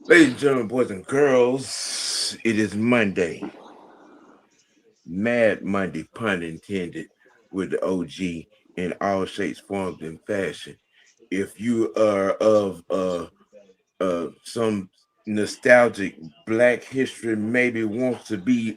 Ladies and gentlemen, boys and girls, it is Monday. Mad Monday, pun intended, with the OG in all shapes, forms, and fashion. If you are of some nostalgic Black history, maybe wants to be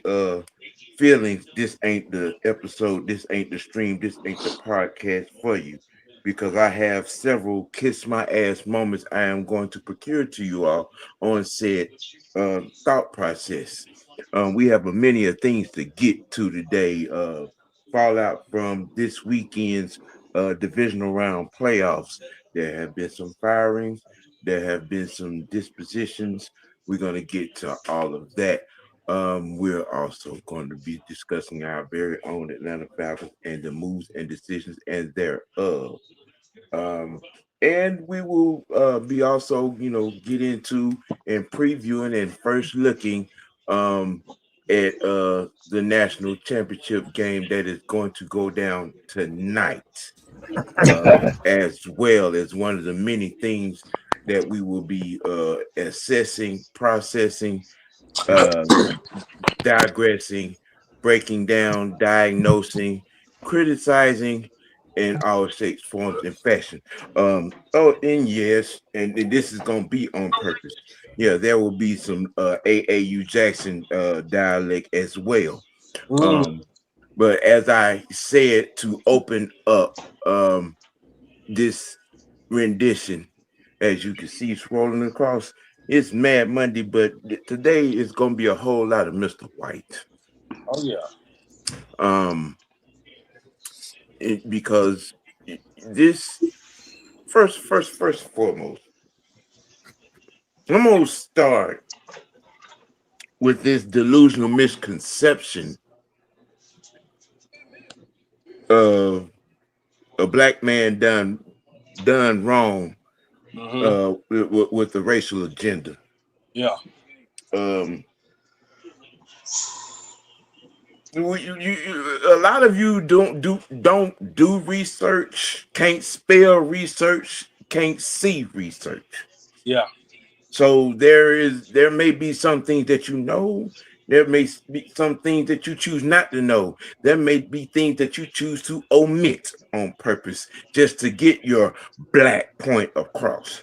feelings, this ain't the episode, this ain't the stream, this ain't the podcast for you. Because I have several kiss my ass moments I am going to procure to you all on said thought process. We have a many of things to get to today. Fallout from this weekend's divisional round playoffs. There have been some firings. There have been some dispositions. We're going to get to all of that. We're also going to be discussing our very own Atlanta Falcons and the moves and decisions and thereof. Um, and we will be also, get into and previewing and first looking at the national championship game that is going to go down tonight, as well as one of the many things that we will be assessing, processing, uh, digressing, breaking down, diagnosing, criticizing in all shapes, forms, and fashion. And yes, and this is gonna be on purpose. Yeah, there will be some AAU Jackson dialect as well. Um, but as I said to open up this rendition, as you can see scrolling across, it's Mad Monday, but today is gonna be a whole lot of Mr. White. Oh yeah. Because this first and foremost, I'm gonna start with this delusional misconception of a black man done wrong with the racial agenda. Yeah. A lot of you don't do research, can't spell research, can't see research. Yeah. So there may be some things that you know. There may be some things that you choose not to know. There may be things that you choose to omit on purpose just to get your black point across.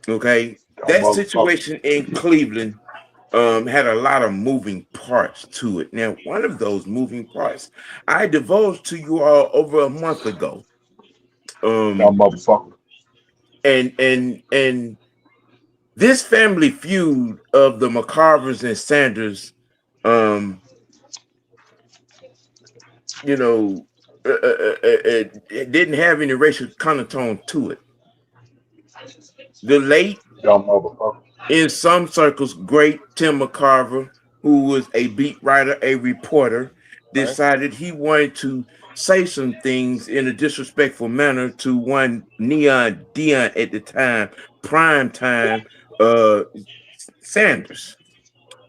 Okay, that situation in Cleveland had a lot of moving parts to it. Now, one of those moving parts I divulged to you all over a month ago. Motherfucker. And this family feud of the McCarvers and Sanders, it didn't have any racial connotation to it. The late, in some circles, great Tim McCarver, who was a beat writer, a reporter, decided he wanted to say some things in a disrespectful manner to one Neon Dion at the time, prime time, Sanders,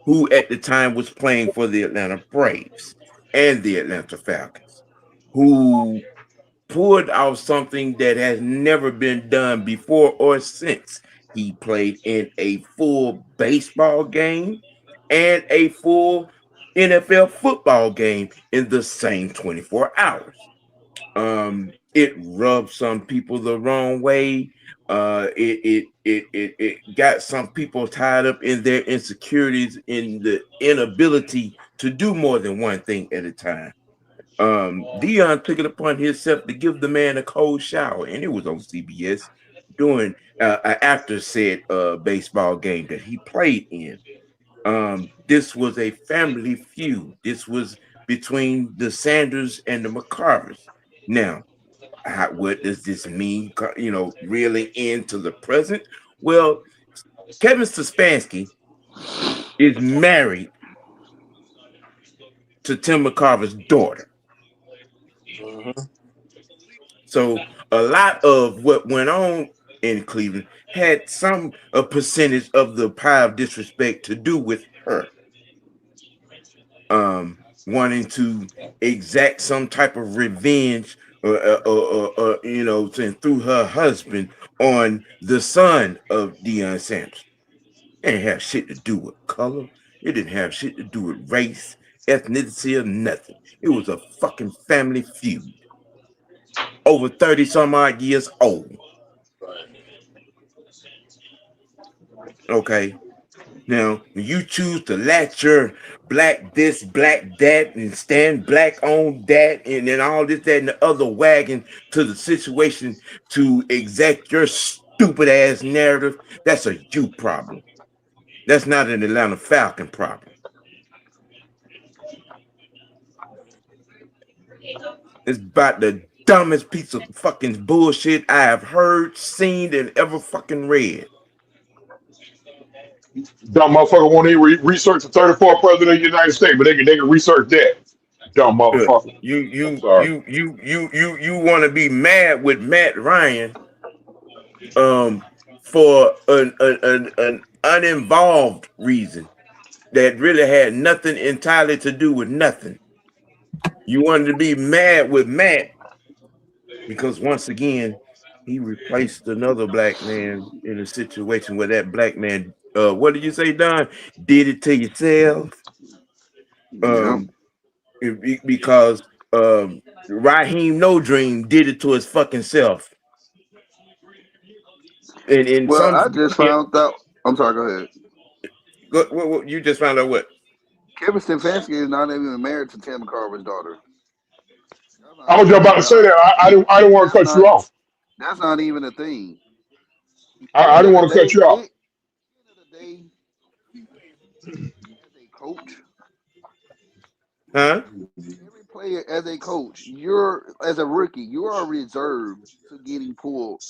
who at the time was playing for the Atlanta Braves and the Atlanta Falcons, who pulled off something that has never been done before or since. He played in a full baseball game and a full NFL football game in the same 24 hours. It rubbed some people the wrong way. It got some people tied up in their insecurities, in the inability to do more than one thing at a time. Dion took it upon himself to give the man a cold shower, and it was on CBS during after said baseball game that he played in. This was a family feud. This was between the Sanders and the McCarvers. Now, what does this mean? Really into the present? Well, Kevin Stefanski is married to Tim McCarver's daughter. Mm-hmm. So a lot of what went on in Cleveland had some a percentage of the pie of disrespect to do with her. Wanting to exact some type of revenge through her husband on the son of Deion Sanders. It didn't have shit to do with color. It didn't have shit to do with race, ethnicity, or nothing. It was a fucking family feud. Over 30 some odd years old. Right. Okay. Now, when you choose to latch your black this, black that, and stand black on that, and then all this, that, and the other wagon to the situation to exact your stupid ass narrative, that's a you problem. That's not an Atlanta Falcon problem. It's about the dumbest piece of fucking bullshit I have heard, seen, and ever fucking read. Dumb motherfucker won't even research the 34th president of the United States, but they can research that. Dumb motherfucker. You I'm you sorry. you you you you you want to be mad with Matt Ryan for an uninvolved reason that really had nothing entirely to do with nothing. You wanted to be mad with Matt because once again he replaced another black man in a situation where that black man, what did you say, Don? Did it to yourself. Yep. Um, because Raheem No Dream did it to his fucking self. And in Well, some, I just yeah, found out. I'm sorry. Go ahead. you just found out what? Kevin Stefanski is not even married to Tim Carver's daughter. That's not I was even just a about to thing. say that. I didn't want to That's cut you not. off. That's not even a thing. I End didn't of the want to cut day, you off. end of the day, as a coach, Huh? every player as a coach, you're as a rookie, you are reserved to getting pulled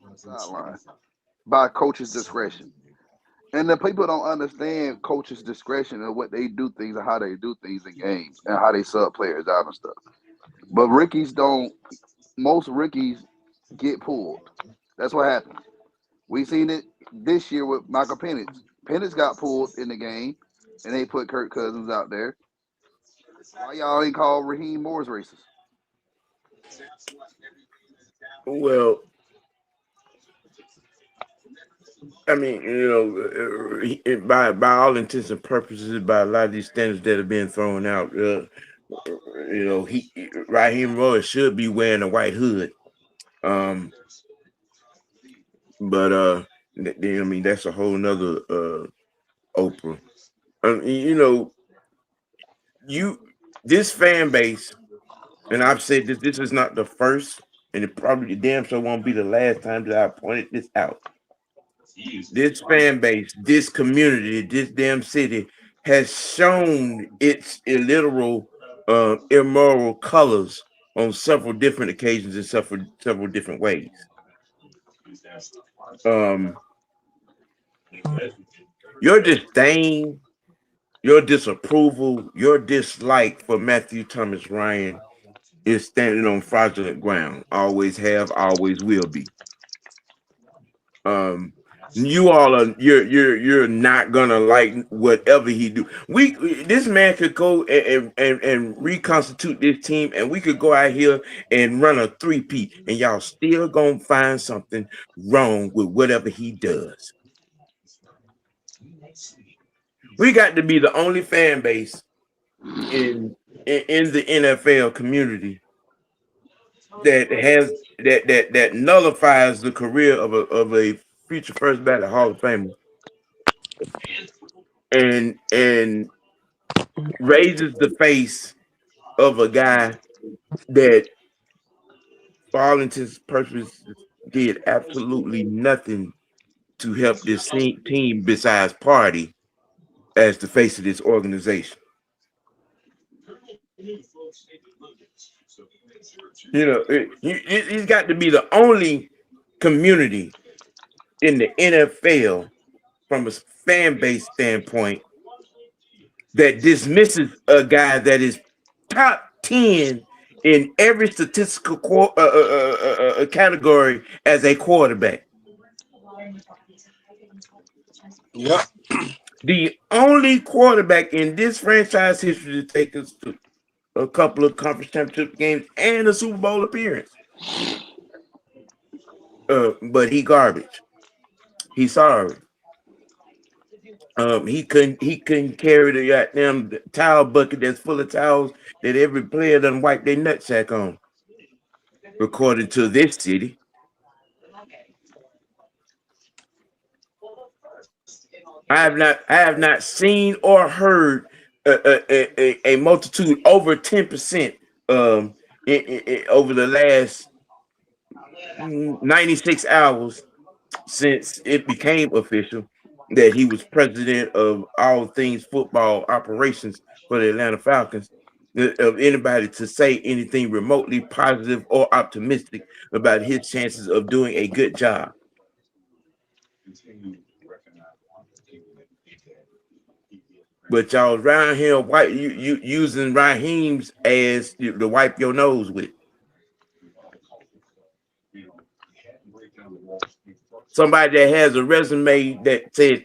from the sideline by coach's discretion. And the people don't understand coach's discretion and what they do things and how they do things in games and how they sub players out and stuff. But rookies don't. Most rookies get pulled. That's what happens. We seen it this year with Michael Penix. Penix got pulled in the game, and they put Kirk Cousins out there. Why y'all ain't call Raheem Moore's racist? Well, I mean, by all intents and purposes, by a lot of these standards that have been thrown out, he Raheem Roy should be wearing a white hood. Um, but I mean, that's a whole nother Oprah. You know, you this fan base, and I've said this. This is not the first, and it probably damn sure won't be the last time that I pointed this out. This fan base, this community, this damn city has shown its illiteral, immoral colors on several different occasions in several different ways. Um, your disdain, your disapproval, your dislike for Matthew Thomas Ryan is standing on fraudulent ground. Always have, always will be. Um, you all are you're not gonna like whatever he do. This man could go and reconstitute this team, and we could go out here and run a 3-peat, and y'all still gonna find something wrong with whatever he does. We got to be the only fan base in the NFL community that has that nullifies the career of a future first ballot Hall of Famer and raises the face of a guy that, for all intents and purposes, did absolutely nothing to help this team besides party as the face of this organization. He's got to be the only community in the NFL from a fan base standpoint that dismisses a guy that is top 10 in every statistical category as a quarterback. Yep. The only quarterback in this franchise history to take us to a couple of conference championship games and a Super Bowl appearance. But he garbage. He's sorry. He couldn't carry the goddamn towel bucket that's full of towels that every player done wipe their nutsack on, according to this city. I have not seen or heard a multitude over 10% over the last 96 hours since it became official that he was president of all things football operations for the Atlanta Falcons, of anybody to say anything remotely positive or optimistic about his chances of doing a good job. But y'all around here you using Raheem's as to wipe your nose with. Somebody that has a resume that says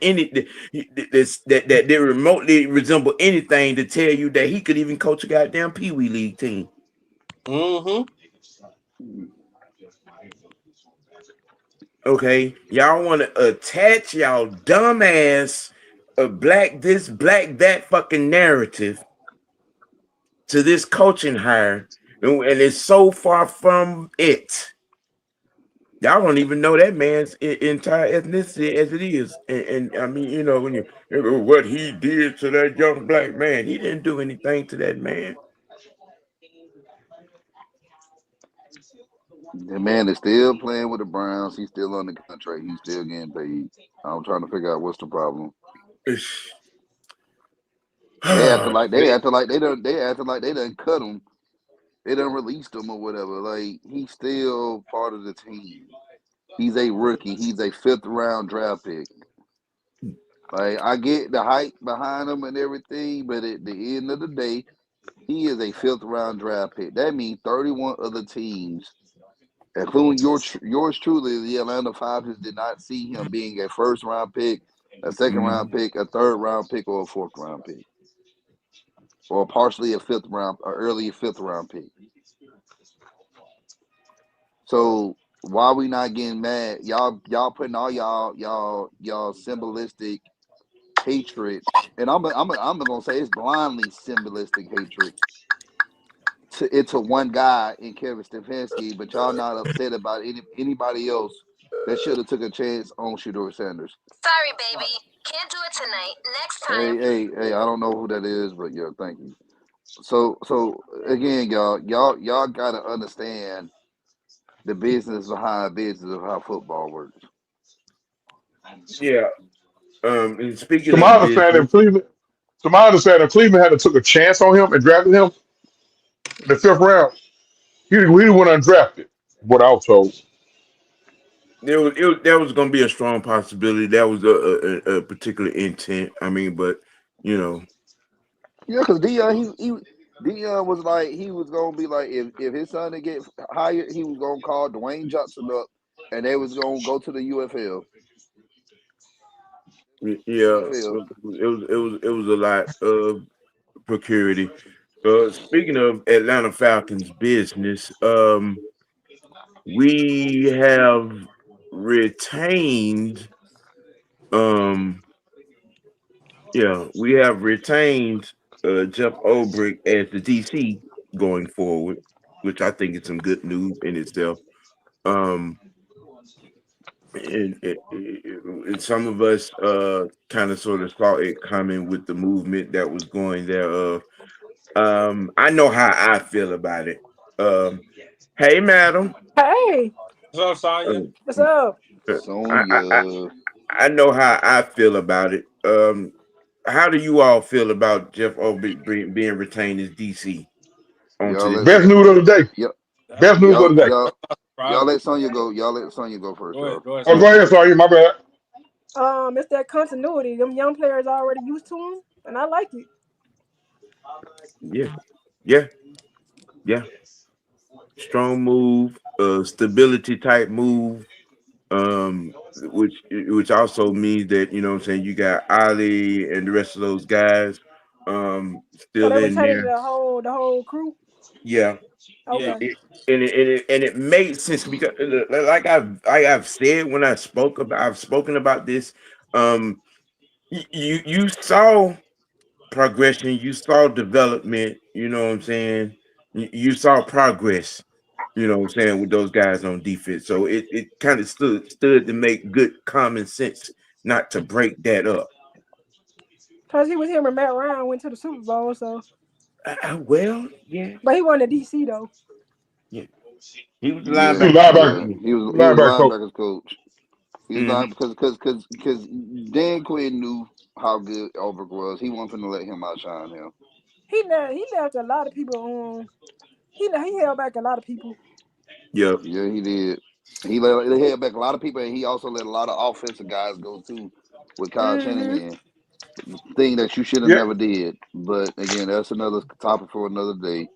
that they remotely resemble anything to tell you that he could even coach a goddamn Pee Wee League team. Mm-hmm. Okay, y'all want to attach y'all dumbass black this, black that fucking narrative to this coaching hire, and it's so far from it. Y'all don't even know that man's entire ethnicity as it is, and I mean, you know, when you what he did to that young black man, he didn't do anything to that man. The man is still playing with the Browns. He's still on the contract. He's still getting paid. I'm trying to figure out what's the problem. They acted like they done cut him. They done released him or whatever. Like, he's still part of the team. He's a rookie. He's a 5th round draft pick. Like, I get the hype behind him and everything, but at the end of the day, he is a 5th round draft pick. That means 31 other teams, including yours truly, the Atlanta Falcons, did not see him being a 1st round pick, a 2nd round pick, a 3rd round pick, or a 4th round pick, or partially a 5th round, or early 5th round pick. So why we not getting mad? Y'all putting all y'all symbolistic hatred, and I'm gonna say it's blindly symbolistic hatred into one guy in Kevin Stefanski, but y'all not upset about anybody else that should have took a chance on Shedeur Sanders. Sorry, baby, can't do it tonight. Next time. Hey, I don't know who that is, but yeah, thank you. So again, y'all gotta understand the business behind business of how football works. Yeah. And speaking To my of understanding, business, Cleveland had to took a chance on him and drafted him in the 5th round. He didn't went undrafted. What I was told. there was going to be a strong possibility. That was a particular intent. I mean, but you know, Yeah, because Dion was like, he was gonna be like, if his son didn't get hired, he was gonna call Dwayne Johnson up, and they was gonna go to the UFL. yeah, UFL. it was a lot of procurity. Speaking of Atlanta Falcons business, we have retained we have retained Jeff Ulbrich as the DC going forward, which I think is some good news in itself. Um, and some of us kind of sort of saw it coming with the movement that was going there. I know how I feel about it. Hey, madam. Hey, What's up, Sonya? what's up? Sonya. I know how I feel about it. How do you all feel about Jeff Ulbrich being retained as DC onto the Best team? news of the day. Yep. Best news of the day. Y'all let Sonya go. Y'all let Sonya go first. Go ahead, Oh, go ahead, sorry, my bad. It's that continuity. Them young players already used to him, and I like it. Yeah, yeah, yeah. Strong move, stability type move. Which also means that you know what I'm saying you got Ali and the rest of those guys So still they in retaining there. the whole crew. Yeah, Yeah. Okay. and it made sense because like I've said when I've spoken about this. Um, you saw progression, you saw development. You know what I'm saying. You saw progress. You know what I'm saying with those guys on defense. So it kind of stood to make good common sense not to break that up. Cause he was here when Matt Ryan went to the Super Bowl. So, Well, yeah, but he wasn't a DC though. yeah. He was the He was Yeah, linebacker coach. linebacker, yeah. Yeah. He was linebacker coach. linebackers coach. He was Hmm. like because Dan Quinn knew how good Ulbrich was. He wasn't finna let him outshine him. He left a lot of people on. He held back a lot of people. Yep. Yeah, he did. They held back a lot of people, and he also let a lot of offensive guys go too with Kyle Mm-hmm. Shanahan. Thing that you should have Yeah. never did. But again, that's another topic for another day.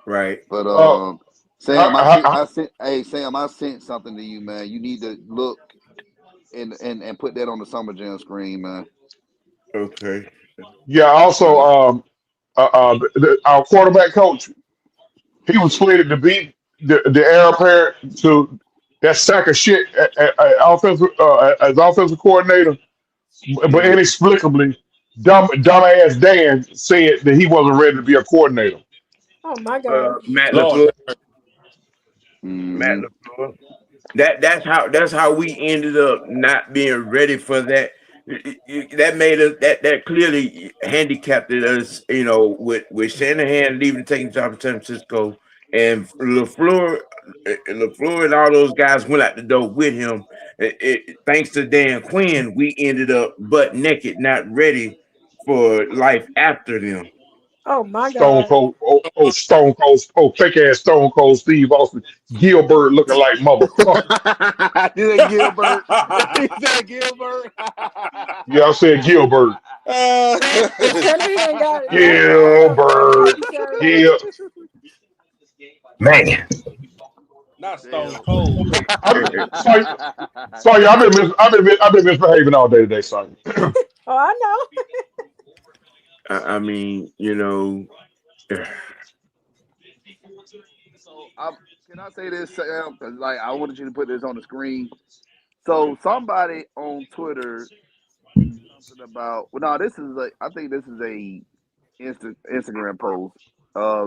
Right. But Uh, Sam, I, I, hey Sam, I sent something to you, man. You need to look and put that on the Summer Jam screen, man. Okay. yeah. Also, Uh, our quarterback coach, he was slated to be the heir apparent to that sack of shit offensive as offensive coordinator, but Hmm. inexplicably, dumbass Dan said that he wasn't ready to be a coordinator. Oh my God. Matt Lord. LaFleur. Matt mm-hmm. LaFleur. That's how we ended up not being ready for that. That made us that clearly handicapped us, with Shanahan leaving, taking the job in San Francisco, and Lafleur and all those guys went out the door with him. Thanks to Dan Quinn, we ended up butt naked, not ready for life after them. Oh my Stone God. Cold, Stone Cold, fake ass Stone Cold Steve Austin, Gilbert looking like motherfucker. Did that Gilbert? He said Gilbert. Yeah, I said Gilbert, Tell me he ain't got it. Tell me he ain't got a Gilbert, Nike shirt on. Gil. Man, Not Stone Damn. Cold. I'm sorry, sorry, I've been misbehaving all day today, son. Oh, I know. I mean, So can I say this, Sam? 'Cause, like I wanted you to put this on the screen. So somebody on Twitter said something about. Well, no, this is I think this is a Instagram post.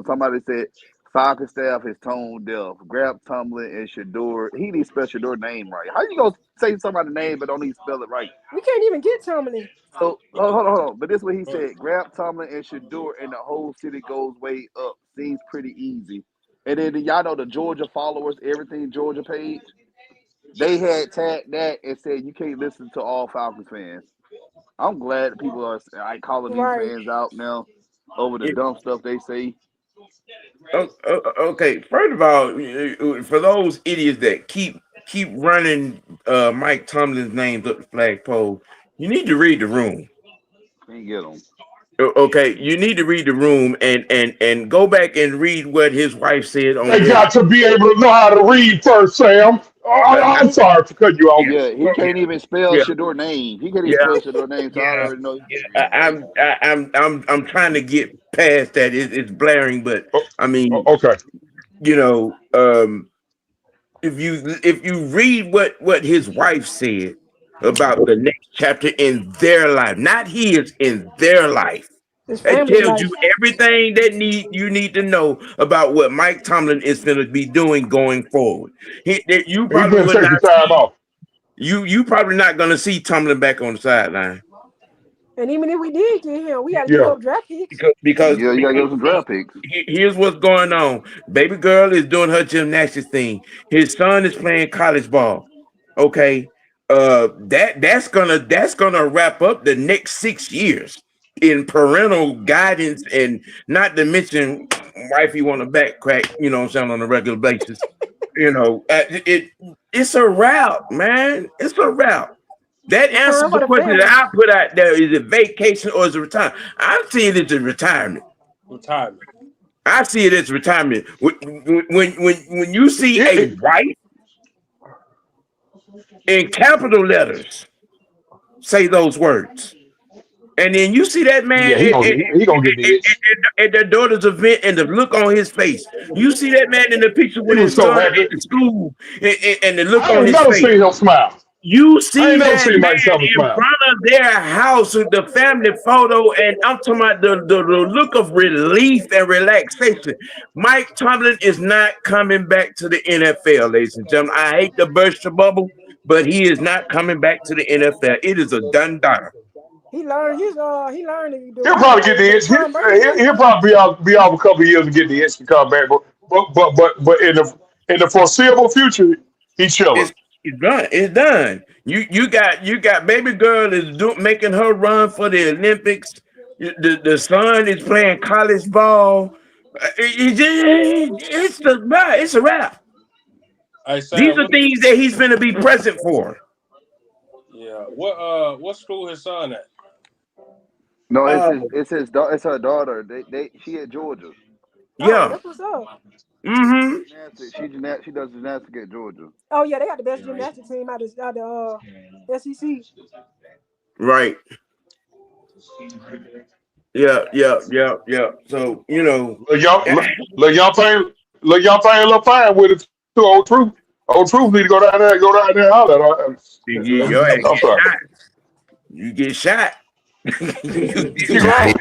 Somebody said Falcon staff is tone deaf. Grab Tomlin and Shador. He needs to spell Shador name right. How you gonna say somebody's name but don't even spell it right? We can't even get Tomlin. So hold on. But this is what he said: grab Tomlin and Shador, and the whole city goes way up. Seems pretty easy. And then y'all know the Georgia followers, everything Georgia page. They had tagged that and said you can't listen to all Falcons fans. I'm glad that people are like calling these Right. fans out now over the dumb stuff they say. Okay. First of all, for those idiots that keep running Mike Tomlin's names up the flagpole, you need to read the room. Can't get them. Okay, you need to read the room and go back and read what his wife said on They their. got to be able to know how to read first, Sam. I'm sorry for cutting you off. Yeah, Yeah, he yeah, can't even spell yeah, Shador name. He can't even yeah, spell Shador name, so I yeah. already know he can't I, read. I'm trying to get past that. It's blaring, but Oh, I mean, okay. you know, um, if you read what his wife said about the next chapter in their life, not his, in their life, His that family tells you life. everything that you need to know about what Mike Tomlin is going to be doing going forward. You He probably been will taking not time see off. you probably not going to see Tomlin back on the sideline And even if we did get him, we got to give Yeah. up draft picks. because because Yeah, you gotta because, give him some draft picks. here's what's going on. Baby girl is doing her gymnastics thing. His son is playing college ball. Okay. That's gonna wrap up the next 6 years in parental guidance, and not to mention wifey want to back crack, what I'm saying, on a regular basis. It's a route, man. It's a route. That answers Return the for the question family. that I put out there: is it vacation or is it retirement? I see it as a retirement. Retirement. I see it as retirement. When you see It, a it, wife in capital letters say those words, and then you see that man yeah, he gonna get the itch. at their daughter's event and the look on his face. You see that man in the picture He with was his so son happy. at school and the look I on ain't his never face. seen him smile. You I see ain't never that seen Mike man Thomas in smile. front of their house with the family photo, and I'm talking about the look of relief and relaxation. Mike Tomlin is not coming back to the NFL, ladies and gentlemen. I hate to burst your bubble, but he is not coming back to the NFL. It is a done done. He learned the He'll right probably get way the from itch. Tom Brady too. He'll probably be out a couple of years to get the itch to come back. But in the foreseeable future, he's chilling. It's it's done. It's done. You got baby girl is making her run for the Olympics. The son is playing college ball. It's a wrap. Hey These Sam, are things that he's going to be present for. yeah. What school his son at? No, Uh, it's her daughter. She at Georgia. Oh, yeah. that's what's up. Mm-hmm. Gymnastics. She does gymnastics at Georgia. Oh yeah, they got the best gymnastics team out of SEC. Right. Yeah. Yeah. Yeah. Yeah. So Look, y'all playing a little fine with it to old truth. Old truth need to go down there and holler. your ass I'm get sorry. shot. You get shot. You She get grown.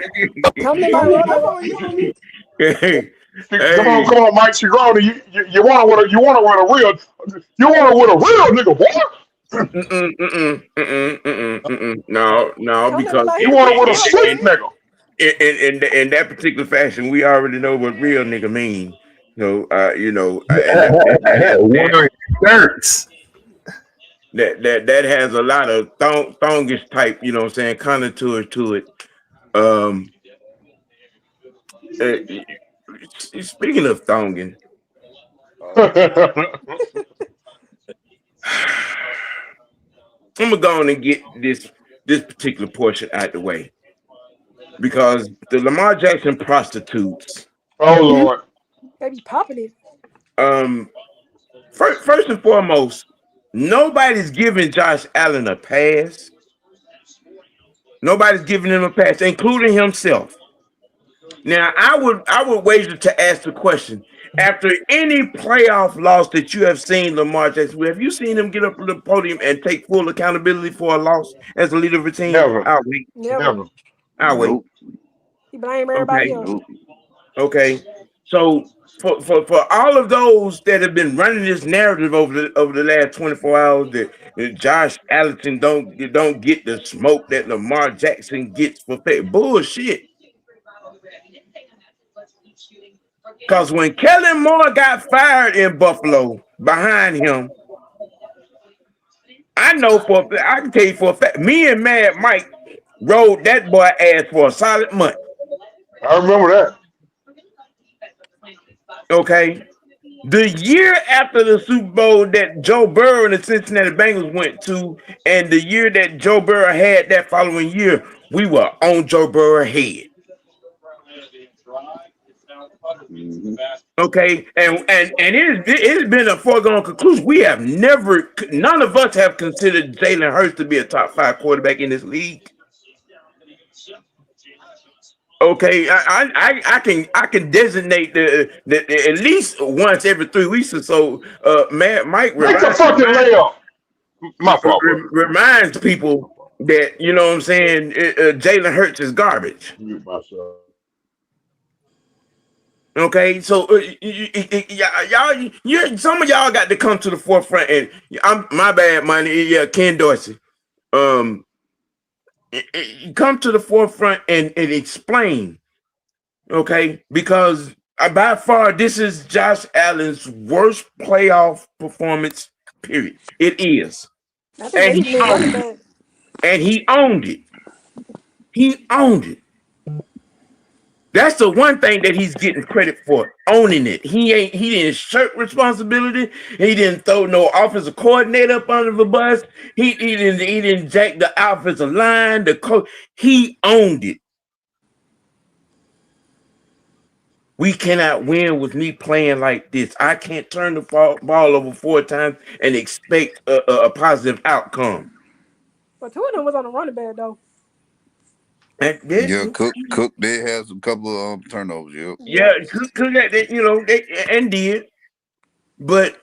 Tomlin might roll up on you. hey, Come hey. on, Mike. She grown. You want to with a real nigga, boy. Mm-mm, mm-mm, mm-mm, mm-mm, mm-mm. No, Tomlin look because like You he want could to beat with you a up, slick man. nigga. in that particular fashion, we already know what real nigga mean. And Wearing shirts. that has a lot of thongish type, you know what I'm saying, contour to it. Um, uh, speaking of thonging, Oh, I'm gonna go on and get this particular portion out the way because the Lamar Jackson prostitutes. Oh Lord. They be popping it. Um, first and foremost, nobody's giving Josh Allen a pass. Nobody's giving him a pass, including himself. Now, I would wager to ask the question: after any playoff loss that you have seen Lamar Jackson, have you seen him get up on the podium and take full accountability for a loss as a leader of a team? Never. I'll wait. Never. Never. I'll wait. Nope. He blame everybody Okay. else. Nope. Okay. So for all of those that have been running this narrative over the last 24 hours that Josh Allen don't get the smoke that Lamar Jackson gets for bullshit. Because when Kellen Moore got fired in Buffalo behind him, I can tell you for a fact, me and Mad Mike rode that boy ass for a solid month. I remember that. Okay. The year after the Super Bowl that Joe Burrow and the Cincinnati Bengals went to, and the year that Joe Burrow had that following year, we were on Joe Burrow's head. Mm-hmm. Okay, and it has been a foregone conclusion. None of us have considered Jalen Hurts to be a top 5 quarterback in this league. Okay, I can designate the at least once every 3 weeks or so. Mike Make a fucking layup. My fault, bro. reminds people that you know what I'm saying. Jalen Hurts is garbage. Mute myself. Okay, so some of y'all got to come to the forefront, and I'm my bad, money. Yeah, Ken Dorsey. Um, come to the forefront and explain. Okay, because by far this is Josh Allen's worst playoff performance. Period. It is, I think and they he need a new running owned it. back. And he owned it. He owned it. That's the one thing that he's getting credit for, owning it. He didn't shirk responsibility. He didn't throw no offensive coordinator up under the bus. He didn't jack the offensive line, the coach. He owned it. We cannot win with me playing like this. I can't turn the ball over 4 times and expect a positive outcome. But two of them was on the running back though. And Yeah, Cook did have some couple of turnovers. Yep. yeah, could that they did, but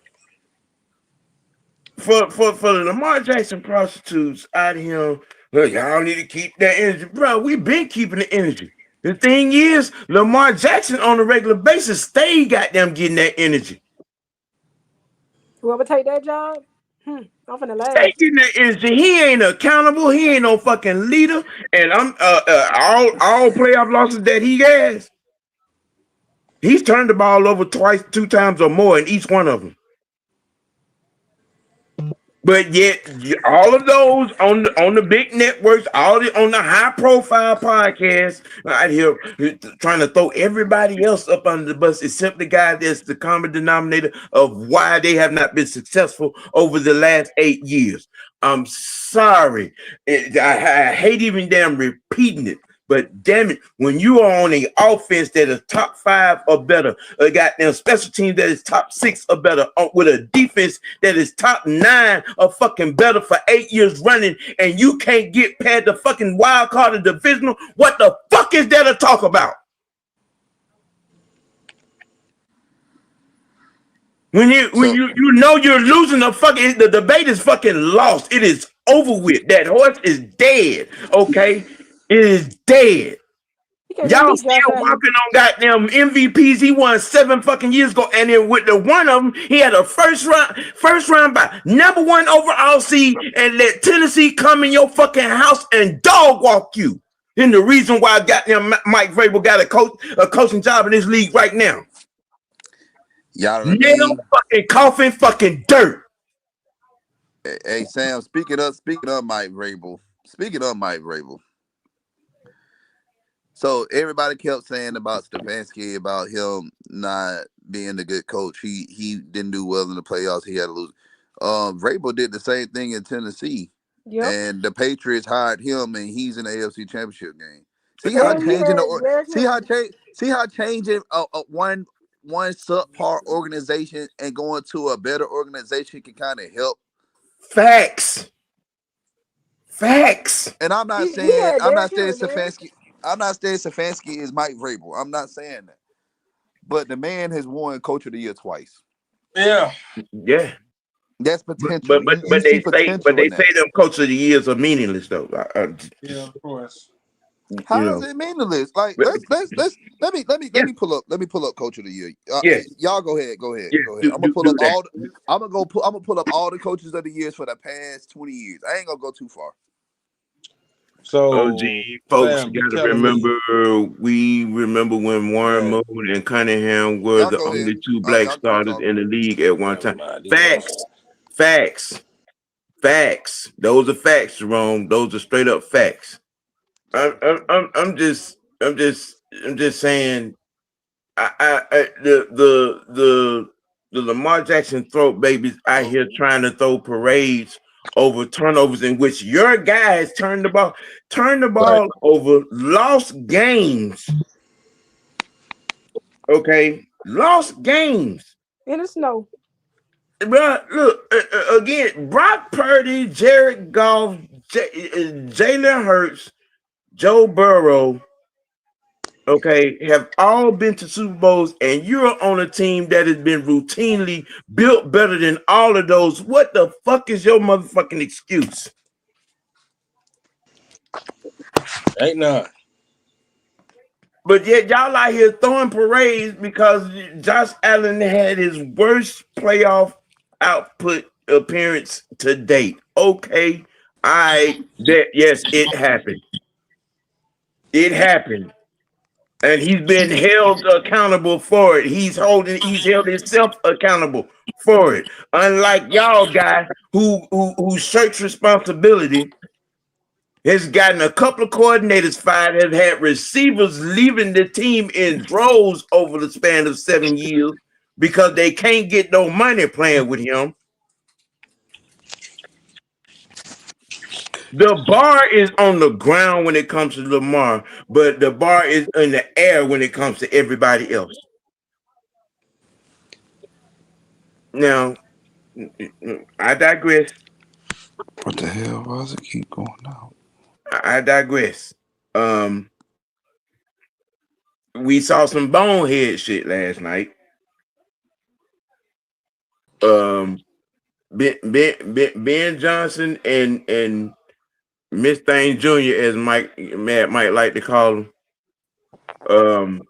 for the Lamar Jackson prostitutes out here, look, y'all need to keep that energy, bro. We've been keeping the energy. The thing is, Lamar Jackson on a regular basis stay goddamn getting that energy. Whoever take that job, I'm finna laugh. Stay getting that energy. He ain't accountable. He ain't no fucking leader. And I'm all playoff losses that he has. He's turned the ball over 2 times or more in each one of them. But yet, all of those on the big networks, on the high profile podcasts, out here trying to throw everybody else up under the bus except the guy that's the common denominator of why they have not been successful over the last 8 years. I'm sorry, I hate even damn repeating it. But damn it, when you are on an offense that is top 5 or better, a goddamn special team that is top 6 or better, with a defense that is top 9 or fucking better for 8 years running, and you can't get past the fucking wild card of divisional, what the fuck is there to talk about? When you know you're losing the debate is fucking lost. It is over with. That horse is dead. Okay. It is dead. Y'all still walking on goddamn MVPs. He won 7 fucking years ago, and then with the one of them, he had a first round by #1 overall seed, and let Tennessee come in your fucking house and dog walk you. And the reason why goddamn Mike Vrabel got a coaching job in this league right now. Y'all nail fucking coughing fucking dirt. Hey Sam, speaking of Mike Vrabel. So everybody kept saying about Stefanski, about him not being a good coach. He didn't do well in the playoffs. He had to lose. Vrabel did the same thing in Tennessee. Yep. And the Patriots hired him, and he's in the AFC Championship game. See how changing one subpar organization and going to a better organization can kind of help. Facts. And I'm not saying Stefanski. I'm not saying Stefanski is Mike Vrabel. I'm not saying that. But the man has won Coach of the Year twice. Yeah. That's potential. But they say them Coach of the Years are meaningless though. Yeah, of course. How is it meaningless? Like let me pull up Coach of the Year. Y'all go ahead. I'm gonna pull up all the coaches of the years for the past 20 years. I ain't gonna go too far. So OG folks, Sam, you gotta remember. We remember when Warren Moon and Cunningham were the only 2 black starters in the league at one time. Facts. Those are facts, Jerome. Those are straight up facts. I'm just saying. The Lamar Jackson throat babies out here trying to throw parades over turnovers in which your guys turned the ball over, lost games. Okay, lost games in the snow. But look again, Brock Purdy, Jared Goff, Jalen Hurts, Joe Burrow, okay, have all been to Super Bowls, and you're on a team that has been routinely built better than all of those. What the fuck is your motherfucking excuse? Ain't none. But yet y'all out here throwing parades because Josh Allen had his worst playoff output appearance to date. Okay, yes, it happened. It happened. And he's been held accountable for it. He's held himself accountable for it. Unlike y'all guys who shirks responsibility has gotten a couple of coordinators fired, has had receivers leaving the team in droves over the span of 7 years because they can't get no money playing with him. The bar is on the ground when it comes to Lamar, but the bar is in the air when it comes to everybody else. Now, I digress. What the hell? Why does it keep going out? I digress. Um, we saw some bonehead shit last night. Um, Ben Johnson and Miss Thing Jr., as Matt might like to call him,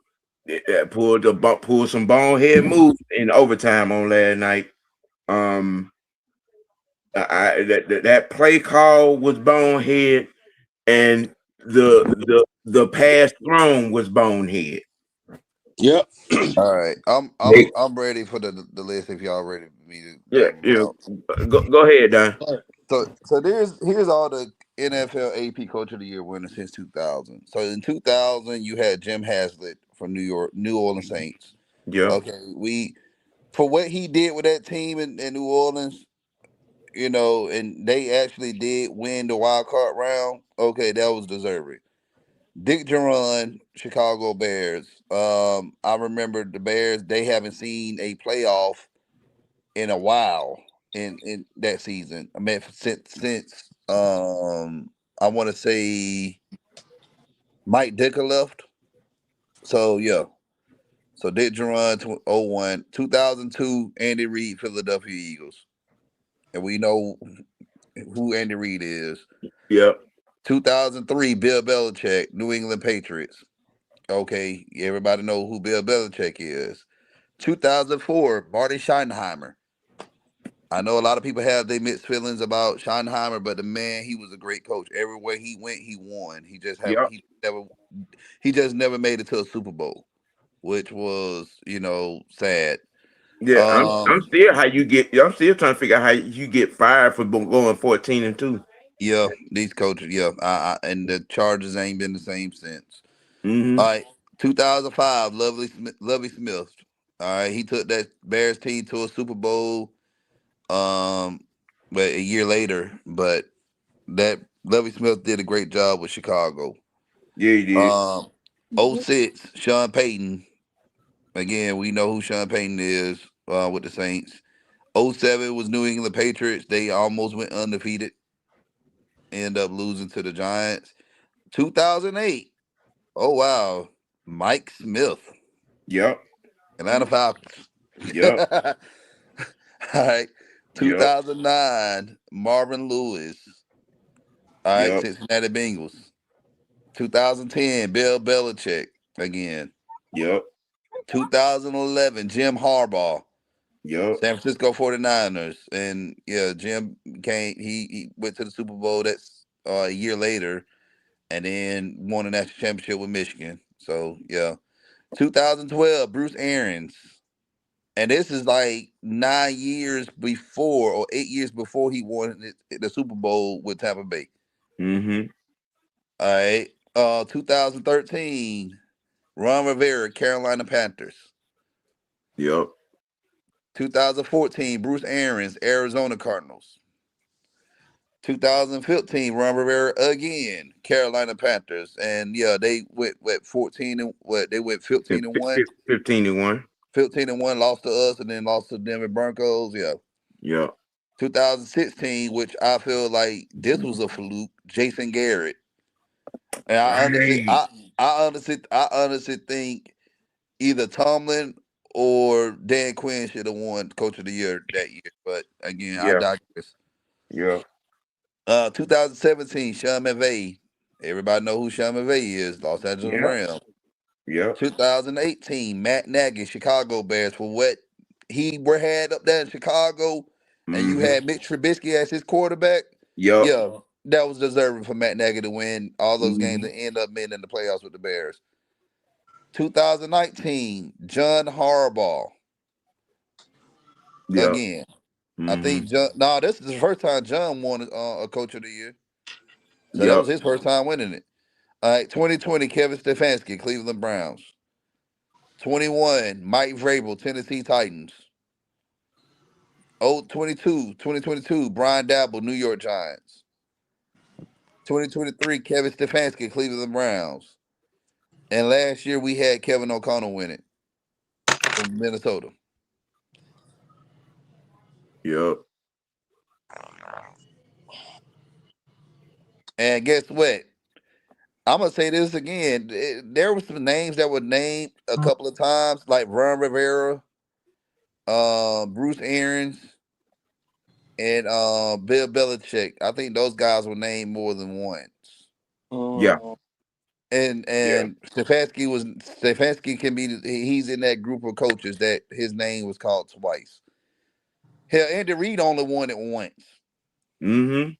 pulled some bonehead moves in overtime on last night. Um, that play call was bonehead, and the pass thrown was bonehead. Yep. All right, They, I'm ready for the list. If y'all ready for me to Yeah, bring them yeah. out. Go ahead, Don. So here's all the NFL AP Coach of the Year winners since 2000. So in 2000, you had Jim Haslett from New Orleans Saints. Yeah, Okay, we for what he did with that team in New Orleans, and they actually did win the wild card round. Okay, that was deserving. Dick Duran, Chicago Bears. I remember the Bears. They haven't seen a playoff in a while in that season. I mean, since I want to say Mike Dicker left. So yeah, so Dick Duran 01, 2002 Andy Reid Philadelphia Eagles, and we know who Andy Reid is. yeah, 2003 Bill Belichick New England Patriots. Okay, everybody know who Bill Belichick is. 2004 Marty Schottenheimer. I know a lot of people have their mixed feelings about Schottenheimer, but the man, he was a great coach. Everywhere he went, he won. yeah, He just never made it to a Super Bowl, which was, sad. yeah. I'm Um, still how you get. I'm still trying to figure out how you get fired for going 14-2. yeah, these coaches, yeah, and the Chargers ain't been the same since. Mm-hmm. All right, 2005, Lovey Smith. All right, he took that Bears team to a Super Bowl. Um, but a year later, but that Lovey Smith did a great job with Chicago. Yeah, he did. Um, '06, Sean Payton. Again, we know who Sean Payton is with the Saints. '07 was New England Patriots. They almost went undefeated. End up losing to the Giants. 2008. Oh wow, Mike Smith, Yep, Atlanta Falcons. yep, All right. yep, 2009, Marvin Lewis. All right, yep, Cincinnati Bengals. 2010, Bill Belichick again. yep, 2011, Jim Harbaugh, yep. San Francisco 49ers. And yeah, Jim he went to the Super Bowl that's a year later and then won a national championship with Michigan. So yeah. 2012, Bruce Arians. And this is like 9 years before or 8 years before he won the Super Bowl with Tampa Bay. Mm-hmm. All right. 2013, Ron Rivera, Carolina Panthers. Yep. 2014, Bruce Arians, Arizona Cardinals. 2015, Ron Rivera again, Carolina Panthers. And yeah, they went 14 and what they went 15 and 1. 15-1. 15 and 1, lost to us, and then lost to Denver Broncos. Yeah. Yep. 2016, which I feel like this was a fluke, Jason Garrett. And Right. I honestly think either Tomlin or Dan Quinn should have won Coach of the Year that year. But again, I Yeah. digress. Yeah. 2017, Sean McVay. Everybody know who Sean McVay is, Los Angeles Yeah. Rams. Yep. 2018, Matt Nagy, Chicago Bears, for what he had up there in Chicago, and you Mm-hmm. had Mitch Trubisky as his quarterback. Yep. Yeah, that was deserving for Matt Nagy to win all those games Mm-hmm. and end up being in the playoffs with the Bears. 2019, John Harbaugh. Yep. Again, I Mm-hmm. think John. No, this is the first time John won a Coach of the Year. So that Yep. was his first time winning it. All right, 2020, Kevin Stefanski, Cleveland Browns. 21, Mike Vrabel, Tennessee Titans. 2022, Brian Dabble, New York Giants. 2023, Kevin Stefanski, Cleveland Browns. And last year we had Kevin O'Connell win it from Minnesota. Yep. And guess what? I'm gonna say this again. There were some names that were named a couple of times, like Ron Rivera, Bruce Arians, and Bill Belichick. I think those guys were named more than once. Yeah. And Yeah. Stefanski can be, he's in that group of coaches that his name was called twice. Hell, Andy Reid only won it once. Mm-hmm.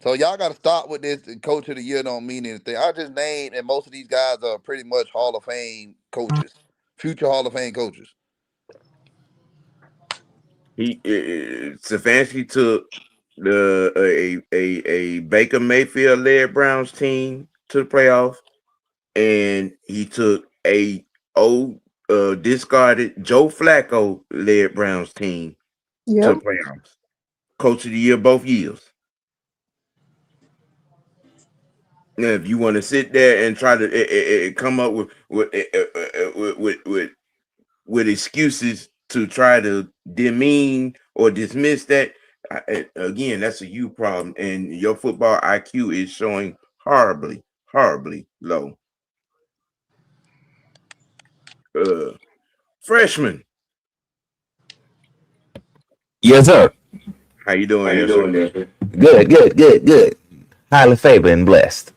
So y'all got to stop with this. Coach of the year don't mean anything. I just named, and most of these guys are pretty much Hall of Fame coaches, future Hall of Fame coaches. Stefanski took a Baker Mayfield led Browns team to the playoffs, and he took a discarded Joe Flacco led Browns team to the Yep. playoffs. Coach of the year both years. Now, if you want to sit there and try to come up with excuses to try to demean or dismiss that, again, that's a you problem, and your football IQ is showing horribly, horribly low. Freshman, Yes, sir. how you How doing you there, doing sir? there, sir? Good, good, good, good. Highly favored and blessed.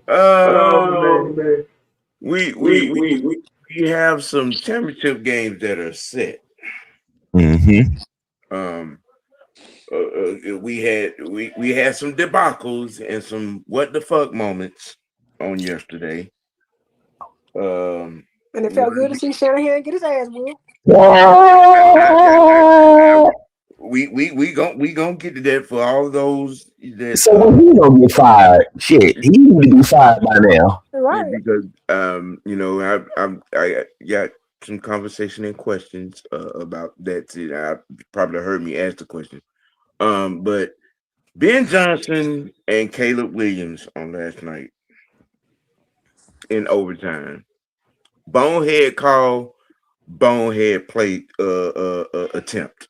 Oh Oh man, man, we we we we we, we we have some championship games that are set. Mm-hmm. Um, we had some debacles and some what the fuck moments on yesterday. And it One felt good to see Shanahan get his ass whooped. I- we gonna get to that for all those that So when he gonna get fired? Shit, he need to be fired by now. Right. because I got some conversation and questions about that too. I probably heard me ask the question. But Ben Johnson and Caleb Williams on last night in overtime. Bonehead call, bonehead play attempt.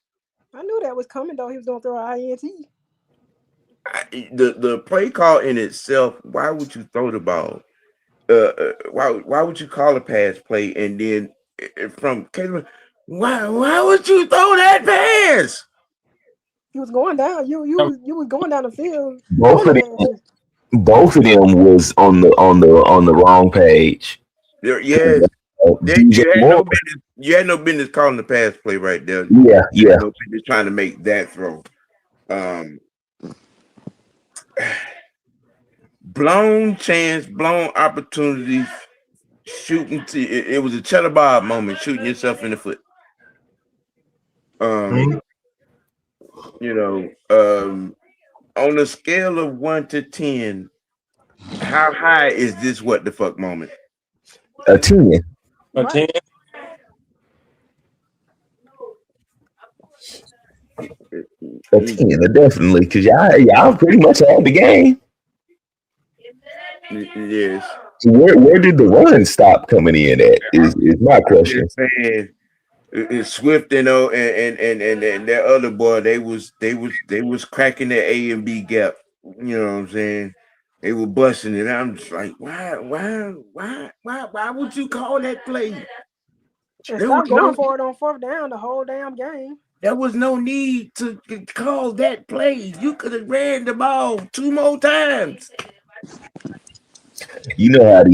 I knew that was coming though. He was gonna throw an INT. The play call in itself, why would you throw the ball? Why would you call a pass play and then from Caleb? Why would you throw that pass? He was going down. You was going down the field. Both On of the them, passes. both of them was on the wrong page. Yes, DJ Moore. you had no business calling the pass play right there. Yeah, You yeah. had no business trying to make that throw. Blown chance, blown opportunities, shooting to it was a cheddar bob moment, shooting yourself in the foot. You know, on a scale of 1 to 10, how high is this what the fuck moment? A 10. A 10. A 10, definitely, because y'all pretty much had the game. Yes. Where did the run stop coming in at? Is my question. It's Swift and that other boy, they was cracking the A and B gap. You know what I'm saying? They were busting it. I'm just like, why would you call that play? And stop going for it on fourth down the whole damn game. There was no need to call that play. You could have ran the ball 2 more times. You know how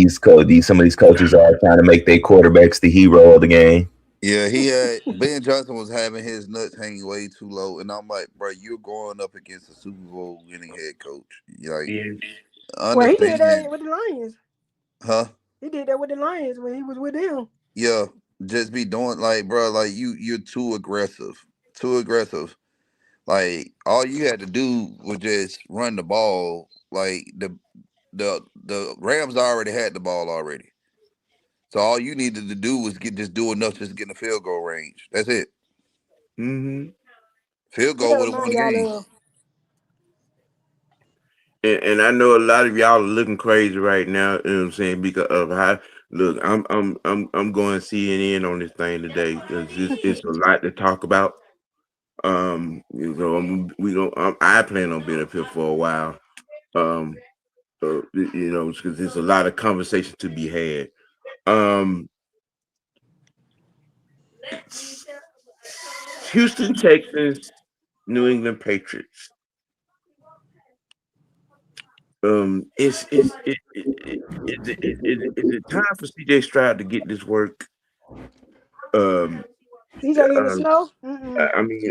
some of these coaches are trying to make their quarterbacks the hero of the game. Yeah, Ben Johnson was having his nuts hanging way too low, and I'm like, bro, you're going up against a Super Bowl winning head coach. Like, well, he did that with the Lions. Huh? He did that with the Lions when he was with them. Yeah, just be doing like, bro, like you're too aggressive. too aggressive. Like all you had to do was just run the ball. Like the Rams already had the ball already. So all you needed to do was just do enough just to get in the field goal range. That's it. Mm-hmm. Field What goal that would have won remind the game. y'all of? And I know a lot of y'all are looking crazy right now, you know what I'm saying, because of how look, I'm going CNN on this thing today because it's a lot to talk about. We don't I plan on being up here for a while. Um because there's a lot of conversation to be had. Um Houston Texans, New England Patriots. Is it time for CJ Stroud to get this work? Um, CJ in the uh, snow? I mean,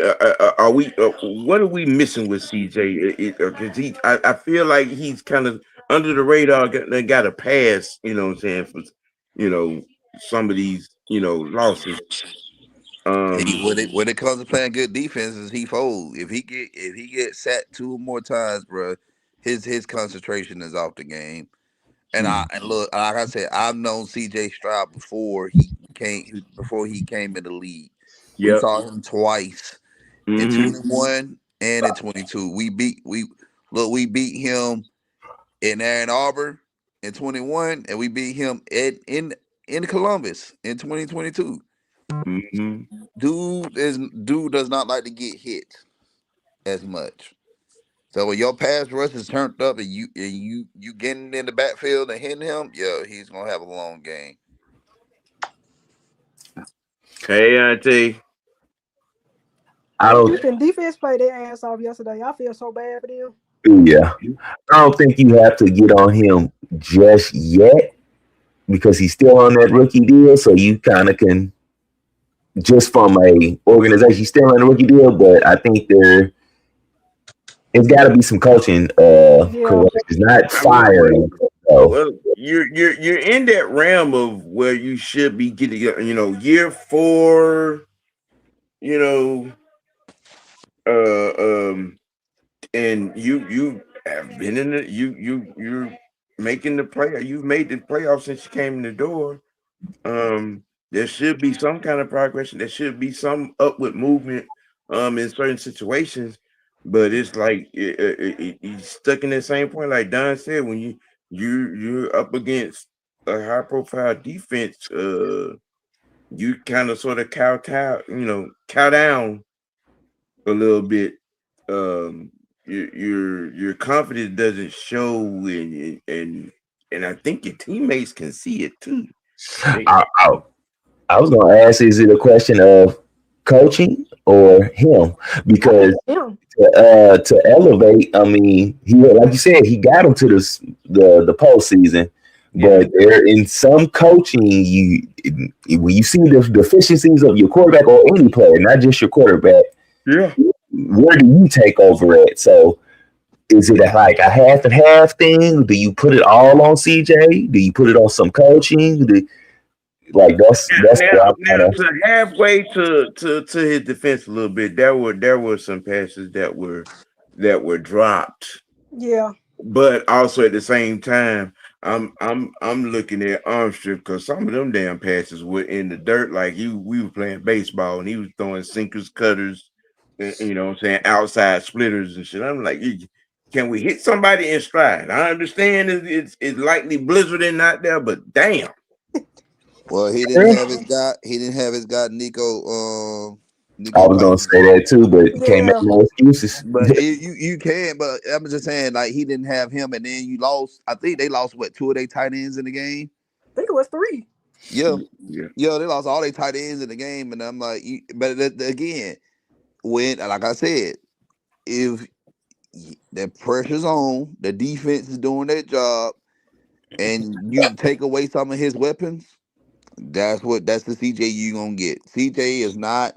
are we? What are we missing with CJ? Because I feel like he's kind of under the radar. Got a pass. You know what I'm saying, for you know some of these losses. Um, When it comes to playing good defenses, he folds. If he gets sacked two or more times, bro, his concentration is off the game. And look, like I said, I've known C.J. Stroud before he came in the league. We yep. saw him twice in Mm-hmm. 21 and in 22. We beat him in Ann Arbor in 21, and we beat him in Columbus in 2022. Mm-hmm. Dude does not like to get hit as much. So when your pass rush is turned up and you getting in the backfield and hitting him, yeah, he's gonna have a long game. Hey, Auntie. I That don't. Houston defense played their ass off yesterday. I feel so bad for them. Yeah, I don't think you have to get on him just yet because he's still on that rookie deal. So you kind of can just from a organization, he's still on the rookie deal. But I think it's got to be some coaching Yeah. corrections, not I mean, firing. So you're in that realm of where you should be getting, year four, you know, uh, and you have been in it. You're making the play. You've made the playoffs since you came in the door. There should be some kind of progression. There should be some upward movement, in certain situations. But it's like he's stuck in that same point, like Don said. When you're up against a high profile defense, you kind of sort of cow down a little bit. Your confidence doesn't show, and I think your teammates can see it too. They, I, I, I was going to ask: is it a question of coaching or him? I think Because him. to elevate, I mean, he like you said, he got him to the postseason. yeah, But there, in some coaching, when you see the deficiencies of your quarterback or any player, not just your quarterback, yeah. where do you take over at? So, is it like a half and half thing? Do you put it all on CJ? Do you put it on some coaching? Like that's Now, where I'm now kind of. to halfway to his defense a little bit, there were some passes that were dropped, Yeah. but also at the same time, I'm looking at Armstrong because some of them damn passes were in the dirt, like we were playing baseball and he was throwing sinkers, cutters, what I'm saying, outside splitters and shit. I'm like, can we hit somebody in stride? I understand it's likely blizzarding out there, but damn. Well, he didn't have his guy. He didn't have his guy I Nico was gonna Collins. say that too, but can't make Yeah. no excuses. But you can. But I'm just saying, like he didn't have him, and then you lost. I think they lost what, two of their tight ends in the game. I think it was 3. Yeah, Yeah. yeah, they lost all their tight ends in the game, and I'm like, but again, when like I said, if the pressure's on, the defense is doing their job, and you take away some of his weapons, that's the CJ you gonna get. CJ is not.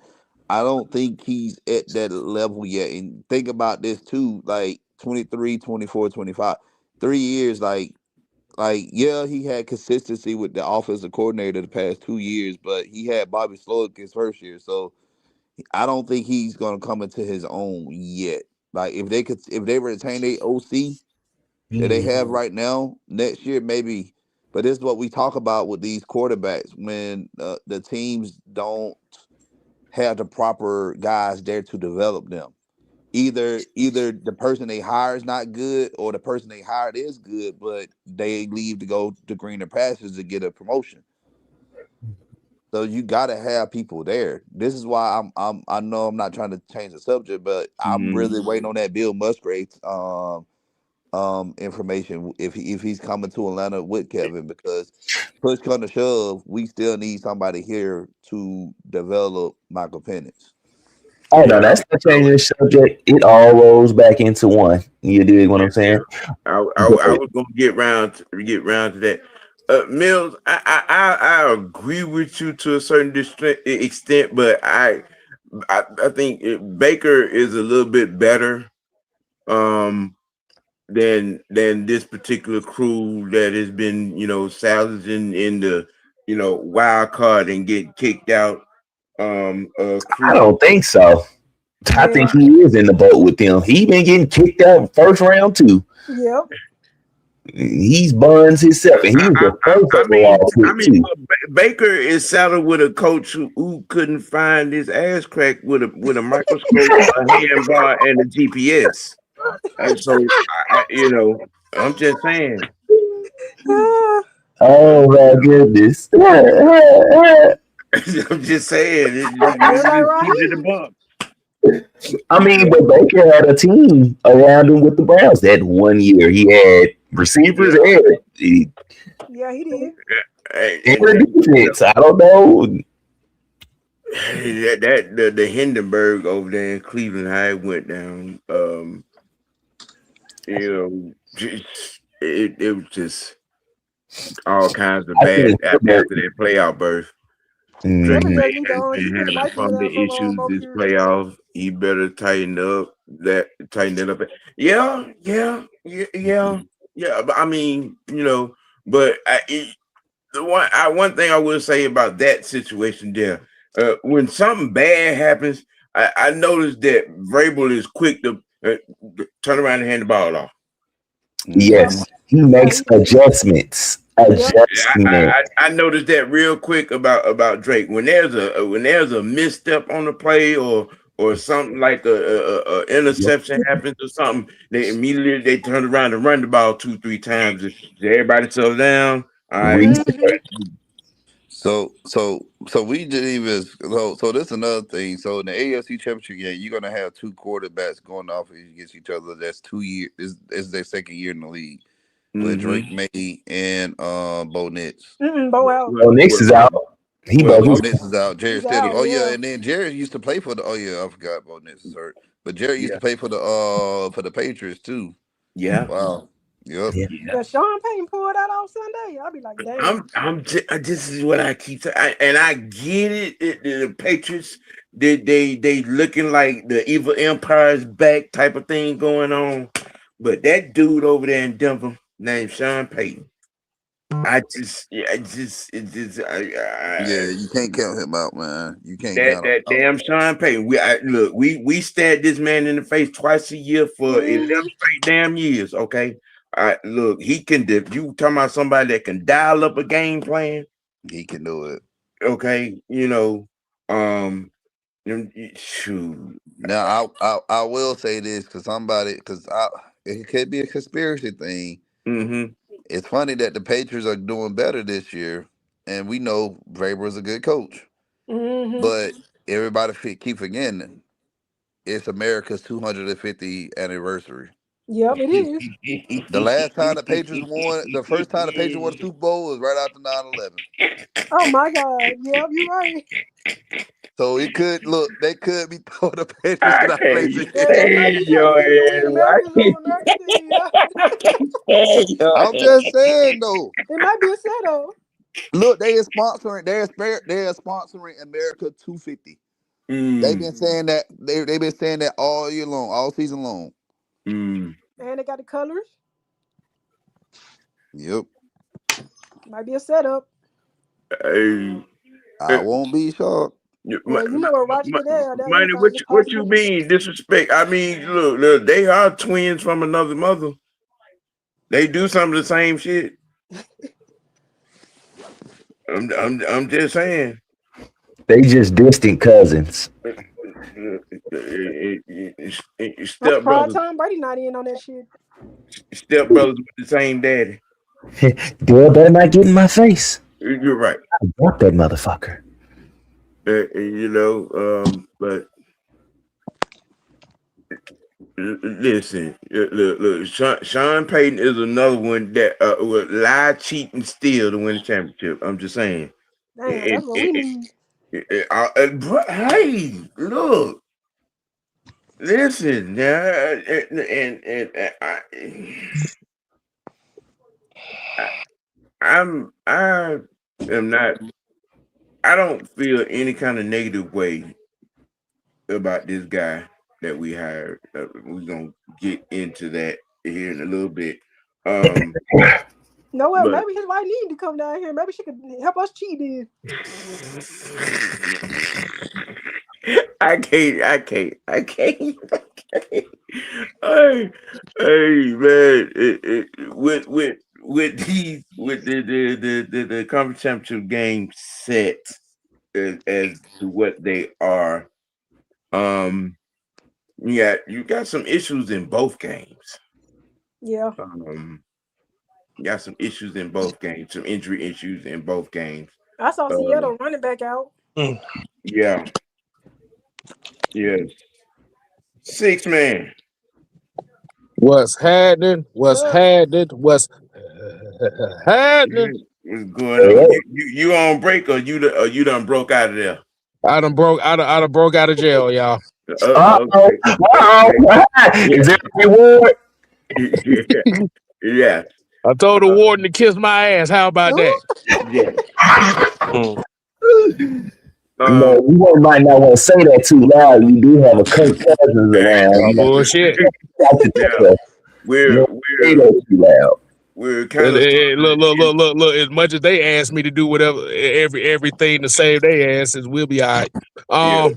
I don't think he's at that level yet. And think about this too, like 23, 24, 25, 3 years, yeah, he had consistency with the offensive coordinator the past 2 years, but he had Bobby Slowick his first year. So I don't think he's gonna come into his own yet. Like if they retain their OC that they have right now, next year maybe. But this is what we talk about with these quarterbacks when the teams don't have the proper guys there to develop them. Either the person they hire is not good, or the person they hired is good, but they leave to go to greener pastures to get a promotion. So you gotta have people there. This is why I know I'm not trying to change the subject, but I'm really waiting on that Bill Musgrave information if he's coming to Atlanta with Kevin, because push come to shove, we still need somebody here to develop Michael Penix. Oh no, Yeah. that's not changing the subject. It all rolls back into one. You dig what I'm saying? I But was gonna get round to that. Mills, I agree with you to a certain extent, but I think Baker is a little bit better um than this particular crew that has been salvaging in the wild card and get kicked out I crew. don't think so. I Yeah. think he is in the boat with them. He been getting kicked out first round too. Yep. He's buns himself, and he was the first overall I pick mean, too. Baker is saddled with a coach who couldn't find his ass crack with a microscope, a handbar, and a GPS. And so, I'm just saying. Ah, Oh my goodness! I'm just saying. just like Keep it a Raheem. buck. I mean, but Baker had a team around him with the Browns that 1 year. He had receivers Yeah, Yeah, he did. and a and defense. I don't know. the Hindenburg over there in Cleveland, how it went down. It was just all kinds of I bad think Pittsburgh. after their playoff berth. Drake Kevin Mhm. May just need to has he been been having Mike been funding out so long issues both this years. playoff. He better tighten that up. Yeah. But I mean, but one thing I will say about that situation there, when something bad happens, I noticed that Vrabel is quick to turn around and hand the ball off. Yep. Yes, he Yeah, makes he did. adjustments. Yep. Adjustment. I noticed that real quick about Drake. When there's a misstep on the play or something like a interception happens or something, they turn around and run the ball 2-3 times. Everybody settle down. All right. Mm-hmm. So we didn't even so this is another thing. So in the AFC Championship game, you're gonna have two quarterbacks going off against each other. That's 2 years. This is their second year in the league with Drake Mm-hmm. May and Bo Nix. Bo out. Oh, Nix is out. He Well, broke Bo his. Nix is out. Jared He's Stidham. out. Oh yeah, Yeah. and then Jared used to play for the. Oh yeah, I forgot Bo Nix is hurt. But Jared used yeah, to play for the Patriots too. yeah, Wow. Yep. Yeah. yeah. Yeah, Sean Payton pulled that off Sunday. I'll be like, damn. This is what I keep saying, and I get it. The Patriots, they looking like the evil empire's back type of thing going on, but that dude over there in Denver named Sean Payton. Yeah, you can't count him out, man. You can't That count him that out. damn Sean Payton. We stared this man in the face twice a year for 11 Mm-hmm. straight damn years. Okay, look, he can. You talking about somebody that can dial up a game plan? He can do it. Okay, um, shoot. Now I will say this because it could be a conspiracy thing. Mm-hmm. It's funny that the Patriots are doing better this year, and we know Vrabel is a good coach, Mm-hmm. but everybody keep forgetting it's America's 250th anniversary. Yep, it is. The last time the Patriots won, the first time the Patriots won the Super Bowl was right after 9/11. Oh my God. Yep, you're right. So it could look they could be throwing the Patriots I in our can't face Yeah, they again. might be stand trying to your give it to ass. We Americans, little American team. Yeah. I can't I'm just saying though. It might be a setup. Look, they're sponsoring America 250. They've Mm, been saying that they've been saying that all year long, all season long. mm. And they got the colors. Yep. Might be a setup. Hey, I won't be shocked. Well, you know what Roger did there. That Money, anything is what you possible. mean disrespect? I mean, look, they are twins from another mother. They do some of the same shit. I'm just saying. They just distant cousins. I'm Step surprised brothers, Tom Brady not in on that shit. step brothers with the same daddy. Dale better not get in my face. You're right. I want that motherfucker. But listen, look, Sean Payton is another one that would lie, cheat, and steal to win the championship. I'm just saying. Damn, that's what we need. Hey, look, listen, now, and I am not. I don't feel any kind of negative way about this guy that we hired. We're gonna get into that here in a little bit. No, well, But maybe his wife need to come down here. Maybe she could help us cheat in. I can't. Hey, man, with the conference championship game set as to what they are, you got some issues in both games. Yeah. You got some issues in both games, some injury issues in both games. I saw Seattle running back out. Yeah. Yes. 6-man. What's happening? What's happening? What's happening? What's going on? You on break or you done broke out of there? I done broke out of jail, y'all. Okay. Is there a reward? Yeah. I told the warden to kiss my ass. How about that? Yeah. No, you might not want to say that too loud. You do have a Kirk Cousins around. Bullshit. We're too loud. We're kind of look. As much as they ask me to do whatever, everything to save their asses, we'll be all right.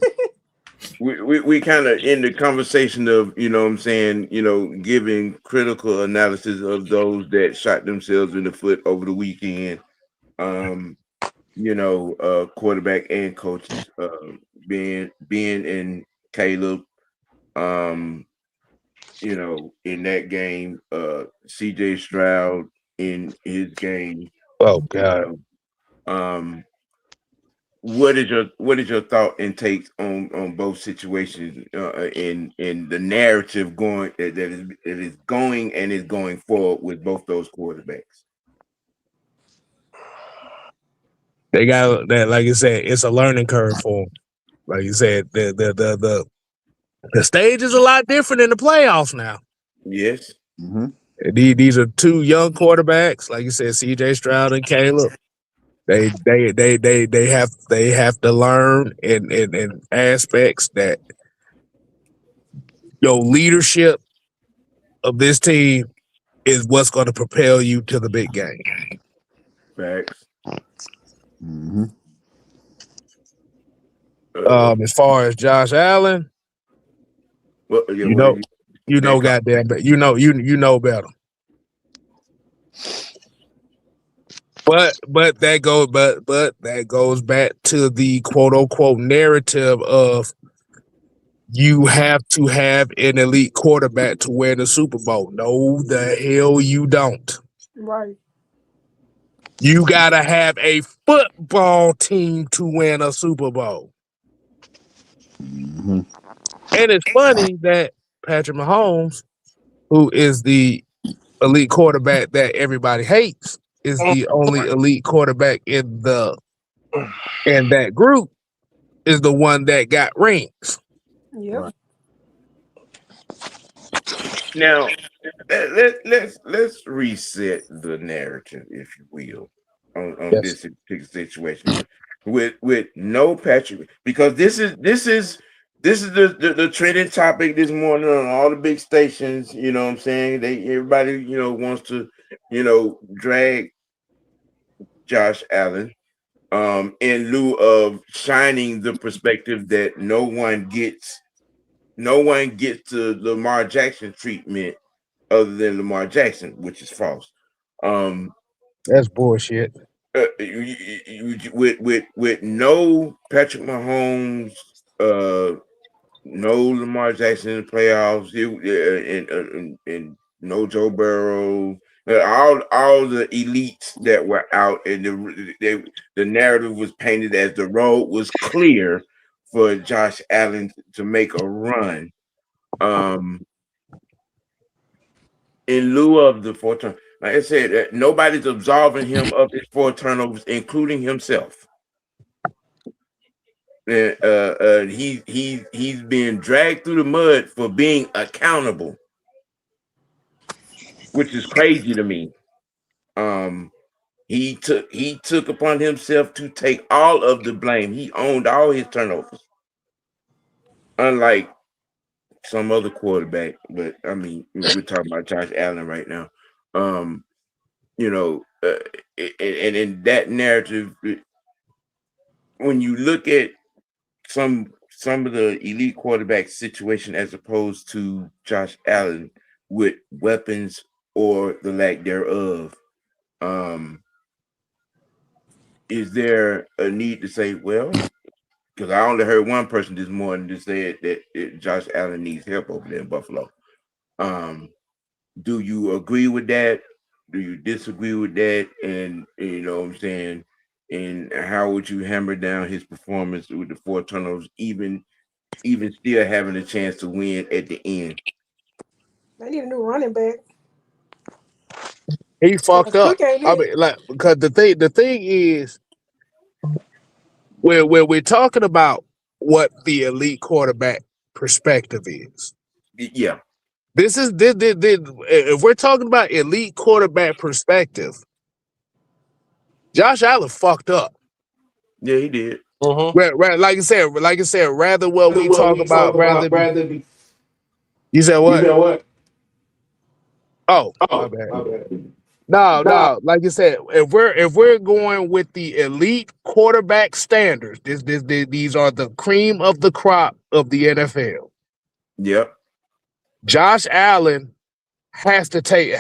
We kind of in the conversation of, you know what I'm saying, giving critical analysis of those that shot themselves in the foot over the weekend. Quarterback and coaches, Ben and Caleb, in that game, CJ Stroud in his game. Oh God. What is your thought and takes on both situations in the narrative going that is going and is going forward with both those quarterbacks? They got that, like you said, it's a learning curve for them. Like you said, the stage is a lot different in the playoffs now. Yes. Mm-hmm. These are two young quarterbacks, like you said, CJ Stroud and Caleb. They have to learn in aspects that your leadership of this team is what's going to propel you to the big game. Facts. Mm-hmm. As far as Josh Allen, you know better. But that goes back to the quote unquote narrative of you have to have an elite quarterback to win the Super Bowl. No, the hell you don't. Right. You gotta have a football team to win a Super Bowl. Mm-hmm. And it's funny that Patrick Mahomes, who is the elite quarterback that everybody hates, is the only elite quarterback in that group, is the one that got rings. Yep. Right. Now, let's reset the narrative, if you will, on this particular situation with no Patrick, because this is the trending topic this morning on all the big stations. You know what I'm saying? Everybody wants to drag Josh Allen in lieu of shining the perspective that no one gets the Lamar Jackson treatment other than Lamar Jackson, which is false. That's bullshit. With no Patrick Mahomes, no Lamar Jackson in the playoffs, and no Joe Burrow, all the elites that were out, and the narrative was painted as the road was clear for Josh Allen to make a run. In lieu of the 4 turnovers, like I said, nobody's absolving him of his 4 turnovers, including himself. And he's being dragged through the mud for being accountable, which is crazy to me. He took upon himself to take all of the blame. He owned all his turnovers, unlike some other quarterback. But I mean, we're talking about Josh Allen right now. You know, and in that narrative, when you look at some of the elite quarterback situation as opposed to Josh Allen with weapons or the lack thereof, is there a need to say, well, because I only heard one person this morning that said that Josh Allen needs help over there in Buffalo. Do you agree with that? Do you disagree with that? And you know what I'm saying? And how would you hammer down his performance with the 4 turnovers, even still having a chance to win at the end? They need a new running back. He fucked up. Cook ain't I it. mean, like, because the thing is, where we're talking about what the elite quarterback perspective is. Yeah. This if we're talking about elite quarterback perspective, Josh Allen fucked up. Yeah, he did. Right, like I said, rather what we talk about, you said what? Oh, my bad. No, like you said, if we're going with the elite quarterback standards, these are the cream of the crop of the NFL. Yep. Josh Allen has to take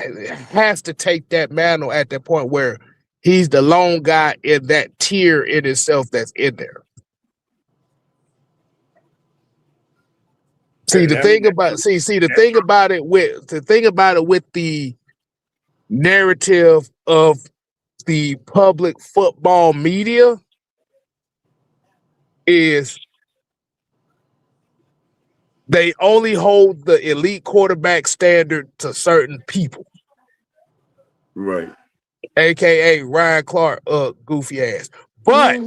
that mantle at that point where he's the lone guy in that tier in itself that's in there. See, the thing about it with the narrative of the public football media is they only hold the elite quarterback standard to certain people. Right. AKA Ryan Clark, goofy ass. But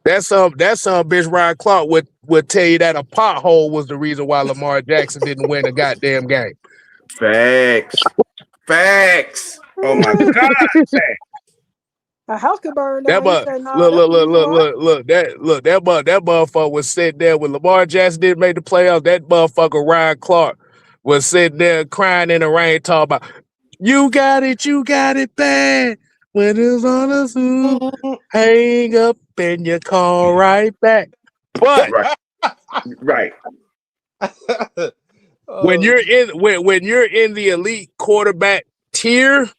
that's some bitch Ryan Clark would tell you that a pothole was the reason why Lamar Jackson didn't win a goddamn game. Facts. Oh my God. A house could burn That down. He said, "No, that motherfucker was sitting there when Lamar Jackson didn't make the playoffs. That motherfucker Ryan Clark was sitting there crying in the rain, talking about you got it bad. When it's on the suit, hang up and you call right back. But right. when you're in the elite quarterback tier,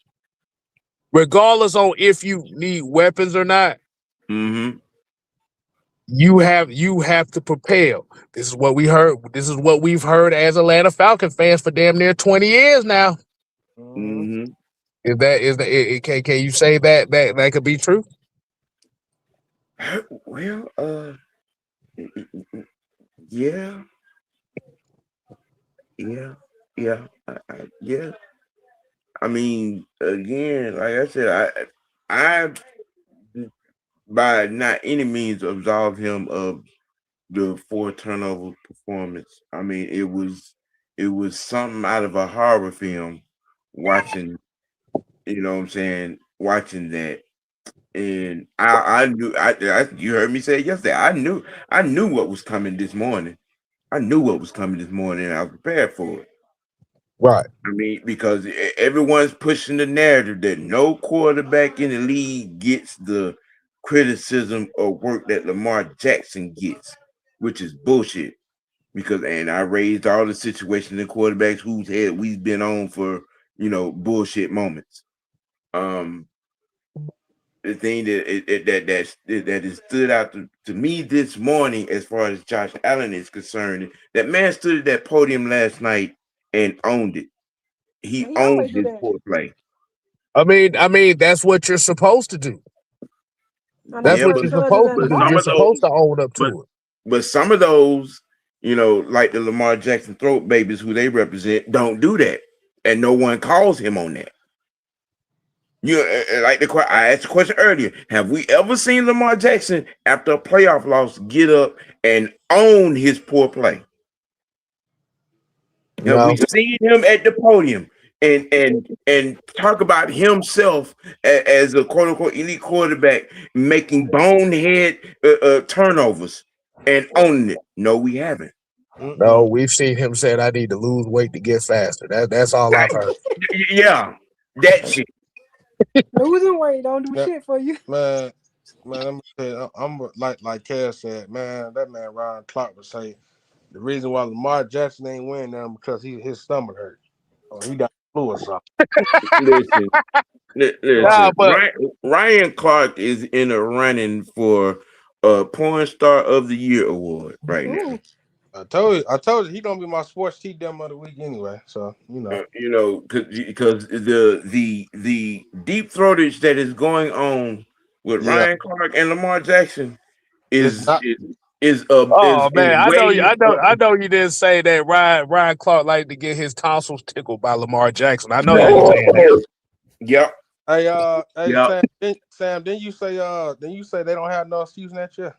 regardless on if you need weapons or not, you have to prepare. This is what we heard. This is what we've heard as Atlanta Falcon fans for damn near 20 years now. Can you say that could be true? Well, yeah. I mean, again, like I said, I by not any means absolve him of the 4 turnover performance. I mean, it was something out of a horror film watching, you know what I'm saying, watching that. And I knew you heard me say it yesterday. I knew what was coming this morning. I knew what was coming this morning and I was prepared for it. Right. I mean, because everyone's pushing the narrative that no quarterback in the league gets the criticism or work that Lamar Jackson gets, which is bullshit. Because and I raised all the situations and quarterbacks whose head we've been on for bullshit moments. The thing that has stood out to me this morning, as far as Josh Allen is concerned, that man stood at that podium last night and owned it. He He owned always do his that. poor play. I mean, that's what you're supposed to do. I know That's Yeah, what but you're celebrities supposed and to the do. some You're of boss. supposed those, to own up but to it. but some of those, like the Lamar Jackson throat babies who they represent, don't do that, and no one calls him on that. Like I asked the question earlier: have we ever seen Lamar Jackson after a playoff loss get up and own his poor play? Have No. we seen him at the podium and talk about himself as a quote unquote elite quarterback making bonehead turnovers and owning it? No, we haven't. No, we've seen him say, "I need to lose weight to get faster." That's all I've heard. Yeah, that shit. Losing weight don't do shit for you. Man, I'm like Cass said, man. That man Ryan Clark would say the reason why Lamar Jackson ain't winning them because his stomach hurt or he got flu or something. Listen, Nah, listen. but Ryan Clark is in a running for a Porn Star of the Year award right now. Ooh. I told you he gonna be my sports tea dumb of the week anyway. So Because the deep throatage that is going on with yeah, Ryan Clark and Lamar Jackson it's is not. oh is man, way I know you didn't say that Ryan Clark liked to get his tonsils tickled by Lamar Jackson. I know you ain't saying that. Yep. Hey, Yep. Sam, didn't you say they don't have no excuse next year?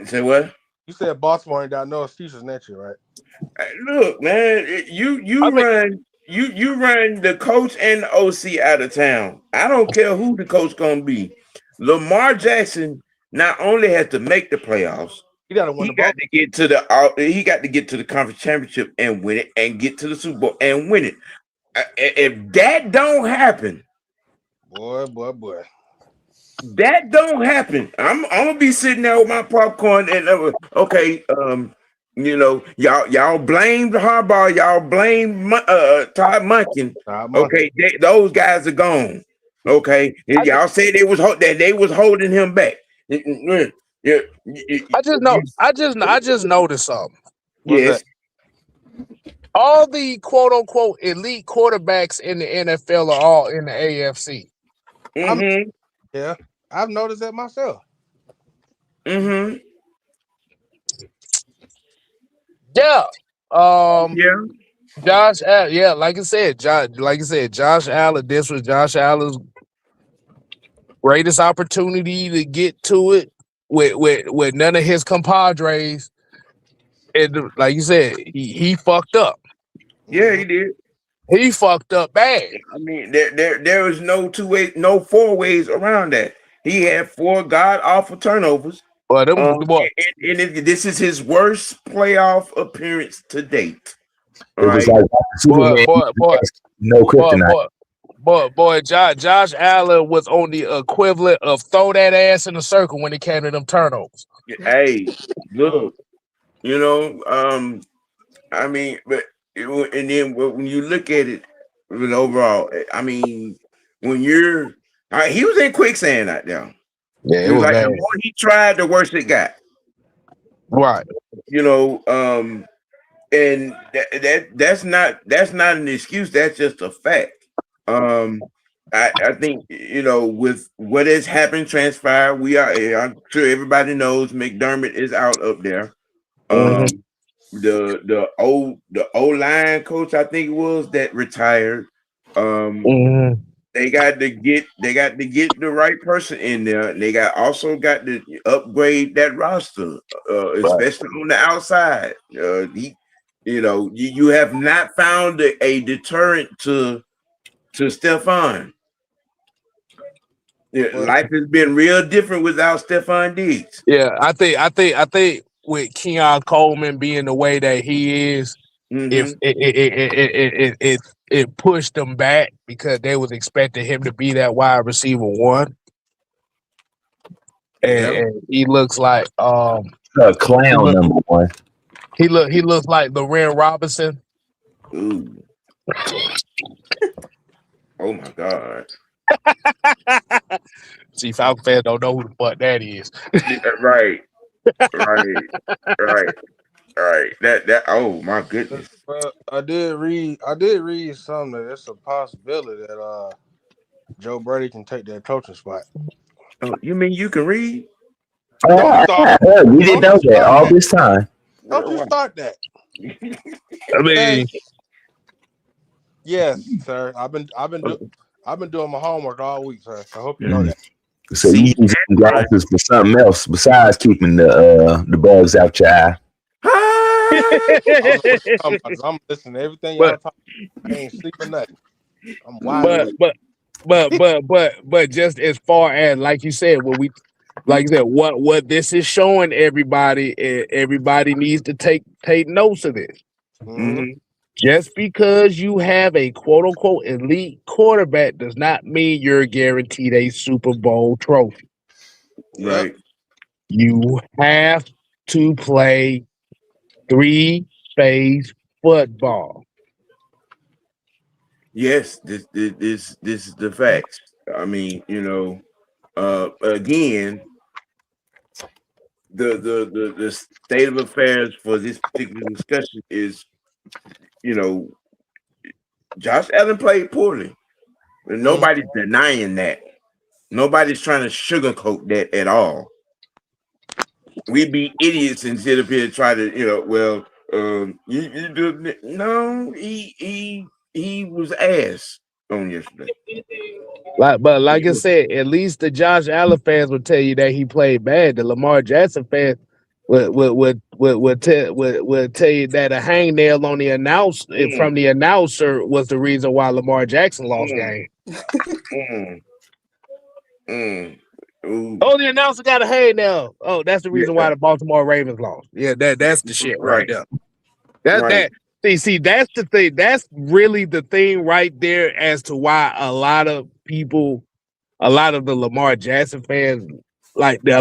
Say what? You said Baltimore ain't got no excuses next year, right? Look, man, you I mean, run the coach and the OC out of town. I don't care who the coach gonna be. Lamar Jackson not only has to make the playoffs, He got to win he the got boat. to get to the conference championship and win it, and get to the Super Bowl and win it. If that don't happen, Boy. that don't happen. I'm gonna be sitting there with my popcorn and okay, y'all blamed Harbaugh, y'all blamed Todd Monken. Okay, those guys are gone. Okay, y'all say they was holding him back. Yeah, I just noticed something. What's that? yes. All the quote unquote elite quarterbacks in the NFL are all in the AFC. Mm-hmm. Yeah, I've noticed that myself. Mm-hmm. Yeah. Yeah. Like I said, Josh Allen. This was Josh Allen's greatest opportunity to get to it with none of his compadres. And like you said, he fucked up. Yeah, he did. He fucked up bad. I mean, there was no four ways around that. He had four god awful turnovers. But This is his worst playoff appearance to date. All It was right. like Superman. No kryptonite. Josh Allen was on the equivalent of throw that ass in a circle when it came to them turnovers. Hey, look, I mean, and then when you look at it, overall, I mean, when he was in quicksand out there. Yeah, He it was was like, bad. the more he tried, the worse it got. Right. And that's not an excuse. That's just a fact. I think with what has happened, transpired. I'm sure everybody knows McDermott is out up there. The O line coach, I think it was, that retired. They got to get the right person in there. And they also got to upgrade that roster, especially on the outside. You have not found a deterrent to Stephon. Life has been real different without Stephon Diggs. Yeah, I think with Keon Coleman being the way that he is, if Mm-hmm. it pushed them back because they was expecting him to be that wide receiver one, Yeah. and he looks like A he clown look number one. he looks like Loren Robinson. Ooh. Oh my God. See, Falcon fans don't know who the fuck that is. Yeah, right. Right. Right. Right. That. Oh my goodness. But I did read something that it's a possibility that Joe Brady can take that coaching spot. Oh, you mean you can read? Don't Oh, start. we didn't Don't know you that start all that. this time. Don't Well, you wow. start that. I Man, mean, yes, sir. I've been doing my homework all week, sir. So I hope you know Mm. that. So you See, use them right. glasses for something else besides keeping the bugs out your eye. Ah! I don't know what you're talking about. 'Cause I'm listening to everything y'all but talking. I ain't sleeping nothing. I'm wide but Ooh, awake. but just as far as like you said, what this is showing everybody, everybody needs to take notes of this. Mm-hmm. mm-hmm. Just because you have a quote unquote elite quarterback does not mean you're guaranteed a Super Bowl trophy. Yep. Right. You have to play three-phase football. Yes. This is the facts. I mean, again, the state of affairs for this particular discussion is, you know, Josh Allen played poorly. And Mm-hmm. nobody's denying that. Nobody's trying to sugarcoat that at all. We'd be idiots and sit up here and try to, you do no, he was ass on yesterday. Like I said, at least the Josh Allen fans will tell you that he played bad. The Lamar Jackson fans would tell you that a hangnail on the Mm, from the announcer was the reason why Lamar Jackson lost mm, game. mm, mm. Ooh, Oh, the announcer got a hangnail. Oh, that's the reason why yeah, the Baltimore Ravens lost. Yeah, that's the shit right right, there. That right. that see that's the thing. That's really the thing right there as to why a lot of the Lamar Jackson fans, like the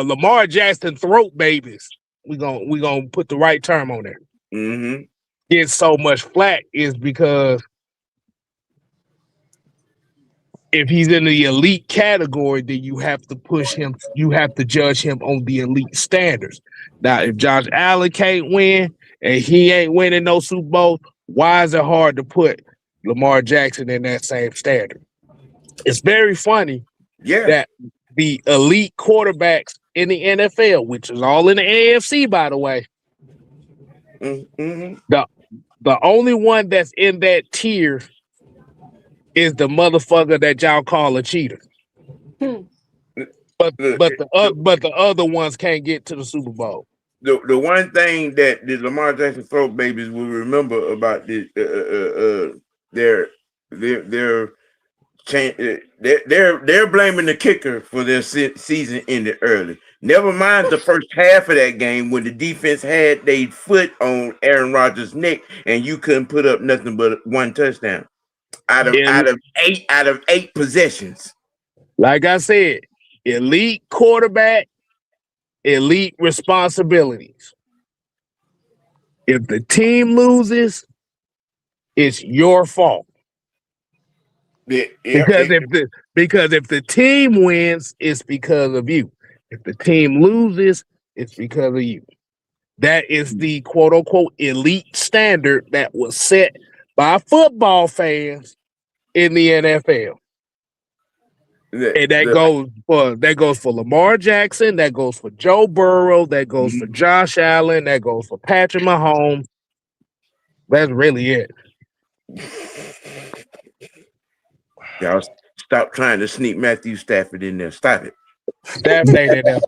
Lamar Jackson throat babies. We gonna put the right term on there. Mm-hmm. Get so much flack is because if he's in the elite category, then you have to push him. You have to judge him on the elite standards. Now, if Josh Allen can't win and he ain't winning no Super Bowl, why is it hard to put Lamar Jackson in that same standard? It's very funny Yeah. that the elite quarterbacks in the NFL, which is all in the AFC, by the way, Mm-hmm. the the only one that's in that tier is the motherfucker that y'all call a cheater. Hmm. But The, but the other ones can't get to the Super Bowl. the one thing that the Lamar Jackson throat babies will remember about the their their they're blaming the kicker for their season ended early. Never mind the first half of that game when the defense had their foot on Aaron Rodgers' neck and you couldn't put up nothing but one touchdown And out of eight possessions. like I said, elite quarterback, elite responsibilities. If the team loses, it's your fault. Yeah, Because if the team wins, it's because of you. If the team loses, it's because of you. That is the quote unquote elite standard that was set by football fans in the NFL. And that goes for Lamar Jackson, that goes for Joe Burrow, that goes for Josh Allen, that goes for Patrick Mahomes. That's really it. Y'all stop trying to sneak Matthew Stafford in there. Stop it. Stafford ain't in there.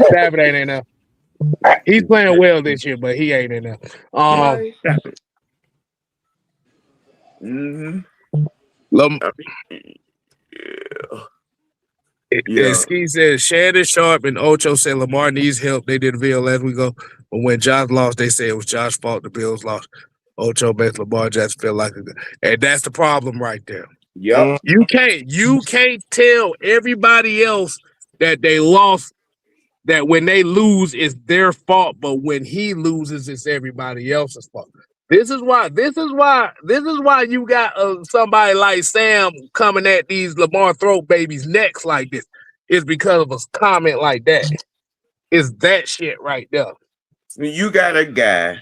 Stafford ain't in there. He's playing well this year, but he ain't in there. Right. Stop it. Mm-hmm. Lam- I mean, yeah. Yeah. Ski said Shannon Sharp and Ocho said Lamar needs help. They did a video last week ago. But when Josh lost, they said it was Josh's fault the Bills lost. Ocho makes Lamar Jackson feel like and that's the problem right there. Yep. You can't tell everybody else that they lost, that when they lose it's their fault, but when he loses it's everybody else's fault. This is why you got somebody like Sam coming at these Lamar throat babies necks like this. It's because of a comment like that. It's that shit right there. You got a guy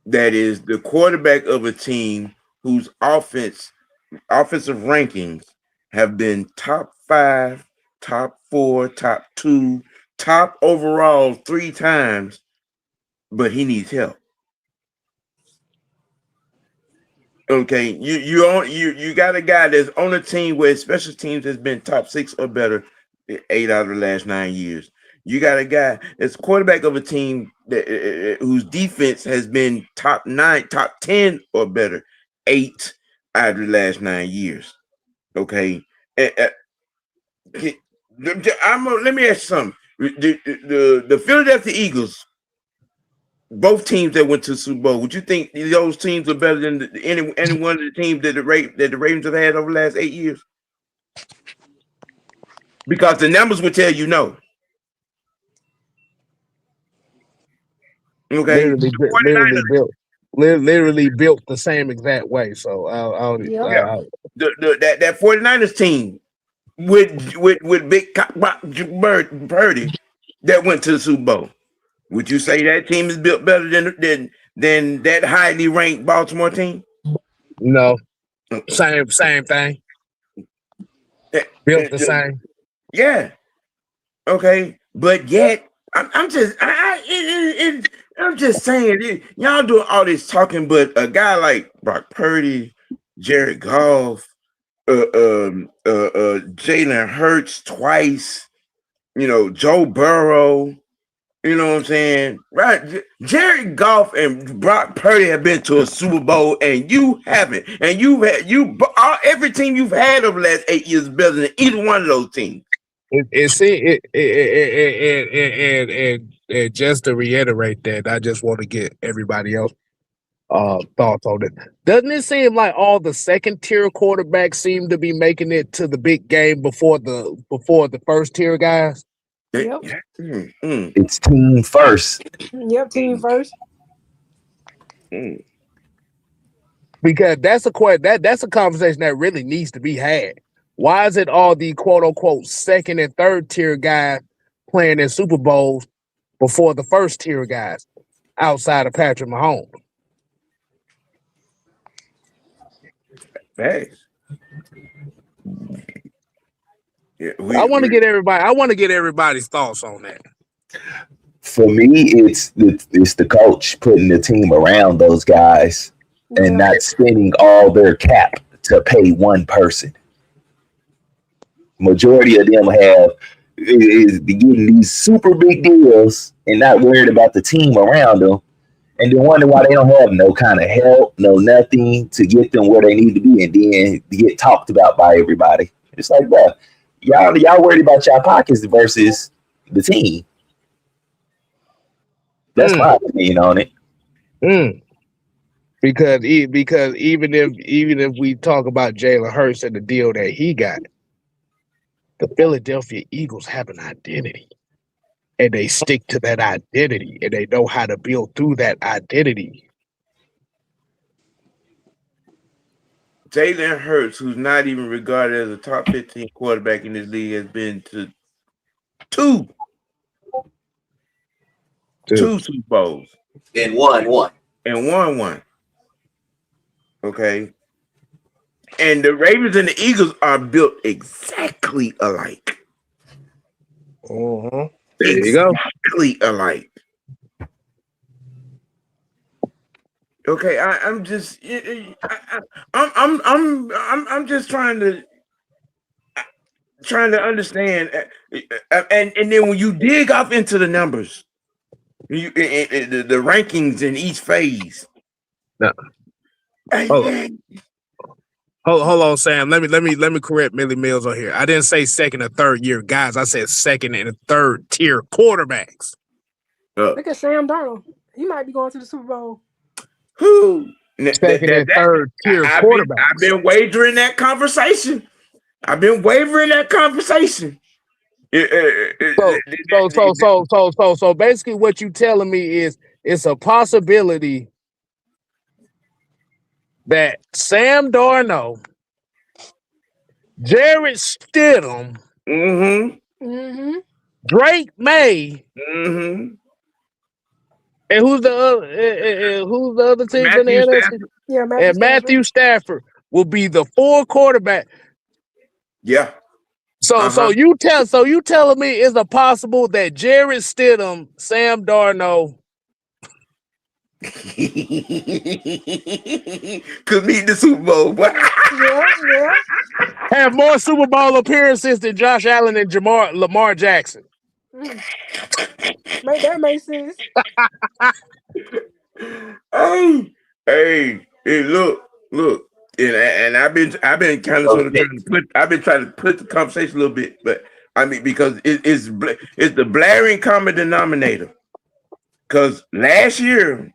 that is the quarterback of a team whose offensive rankings have been top 5, top 4, top 2, top overall 3 times, but he needs help. Okay, you got a guy that's on a team where special teams has been top 6 or better 8 out of the last 9 years. You got a guy that's quarterback of a team that whose defense has been top 9, top 10 or better 8 out of the last 9 years. Okay, let me ask you something. The Philadelphia Eagles, both teams that went to the Super Bowl, would you think those teams are better than any one of the teams that the Ravens have had over the last 8 years? Because the numbers would tell you no. Okay, literally built the same exact way. So that 49ers team with Big Purdy that went to the Super Bowl. Would you say that team is built better than that highly ranked Baltimore team? No, same thing. Built the same. Yeah. Okay, but yet I'm just saying, y'all doing all this talking, but a guy like Brock Purdy, Jared Goff, Jalen Hurts twice, Joe Burrow. You know what I'm saying? Right. Jared Goff and Brock Purdy have been to a Super Bowl and you haven't. And every team you've had over the last 8 years is better than either one of those teams. And just to reiterate that, I just want to get everybody else thoughts on it. Doesn't it seem like all the second tier quarterbacks seem to be making it to the big game before the first tier guys? Yep. It's team first. Yep, team first. Because that's a conversation that really needs to be had. Why is it all the quote unquote second and third tier guys playing in Super Bowls before the first tier guys outside of Patrick Mahomes? Thanks. Yeah, I want to get everybody's thoughts on that. For me, it's the coach putting the team around those guys and not spending all their cap to pay one person. Majority of them is getting these super big deals and not worried about the team around them, and then wonder why they don't have no kind of help, no nothing to get them where they need to be, and then get talked about by everybody. It's like, bro, y'all worried about y'all pockets versus the team. That's my opinion on it. Because even if we talk about Jalen Hurts and the deal that he got, the Philadelphia Eagles have an identity, and they stick to that identity, and they know how to build through that identity. Jalen Hurts, who's not even regarded as a top 15 quarterback in this league, has been to two Super Bowls And won one. Okay. And the Ravens and the Eagles are built exactly alike. Uh-huh. There you go. Exactly alike. Okay, I'm just trying to understand, and then when you dig off into the numbers, the rankings in each phase. No. Hold on, Sam. Let me correct Millie Mills on here. I didn't say second or third year guys. I said second and third tier quarterbacks. Look at Sam Darnold. He might be going to the Super Bowl. Who? Second and third tier I've quarterbacks. been wagering that conversation. I've been wavering that conversation. So basically, what you telling me is it's a possibility that Sam Darnold, Jarrett Stidham, Drake May, Mm-hmm. and who's the other team in the NFC? Yeah, Matthew Stafford will be the 4 quarterback. Yeah. So you telling me is it possible that Jarrett Stidham, Sam Darnold could meet the Super Bowl? yeah. have more Super Bowl appearances than Josh Allen and Lamar Jackson? That makes sense. Hey, look. And I've been kind of sort of trying to put the conversation a little bit, but I mean because it's the blaring common denominator. Because last year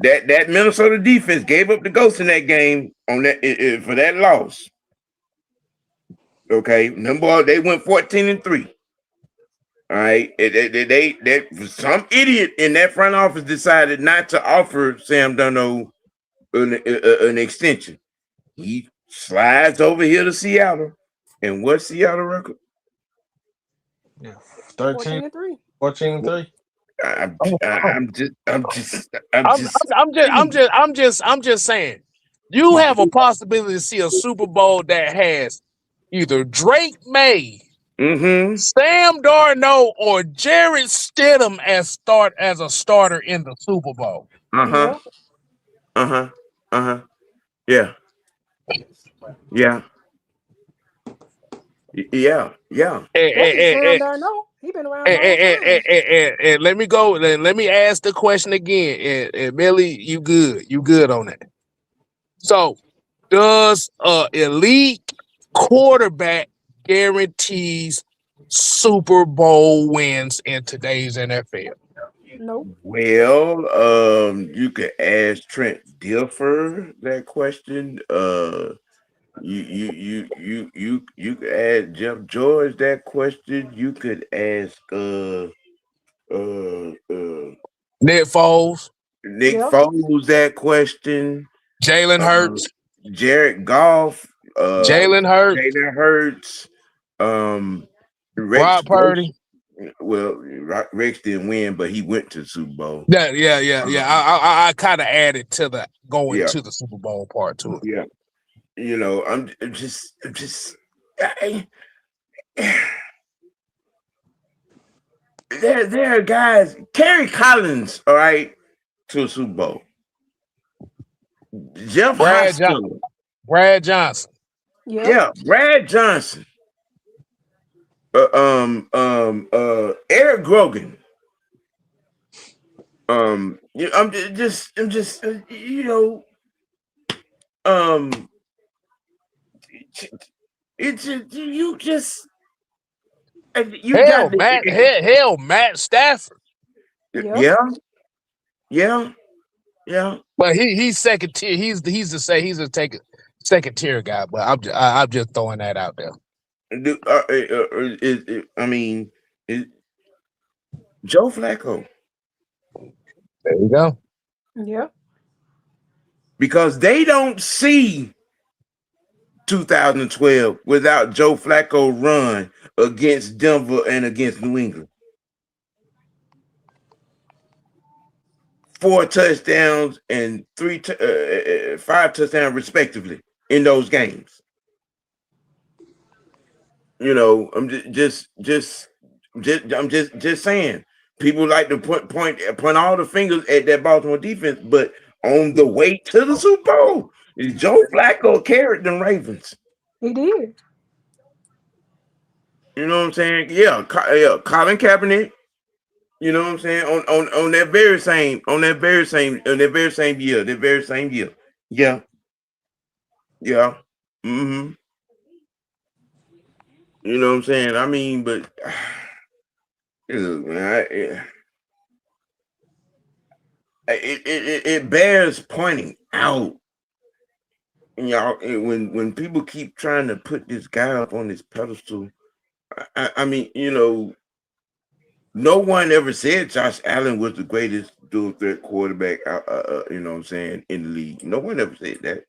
that Minnesota defense gave up the ghost in that game on that for that loss. Okay, number they went 14-3. All right, they some idiot in that front office decided not to offer Sam Darnold an extension. He slides over here to Seattle, and what's Seattle record? Yeah, 14-3. 14-3. I'm just saying. You have a possibility to see a Super Bowl that has either Drake May, Sam Darnold, or Jarrett Stidham as a starter in the Super Bowl. Yeah. He been around and let me go. Let me ask the question again. And Millie, you good on that? So, does elite quarterback guarantees Super Bowl wins in today's NFL? Nope. Well, you could ask Trent Dilfer that question. You could ask Jeff George that question. You could ask Nick Foles that question. Jalen Hurts, Jared Goff, Jalen Hurts, Brock Purdy. Well, Rex didn't win, but he went to the Super Bowl. Yeah. I kind of added to the going to the Super Bowl part to it. Yeah, you know, I'm just. There are guys. Kerry Collins, all right, to a Super Bowl. Brad Johnson. Yeah, Brad Johnson. Eric Grogan. I'm just, you know, it's just, Matt Stafford. Yeah. But he's second tier. He's a second tier guy. But I'm just throwing that out there. Joe Flacco. There you go. Yeah. Because they don't see 2012 without Joe Flacco run against Denver and against New England. 4 touchdowns and 5 touchdowns respectively in those games. You know, I'm just saying. People like to point all the fingers at that Baltimore defense, but on the way to the Super Bowl, Joe Flacco carried them Ravens. He did. You know what I'm saying? Yeah, Colin Kaepernick. You know what I'm saying? On that very same year. Yeah. Mm-hmm. You know what I'm saying? I mean, but look, man, it bears pointing out. Y'all, when people keep trying to put this guy up on this pedestal, I mean, no one ever said Josh Allen was the greatest dual threat quarterback. You know what I'm saying, in the league. No one ever said that.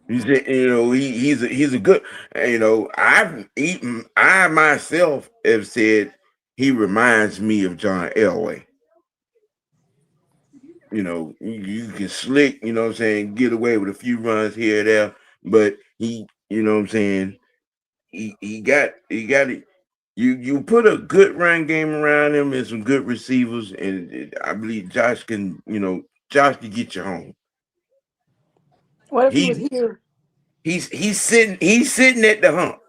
He's he's a good. I myself have said he reminds me of John Elway. You can slick, you know what I'm saying, get away with a few runs here or there, but he, you know what I'm saying, he got it. You put a good run game around him and some good receivers, and I believe Josh can get you home. What if he was He here? he's sitting at the hump.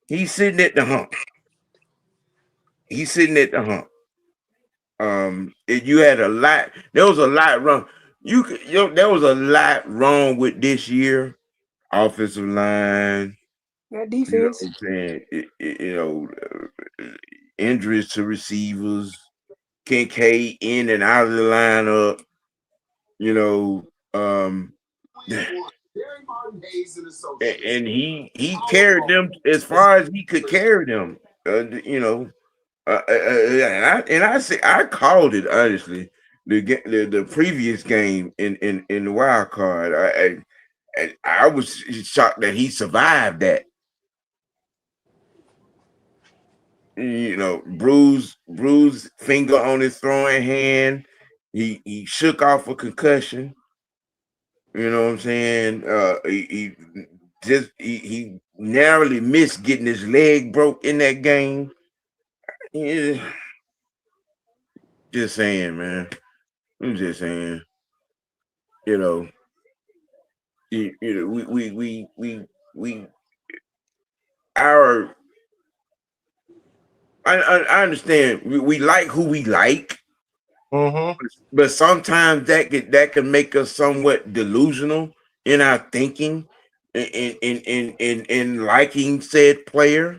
He's sitting at the hump. He's sitting at the hump. You had a lot. There was a lot wrong. There was a lot wrong with this year. Offensive line, That you know defense. what I'm saying? Injuries to receivers, Kincaid in and out of the lineup, you know, and he carried them as far as he could carry them. And I called it honestly. The previous game in the wild card, I was shocked that he survived that. Bruised finger on his throwing hand. He shook off a concussion. You know what I'm saying? He narrowly missed getting his leg broke in that game. Yeah, just saying, man. I'm just saying. You know, we our I understand we like who we like, Mm-hmm. but sometimes that can make us somewhat delusional in our thinking, in liking said player.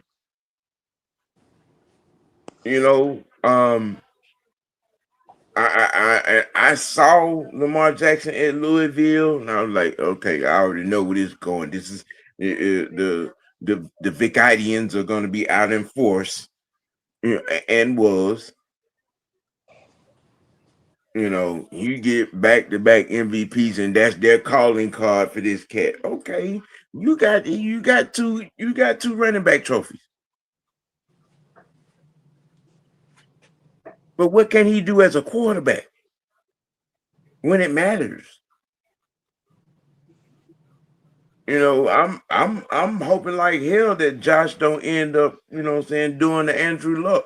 You know, I saw Lamar Jackson at Louisville, and I was like, okay, I already know where this is going. This is the Vic are going to be out in force, and was. You get back-to-back MVPs, and that's their calling card for this cat. Okay, you got two running back trophies, but what can he do as a quarterback when it matters? I'm hoping like hell that Josh don't end up, what I'm saying, doing the Andrew Luck.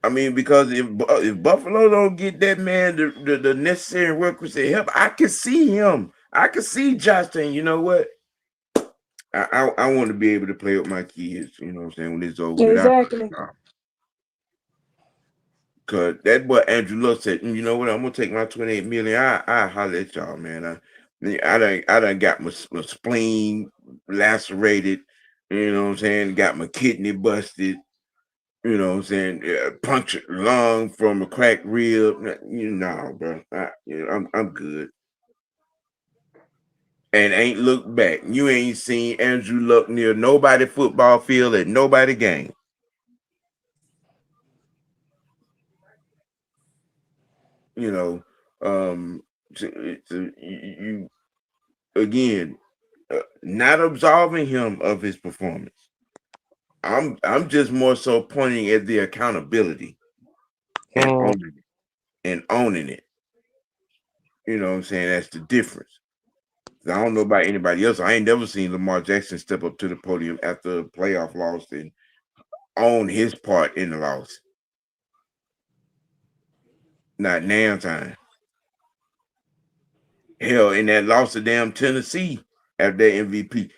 I mean, because if Buffalo don't get that man the necessary requisite help, I can see him. I can see Josh saying, you know what? I want to be able to play with my kids, you know what I'm saying, when it's over without. Exactly. Cause that boy Andrew Luck said, you know what, I'm gonna take my 28 million. I holler at y'all, man. I done got my spleen lacerated, you know what I'm saying, got my kidney busted, you know what I'm saying, punctured lung from a cracked rib. Bro. I'm good. And ain't looked back. You ain't seen Andrew Luck near nobody football field at nobody game. You know, you again, not absolving him of his performance. I'm just more so pointing at the accountability and Mm-hmm. owning it. You know what I'm saying? That's the difference. I don't know about anybody else. I ain't never seen Lamar Jackson step up to the podium after a playoff loss and own his part in the loss. Not now time. Hell, in that loss to damn Tennessee after that MVP,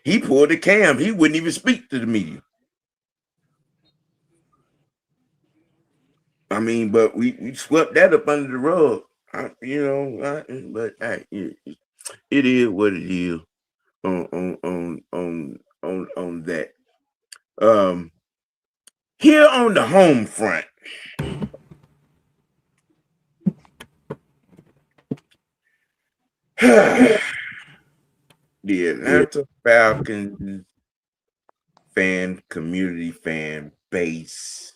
he pulled the cam. He wouldn't even speak to the media. I mean, but we swept that up under the rug. But hey, it is what it is on that. Um, here on the home front, the Atlanta Falcons community fan base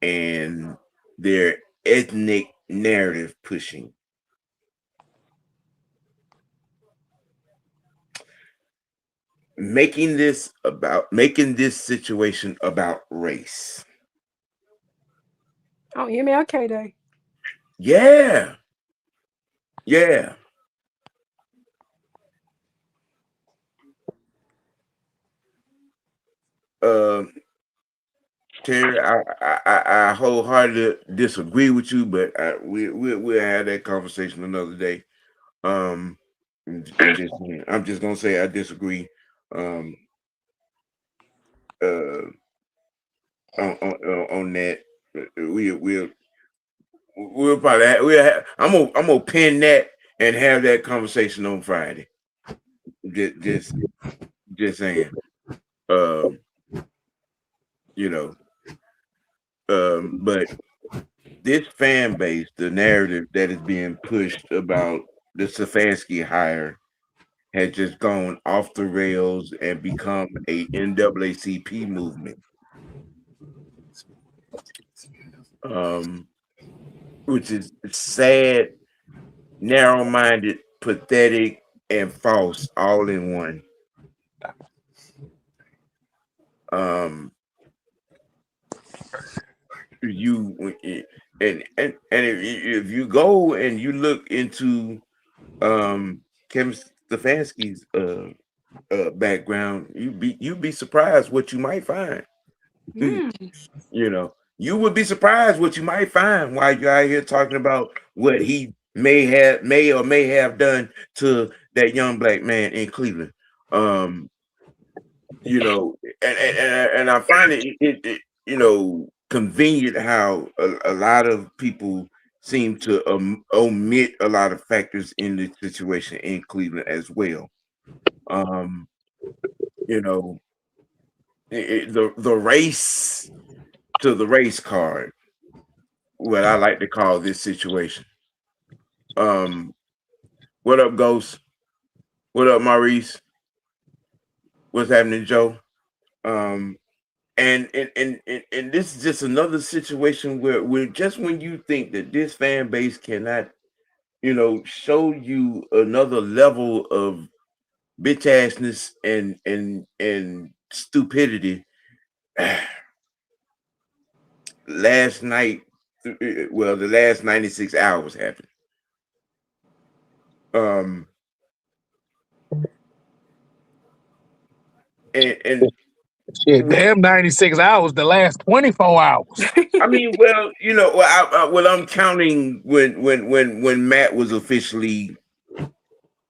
and their ethnic narrative pushing. Making this situation about race. Oh, MLK Day. Yeah. Yeah. Terry, I wholeheartedly disagree with you, but we'll have that conversation another day. Um, I'm just gonna say I disagree. Um, uh, on that, we'll probably I'm gonna pin that and have that conversation on Friday. Just saying. Um, you know, but this fan base, the narrative that is being pushed about the Stefanski hire has just gone off the rails and become a NAACP movement. Which is sad, narrow-minded, pathetic, and false all in one. If you go and you look into Kevin Stefanski's background, you'd be surprised what you might find. You know, you would be surprised what you might find while you're out here talking about what he may have done to that young black man in Cleveland. You know, and I find it convenient how a lot of people seem to omit a lot of factors in the situation in Cleveland as well. You know, the race to the race card, what I like to call this situation. What up, Ghost? What up, Maurice? What's happening, Joe? And this is just another situation where just when you think that this fan base cannot, show you another level of bitch assness and stupidity. Last night, well, the last 96 hours happened. And shit, damn 96 hours, the last 24 hours. I mean, well, I'm counting when Matt was officially, what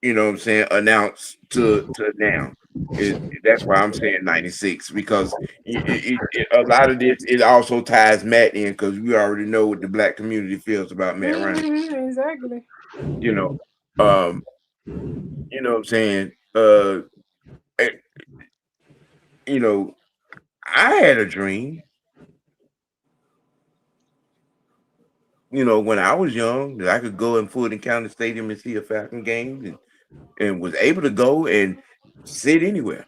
I'm saying, announced to now. That's why I'm saying 96, because a lot of this, it also ties Matt in, because we already know what the black community feels about Matt Ryan. Exactly. You know what I'm saying? I had a dream, when I was young, that I could go in Fulton County Stadium and see a Falcon game, and was able to go and sit anywhere.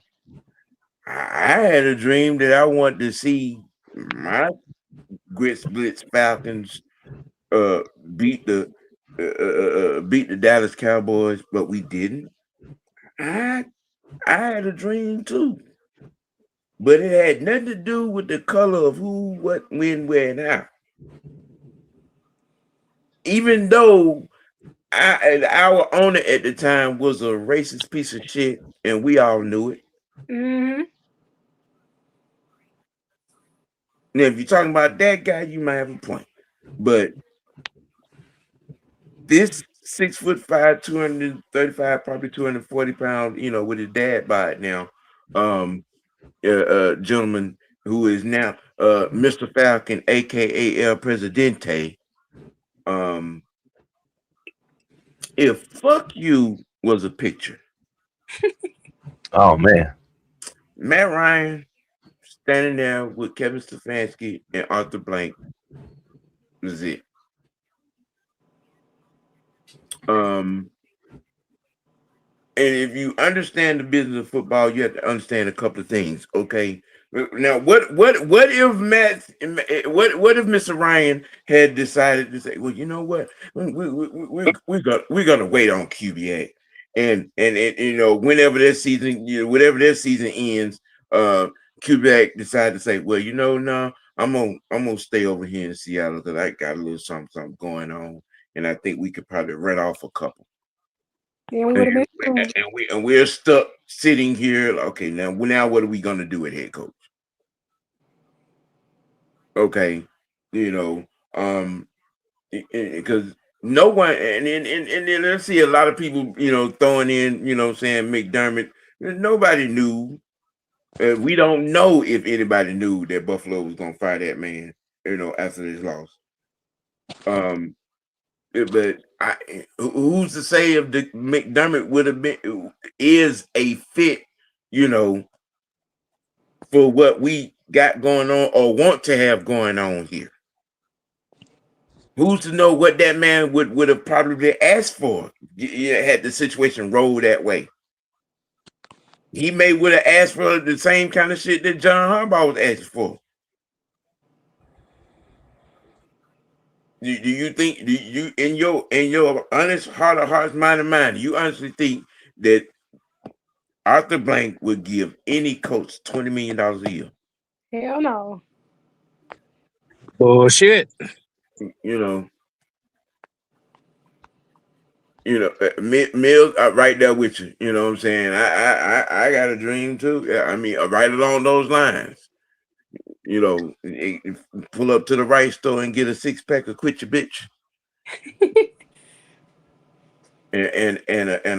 I had a dream that I wanted to see my Grits Blitz Falcons beat the Dallas Cowboys, but we didn't. I had a dream too, but it had nothing to do with the color of who, what, when, where, and how. Even though our owner at the time was a racist piece of shit, and we all knew it. Mm-hmm. Now, if you're talking about that guy, you might have a point, but this 6'5", 235, probably 240 pound, with his dad by it now, gentleman who is now Mr. Falcon, aka El Presidente, if "fuck you" was a picture, Oh man. Matt Ryan standing there with Kevin Stefanski and Arthur Blank was it. Um, and if you understand the business of football, you have to understand a couple of things. Okay. Now, what if what if Mr. Ryan had decided to say, well, you know what, we're gonna wait on QBA, and you know whenever their season, whatever their season ends, QBA decided to say, well, you know, no, I'm gonna stay over here in Seattle because I got a little something going on, and I think we could probably rent off a couple. Then we And, would have been cool. we're stuck sitting here. Okay, now what are we gonna do at head coach? Okay, you know, because no one and then I see a lot of people, throwing in, saying McDermott. Nobody knew. We don't know if anybody knew that Buffalo was gonna fire that man, after this loss. Um, but who's to say if the McDermott would have been is a fit, you know, for what we got going on or want to have going on here? Who's to know what that man would have probably asked for? Had the situation rolled that way. He may would have asked for the same kind of shit that John Harbaugh was asking for. Do you think? Do you in your honest heart of hearts, mind of mind? Do you honestly think that Arthur Blank would give any coach $20 million a year? Hell no. Bullshit. You know, Mills, right there with you. You know what I'm saying? I got a dream too. I mean, right along those lines. Pull up to the right store and get a 6-pack of Quit Your Bitch, and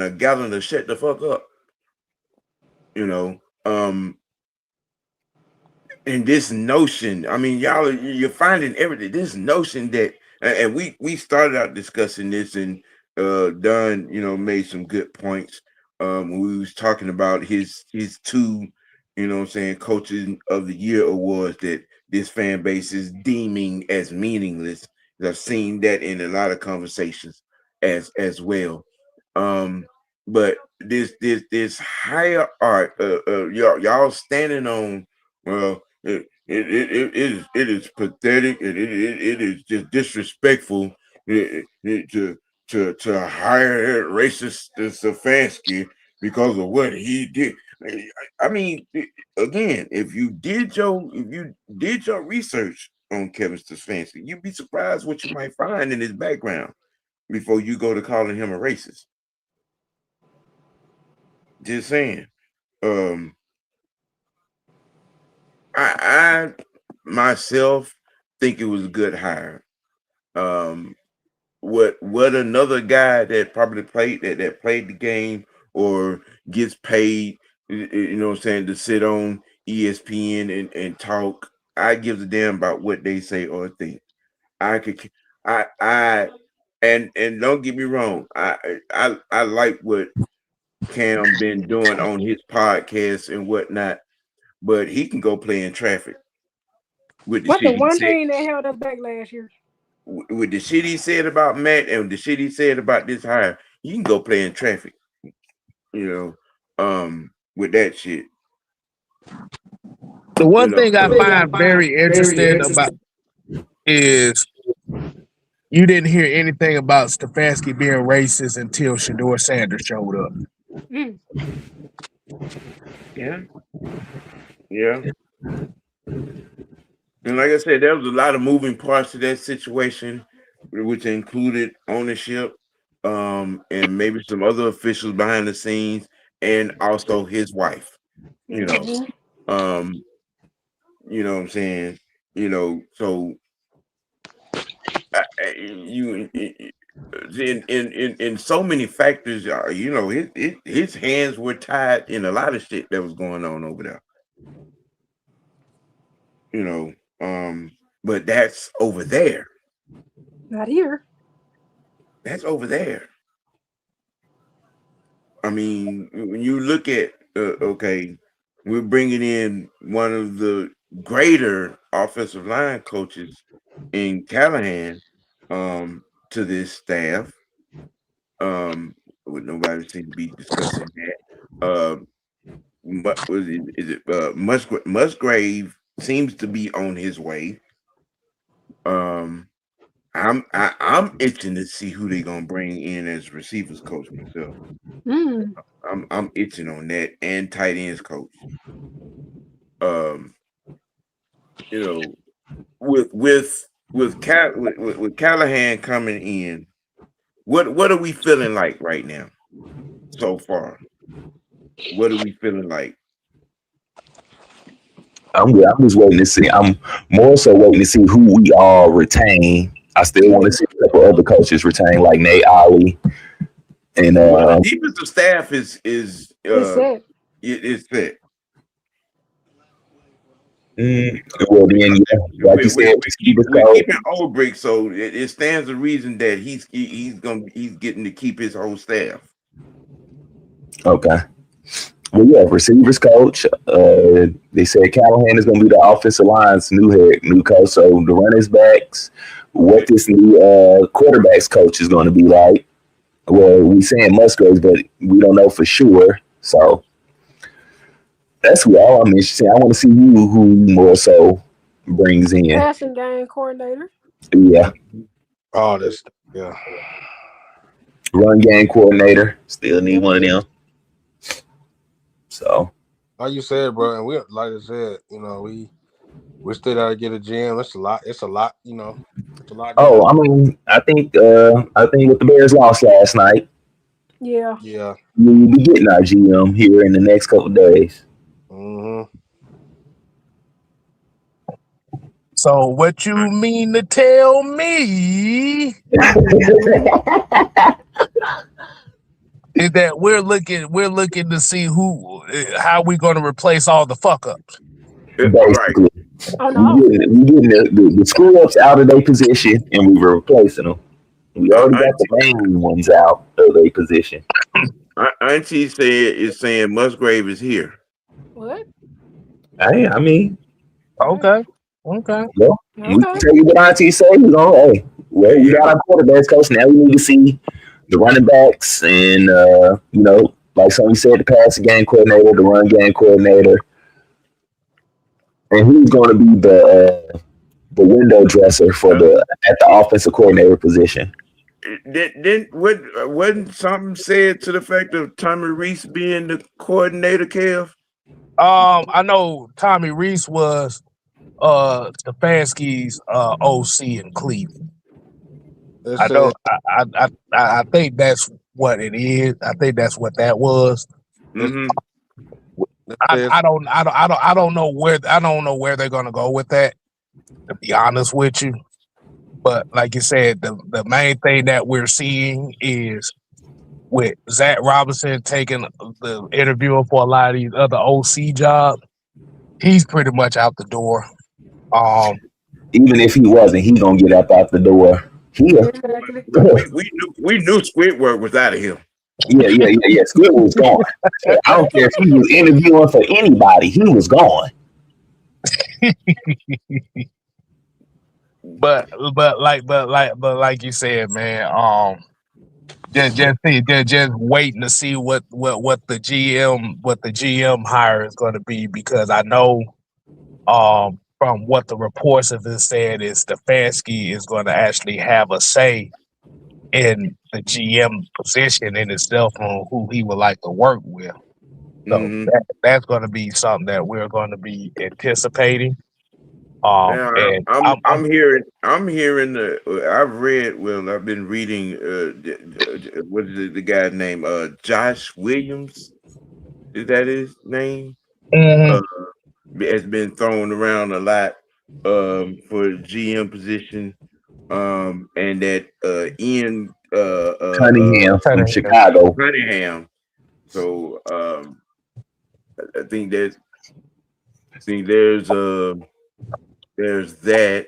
a gallon of Shut the Fuck Up. And this notion, I mean, you're finding everything. This notion that, and we started out discussing this, and Don, made some good points. When we was talking about his two, what I'm saying, coaches of the year awards that this fan base is deeming as meaningless. I've seen that in a lot of conversations as well. But this higher art, y'all standing on, well, it is pathetic, and it is just disrespectful to hire racist Stefanski because of what he did. I mean, again, if you did your research on Kevin Stefanski, you'd be surprised what you might find in his background before you go to calling him a racist. Just saying. I myself think it was a good hire. What another guy that probably played that played the game or gets paid, what I'm saying, to sit on ESPN and talk. I give a damn about what they say or think. I could I and don't get me wrong. I like what Cam been doing on his podcast and whatnot, but he can go play in traffic with the What's the shit he one said. thing that held us back last year? With the shit he said about Matt and the shit he said about this hire, you can go play in traffic. With that shit. The one thing I find very interesting about is you didn't hear anything about Stefanski being racist until Shador Sanders showed up. Mm. Yeah. And like I said, there was a lot of moving parts to that situation, which included ownership, and maybe some other officials behind the scenes, and also his wife. You know, you know what I'm saying. So you in so many factors, his hands were tied in a lot of shit that was going on over there. But that's over there. Not here. That's over there. I mean, when you look at okay, we're bringing in one of the greater offensive line coaches in Callahan to this staff. With nobody seem to be discussing that. But is it Musgrave seems to be on his way. Um, I'm itching to see who they're gonna bring in as receivers coach myself. Mm. I'm itching on that and tight ends coach. Um, you know, with Callahan coming in, what are we feeling like right now so far? What are we feeling like? I'm good. I'm just waiting to see. I'm more so waiting to see who we all retain. I still want to see a couple other coaches retain, like Nate Ollie and Well, the defensive staff is It's set. it's set. well then, yeah, like you said, receivers We're coach. keeping OGBigsam, so it stands to reason that he's getting to keep his whole staff. Okay. Well, yeah, receivers coach. They said Callahan is going to be the offensive line's new coach. So the running backs, what this new quarterbacks coach is going to be like. Well, we saying Musgraves, but we don't know for sure. So that's what all I'm interested in. I want to see who more so brings in. Passing game coordinator. Yeah. Oh, this, yeah. Run game coordinator. Still need one of them. So, like you said, bro, and we like I said, we still gotta get a GM. It's a lot. It's a lot. It's a lot. oh, I mean, I think with the Bears lost last night, Yeah. Yeah. we'll be getting our GM here in the next couple of days. Mm-hmm. So what you mean to tell me is that we're looking to see how we going to replace all the fuck ups. Basically, Oh no. we getting the screw ups out of their position, and we were replacing them. We already got the main ones out of their position. Auntie is saying Musgrave is here. What? Hey, I mean, Okay. well, Okay. we can tell you what Auntie say. We go, hey, well, we got our quarterbacks coach. Now we need to see the running backs and like somebody said, the passing game coordinator, the run game coordinator, and who's going to be the window dresser for at the offensive coordinator position. Then wasn't something said to the fact of Tommy Reese being the coordinator, Kev? I know Tommy Reese was Stefanski's OC in Cleveland. I know. I think that's what it is. I think that's what that was. Mm-hmm. I don't know where they're gonna go with that, to be honest with you. But like you said, the main thing that we're seeing is with Zach Robinson taking the interviewing for a lot of these other OC jobs, he's pretty much out the door. Even if he wasn't, he gonna get up out the door. Here. we knew Squidward was out of here. Yeah. Squidward was gone. I don't care if he was interviewing for anybody, he was gone. But like you said, man, just waiting to see what the GM hire is going to be, because I know from what the reports have been said is Stefanski is going to actually have a say in the GM position in itself on who he would like to work with. So that's going to be something that we're going to be anticipating. Now, And I'm hearing I've been reading what is the guy's name? Josh Williams, is that his name? Has been thrown around a lot for GM position, and that Ian Cunningham from Chicago. Cunningham. So I think there's that.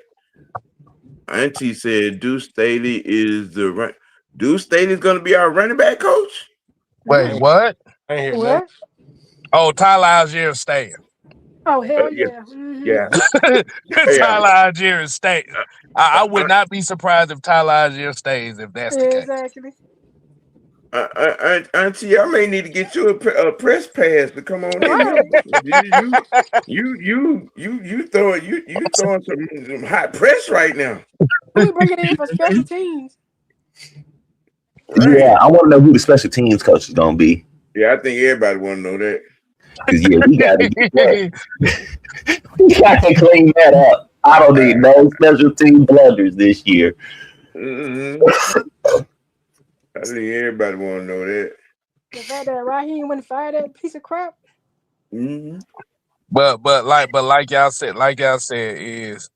Auntie said Deuce Staley is Deuce Staley is going to be our running back coach. Wait, I ain't, what? I ain't hear nothing. What? Oh, Tyler Algier staying. Oh hell Yeah, yeah. Mm-hmm. yeah, yeah. Tyler Algier is staying. I would not be surprised if Tyler Algier stays if that's the case. Exactly. Auntie, I may need to get you a press pass to come on in here. Right. You throwing some hot press right now, We bring it in for special teams. right? Yeah, I want to know who the special teams coach is gonna be. Yeah, I think everybody want to know that. Cause yeah, we gotta get that. We gotta clean that up. I don't need no special team blunders this year. Mm-hmm. I think everybody want to know that. The fact that Raheem wouldn't fire that piece of crap. Mm-hmm. But like y'all said is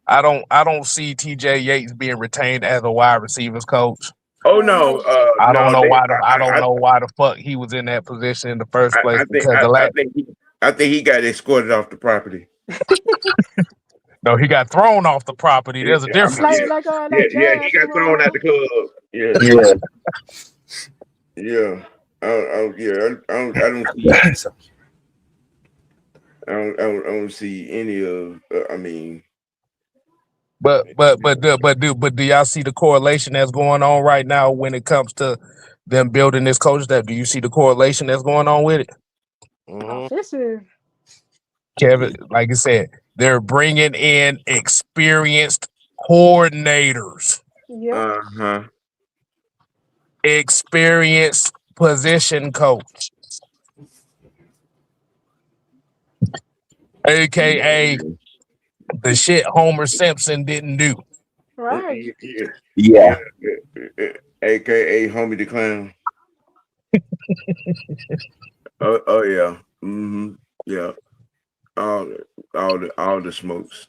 I don't see TJ Yates being retained as a wide receivers coach. Oh Hell no, no. I don't no, know they. why I don't know why the fuck he was in that position in the first place because the last I think he got escorted off the property. no, he got thrown off the property. Yeah, There's a difference. Like he Jazz got from thrown at the club. Yeah, Yeah. yeah. I don't see. I don't see any of. I mean, But do y'all see the correlation that's going on right now when it comes to them building this coach staff? Do you see the correlation that's going on with it? offensive. Kevin, like I said, they're bringing in experienced coordinators, Yep. huh. experienced position coach, aka the shit Homer Simpson didn't do. Right. Yeah. AKA Homie the Clown. Oh yeah. Mm-hmm. Yeah. All the smokes.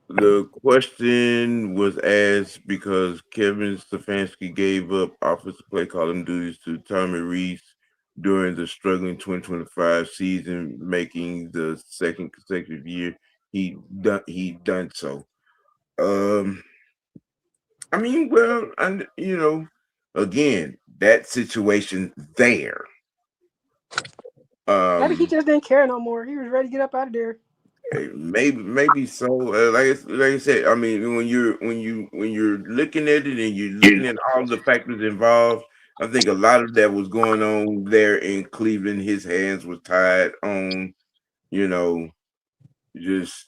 The question was asked because Kevin Stefanski gave up offensive play calling duties to Tommy Reese during the struggling 2025 season, making the second consecutive year he done so. I mean, well, and again, that situation there. Maybe he just didn't care no more. He was ready to get up out of there. Maybe so. Like I said, I mean, when you're looking at it and you're looking at all the factors involved, I think a lot of that was going on there in Cleveland. His hands were tied on, just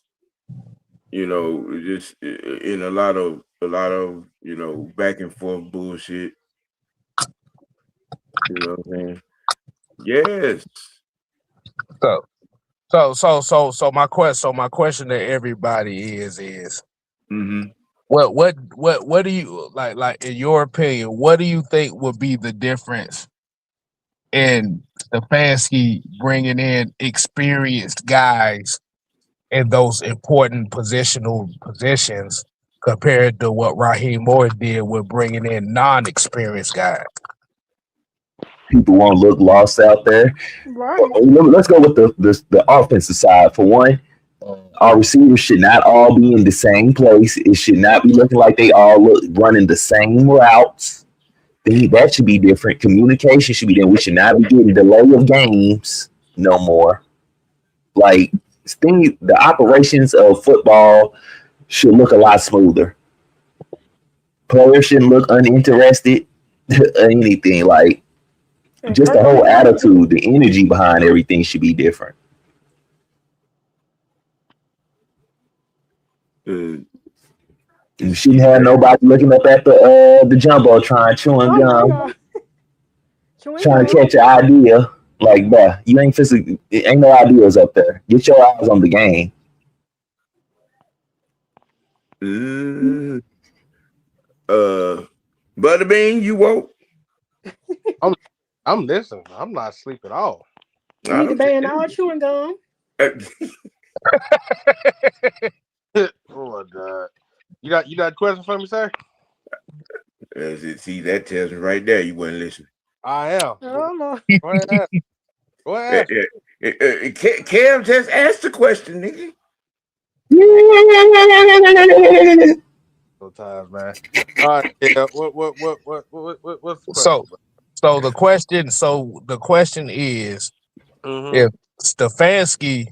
just in a lot of back and forth bullshit. You know what I'm saying? Yes. So my question to everybody is Mm-hmm. what do you like in your opinion, what do you think would be the difference in Stefanski bringing in experienced guys in those important positions compared to what Raheem Moore did with bringing in non-experienced guys? People won't look lost out there. Right. Let's go with the offensive side for one. Our receivers should not all be in the same place. It should not be looking like they all look running the same routes. That should be different. Communication should be there. We should not be getting delay of games no more. Like the operations of football should look a lot smoother. Players shouldn't look uninterested or anything. Like just the whole attitude, the energy behind everything should be different. You shouldn't have nobody looking up at the jumbotron chewing gum, trying to catch an idea. Like, bruh, you ain't ain't no ideas up there. Get your eyes on the game. Butterbean, you woke? I'm listening. I'm not asleep at all. You need to ban all chewing gum. Oh my god. You got a question for me, sir? See, that tells me right there you wasn't listening. I am. Oh no. Go ahead. Go ahead. Cam just asked the question, nigga. Sometimes, man. All right. Yeah. What's the question? So the question is, Mm-hmm. if Stefanski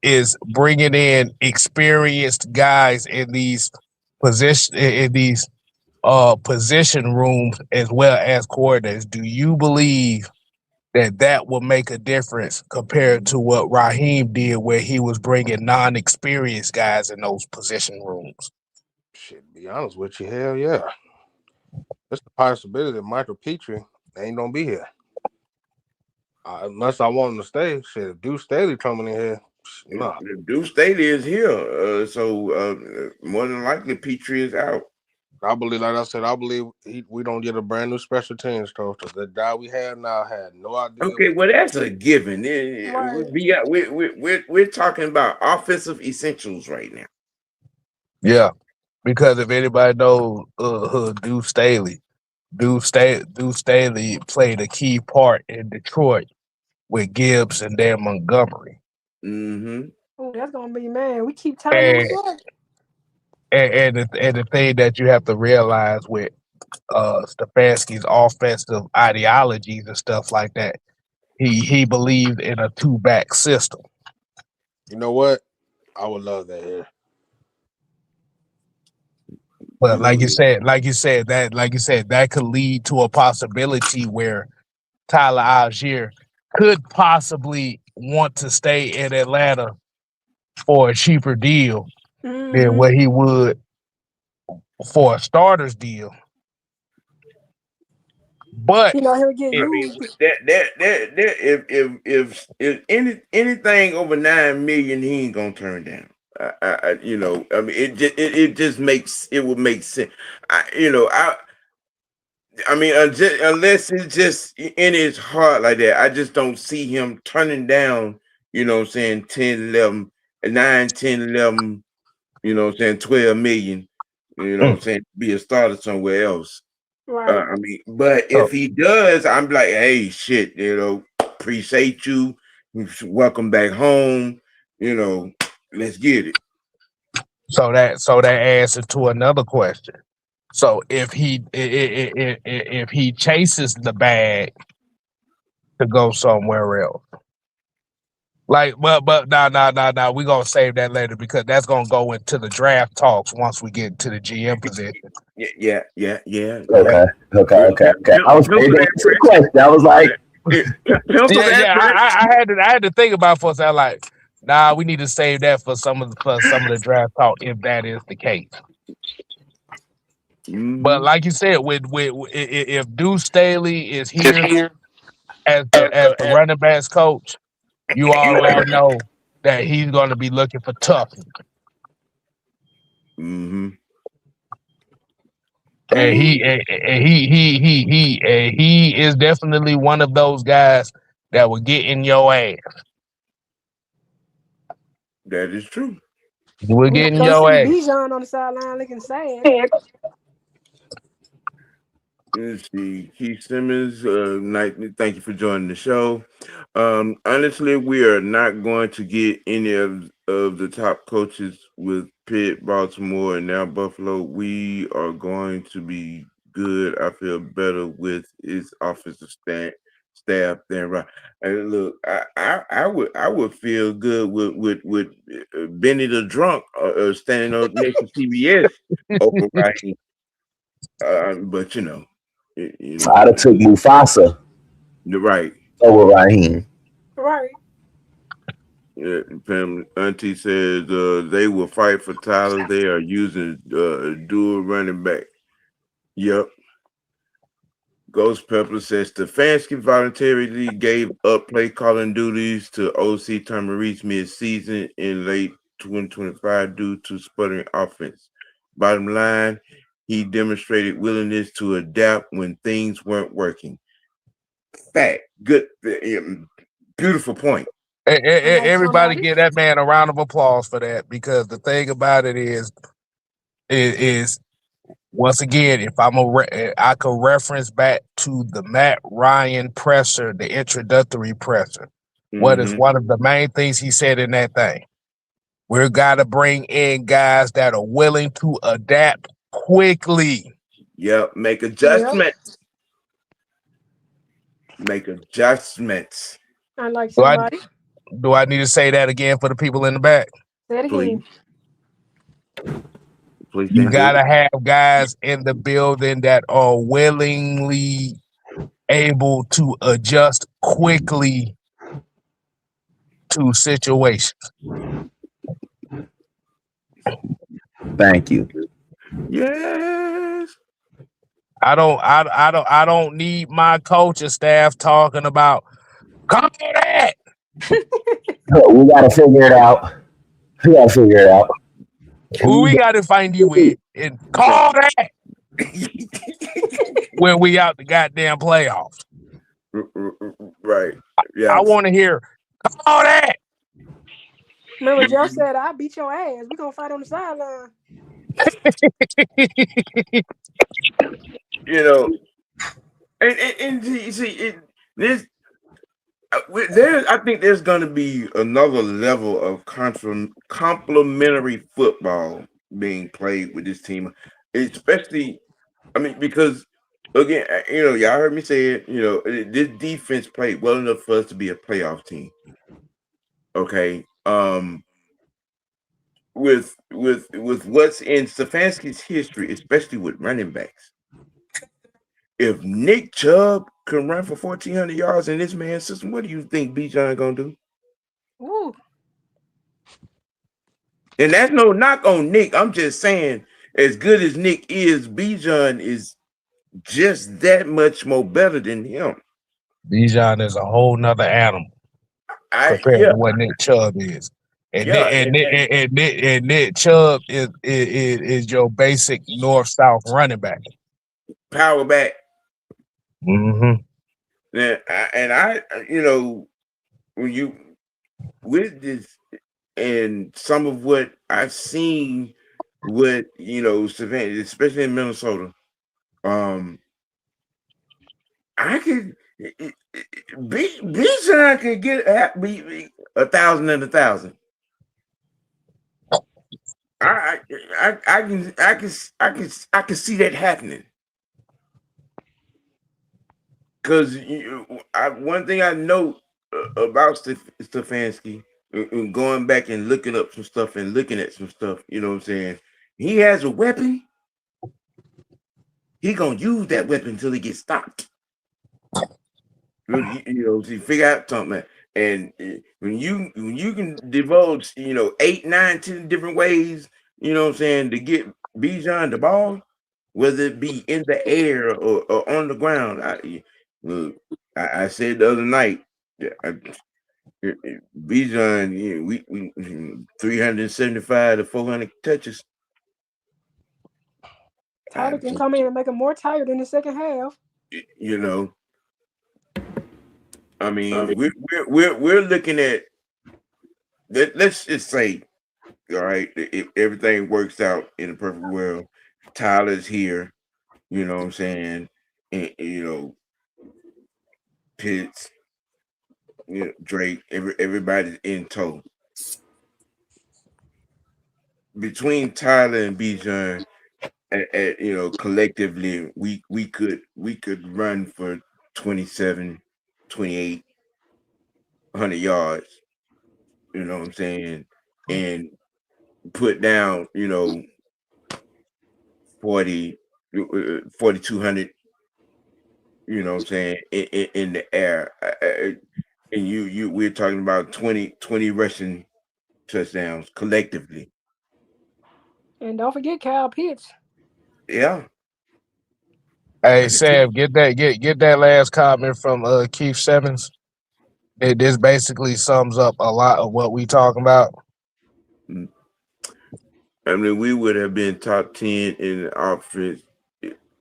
is bringing in experienced guys in these position rooms as well as coordinators, do you believe that will make a difference compared to what Raheem did, where he was bringing non-experienced guys in those position rooms? Shit, to be honest with you, hell yeah. It's the possibility that Michael Petrie ain't gonna be here. Unless I want him to stay. Shit, if Deuce Staley coming in here, nah. Deuce Staley is here, so more than likely Petrie is out. I believe, like I said, we don't get a brand new special teams coach. The guy we have now had no idea. Okay, well that's a given. Right. We're talking about offensive essentials right now. Yeah, because if anybody knows Deuce Staley played a key part in Detroit with Gibbs and Dan Montgomery. Mm-hmm. Oh, that's gonna be, man. We keep tying And with that. and the thing that you have to realize with Stefanski's offensive ideologies and stuff like that, he believed in a 2-back system. You know what? I would love that here. But like you said, that could lead to a possibility where Tyler Algier could possibly want to stay in Atlanta for a cheaper deal than what he would for a starter's deal. But he'll get if anything over $9 million, he ain't gonna turn down. I mean, it just makes it would make sense. I mean, unless it's just in his heart like that, I just don't see him turning down. You know what I'm saying, 10, 11, 9, 10, 11. You know what I'm saying, 12 million. You know what I'm saying, be a starter somewhere else. Right. I mean, but if he does, I'm like, hey, shit, appreciate you. Welcome back home. Let's get it. So that answers to another question. So if he chases the bag to go somewhere else, like, but no, we're gonna save that later because that's gonna go into the draft talks once we get to the GM position. Yeah. Okay. I was paying attention to the question. I was like, I had to think about it for a second. Like, nah, we need to save that for some of the draft talk if that is the case. Mm-hmm. But like you said, with if Deuce Staley is here as the running backs coach, you already know that he's going to be looking for toughness. Mm-hmm. And he is definitely one of those guys that will get in your ass. That is true. We're getting your ass. Bijan on the sideline looking sad. Let's see. Keith Simmons, thank you for joining the show. Honestly, we are not going to get any of the top coaches with Pitt, Baltimore, and now Buffalo. We are going to be good. I feel better with his offensive staff than right. And look, I would feel good with Benny the Drunk standing up next to CBS over Raheem. But I'd have took Mufasa. You're right. Over Raheem. Right. Yeah, Auntie says they will fight for Tyler. They are using dual running back. Yep. Ghost Pepper says Stefanski voluntarily gave up play calling duties to OC Tommy Reese mid-season in late 2025 due to sputtering offense. Bottom line, he demonstrated willingness to adapt when things weren't working. Fact. Good. Beautiful point. Everybody give that man a round of applause for that, because the thing about it is once again, if I could reference back to the Matt Ryan presser, the introductory presser. What is one of the main things he said in that thing? We're got to bring in guys that are willing to adapt quickly. Yep, make adjustments. make adjustments. Unlike Do I somebody. do I need to say that again for the people in the back? Say it again. Please You stand do gotta it. have guys in the building that are willingly able to adjust quickly to situations. Thank you. Yes. I don't need my coaching staff talking about call that. We gotta figure it out. We gotta figure it out. Who we gotta find you with and call that when we out the goddamn playoffs. Right. I Yeah. want to hear call that. Remember, Joe said, "I beat your ass. We gonna fight on the sideline." You know, and see it, this there. I think there's going to be another level of complementary football being played with this team, especially. I mean, because again, y'all heard me say it. This defense played well enough for us to be a playoff team. Okay. With what's in Stefanski's history, especially with running backs. If Nick Chubb can run for 1,400 yards in this man's system, what do you think Bijan gonna do? Ooh. And that's no knock on Nick. I'm just saying, as good as Nick is, Bijan is just that much more better than him. Bijan is a whole nother animal compared to what Nick Chubb is. And Nick Chubb is your basic north-south running back. Power back. Mm-hmm. And I when you with this and some of what I've seen with Savannah, especially in Minnesota, I could Bijan could get be 1,000 and 1,000. I can see that happening. Because one thing I know about Stefanski, going back and looking up some stuff and looking at some stuff, you know what I'm saying? He has a weapon. He gonna use that weapon until he gets stopped. To figure out something. And when you can divulge, 8, 9, 10 different ways, you know what I'm saying, to get Bijan the ball, whether it be in the air or on the ground. I said the other night, Bijan, we 375 to 400 touches. Tyler can come in and make him more tired in the second half. I mean, we're looking at. Let's just say, all right, if everything works out in a perfect world, Tyler's here. You know what I'm saying? And, Pitts, Drake, everybody's in tow. Between Tyler and Bijan, collectively, we could run for 27, 2,800 yards. You know what I'm saying? And put down, 4,200. You know what I'm saying? In the air, and we're talking about 20 rushing touchdowns collectively. And don't forget Kyle Pitts. Yeah. Hey Sam, get that last comment from Keith Simmons. This basically sums up a lot of what we talking about. I mean, we would have been top 10 in the offense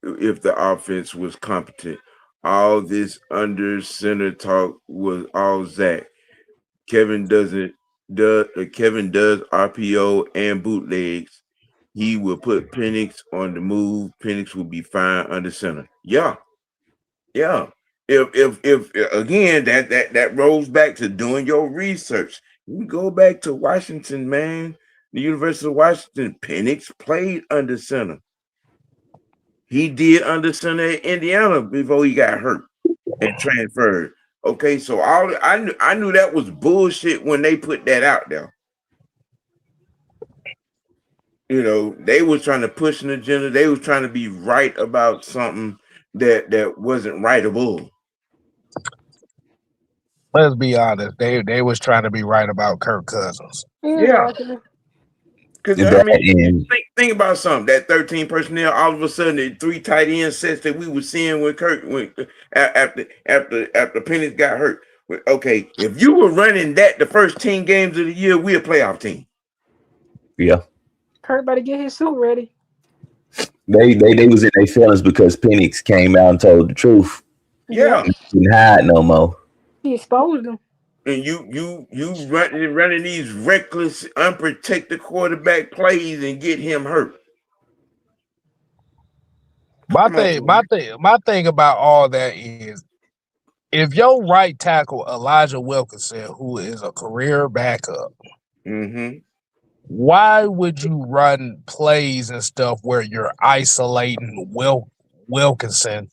if the offense was competent. All this under center talk was all Zach. Kevin does RPO and bootlegs. He will put Penix on the move. Penix will be fine under center. Yeah. If again that rolls back to doing your research. You can go back to Washington, man. The University of Washington. Penix played under center. He did under center at Indiana before he got hurt. and transferred. Okay, so I knew that was bullshit when they put that out there. You know, they was trying to push an agenda. They was trying to be right about something that wasn't rightable. Let's be honest. They was trying to be right about Kirk Cousins. Yeah, Exactly. because I mean, think about something. That 13 personnel, all of a sudden, the 3 tight end sets that we were seeing when Kirk after Penix got hurt. Okay, if you were running that the first 10 games of the year, we're a playoff team. Yeah. Kirk better get his suit ready. They was in their feelings because Penix came out and told the truth. Yeah. He didn't hide no more. He exposed them. And you running these reckless, unprotected quarterback plays and get him hurt. My thing about all that is, if your right tackle Elijah Wilkinson, who is a career backup, why would you run plays and stuff where you're isolating Wilkinson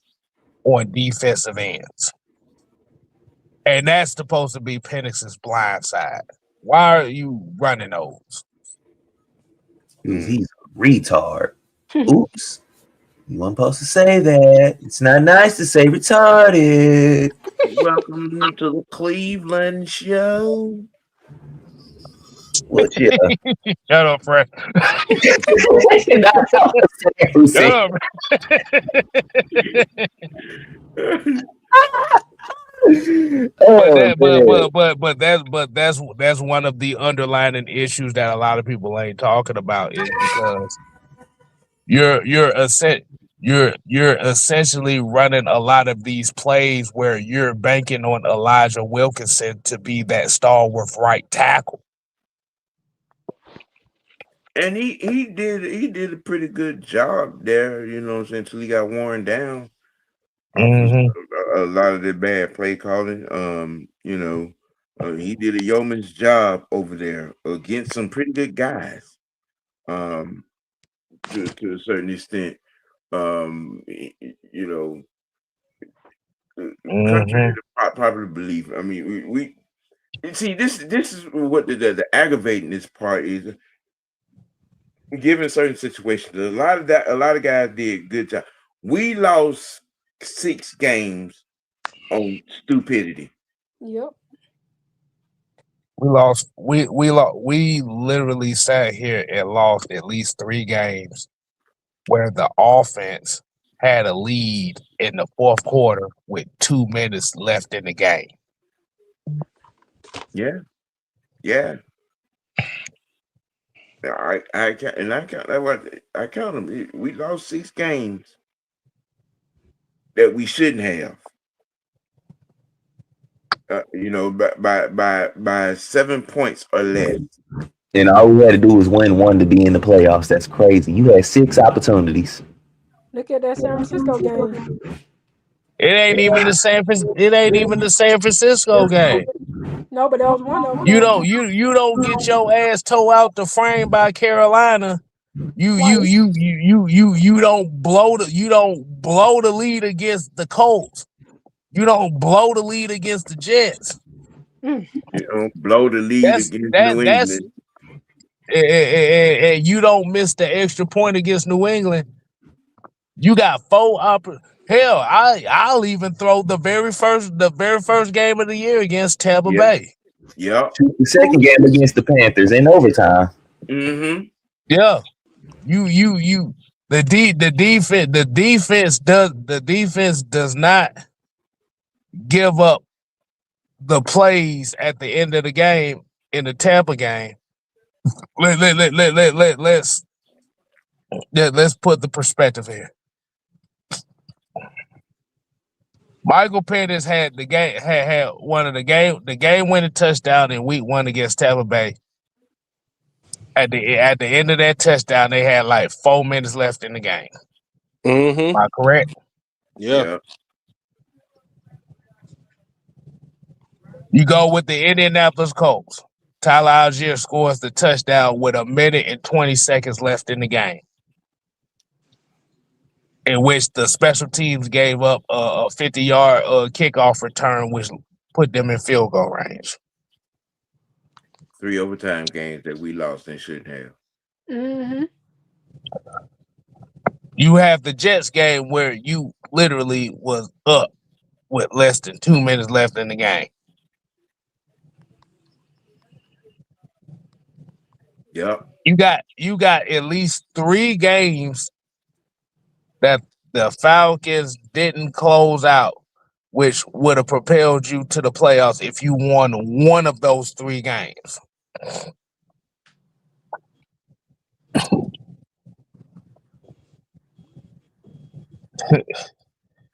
on defensive ends? And that's supposed to be Penix's blind side. Why are you running those? He's a retard. Oops. You weren't supposed to say that. It's not nice to say retarded. Welcome to the Cleveland show. What you? Shut up, Fred. Shut up. But that's one of the underlying issues that a lot of people ain't talking about, is because you're essentially running a lot of these plays where you're banking on Elijah Wilkinson to be that stalwart right tackle. And he did a pretty good job there, you know what I'm saying, until he got worn down. A lot of the bad play calling. You know, he did a yeoman's job over there against some pretty good guys. To a certain extent. You know, contrary to popular belief. I mean, we see this is what the aggravating this part is. Given certain situations, a lot of guys did good job. We lost 6 games on stupidity. Yep. We literally sat here and lost at least 3 games where the offense had a lead in the fourth quarter with 2 minutes left in the game. Yeah. I count them. We lost 6 games that we shouldn't have. You know, by 7 points or less. And all we had to do was win 1 to be in the playoffs. That's crazy. You had 6 opportunities. Look at that San Francisco game. It ain't even the San Francisco game. No, but that was one of them. You don't get your ass toe out the frame by Carolina. You don't blow the lead against the Colts. You don't blow the lead against the Jets. You don't blow the lead against New England. And you don't miss the extra point against New England. You got 4 Hell, I'll even throw the very first game of the year against Tampa Bay. Yeah. The second game against the Panthers in overtime. Yeah. The defense does not give up the plays at the end of the game in the Tampa game. Let's put the perspective here. Michael Penix had one of the game winning touchdown in week 1 against Tampa Bay. At the end of that touchdown, they had like 4 minutes left in the game. Am I correct? Yeah. You go with the Indianapolis Colts. Tyler Algier scores the touchdown with 1 minute and 20 seconds left in the game. in which the special teams gave up a 50-yard kickoff return, which put them in field goal range. 3 overtime games that we lost and shouldn't have. Mm-hmm. You have the Jets game where you literally was up with less than 2 minutes left in the game. Yep. You got at least 3 games that the Falcons didn't close out, which would have propelled you to the playoffs if you won one of those 3 games.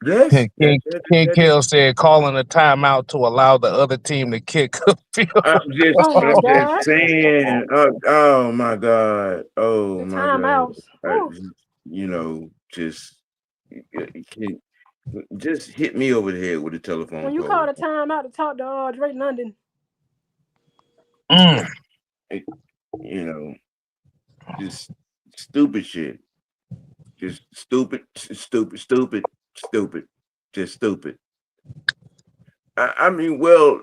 Yes. King Kill said calling a timeout to allow the other team to kick a field. Oh my I'm just God. saying. Oh my God. Oh The my God. timeouts. Ooh. Just just hit me over the head with a telephone When you pole. call the timeout to talk to Drake London. Just stupid shit. Just stupid. Just stupid. I mean, well,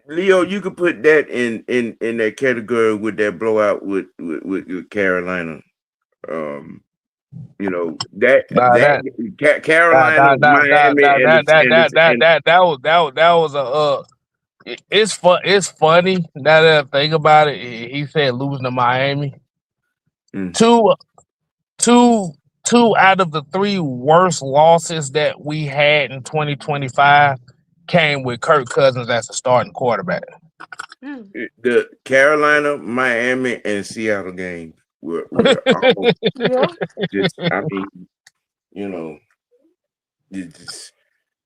Leo, you could put that in that category with that blowout with Carolina. Carolina, Miami, and That was a it's funny now that I think about it. He said losing to Miami. Two out of the 3 worst losses that we had in 2025 came with Kirk Cousins as a starting quarterback. The Carolina, Miami, and Seattle games were all just. I mean, it's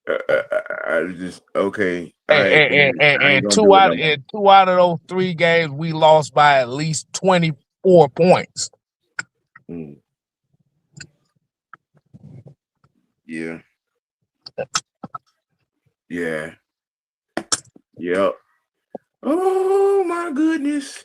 I just okay. I ain't And gonna two do it out no more. two out of those 3 games we lost by at least 24 points. Yeah. Yeah. Yep. Oh my goodness.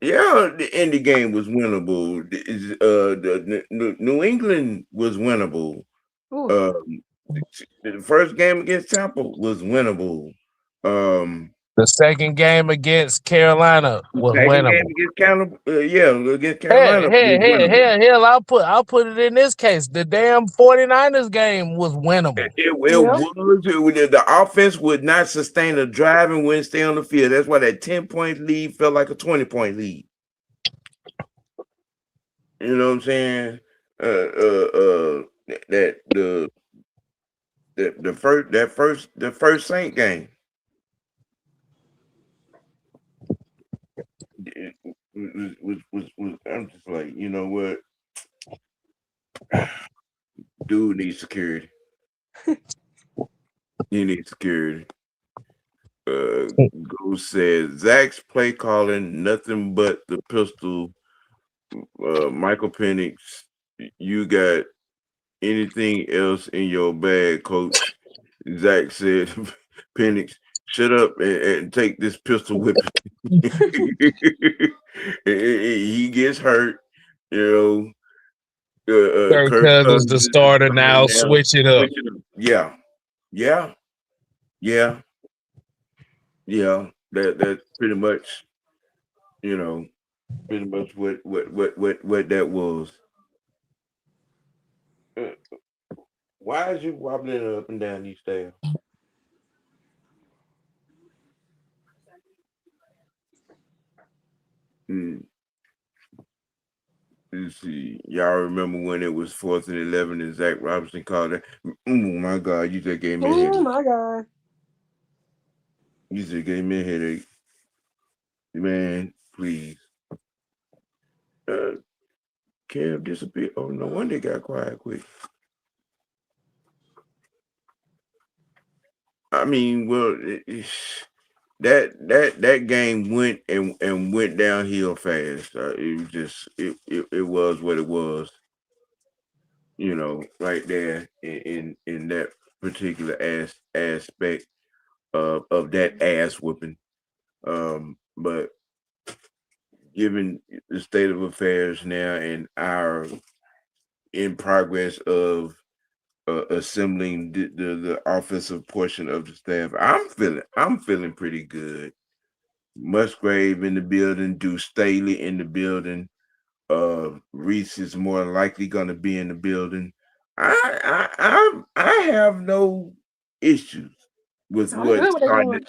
Yeah, the Indy game was winnable. The New England was winnable. The first game against Tampa was winnable. The second game against Carolina was winnable. Against Carolina was winnable. Hell, I'll put it in this case. The damn 49ers game was winnable. It was. The offense would not sustain a drive and wouldn't stay on the field. That's why that 10-point lead felt like a 20-point lead. You know what I'm saying? The first Saint game. Was I'm just like, you know what? Dude needs security. He needs security. Goose says Zach's play calling nothing but the pistol. Michael Penix, you got anything else in your bag, coach? Zach said, Penix, shut up and take this pistol whipping. He gets hurt, you know. Kirk Cousins the starter now. Switch it up. Yeah. That's pretty much, pretty much what that was. Why is you wobbling up and down these stairs? Let's see. Y'all remember when it was 4th and 11 and Zach Robinson called it? Oh my God, you just gave me a headache. Oh my God. You just gave me a headache. Man, please. Cam disappeared. Oh, no wonder they got quiet quick. I mean, well, that game went and went downhill fast. It was just it was what it was. Right there in that particular aspect of that ass whooping. But given the state of affairs now and our in progress of assembling the offensive portion of the staff, I'm feeling pretty good. Musgrave in the building, Deuce Staley in the building. Reese is more likely going to be in the building. I have no issues with I like what's what they're starting doing.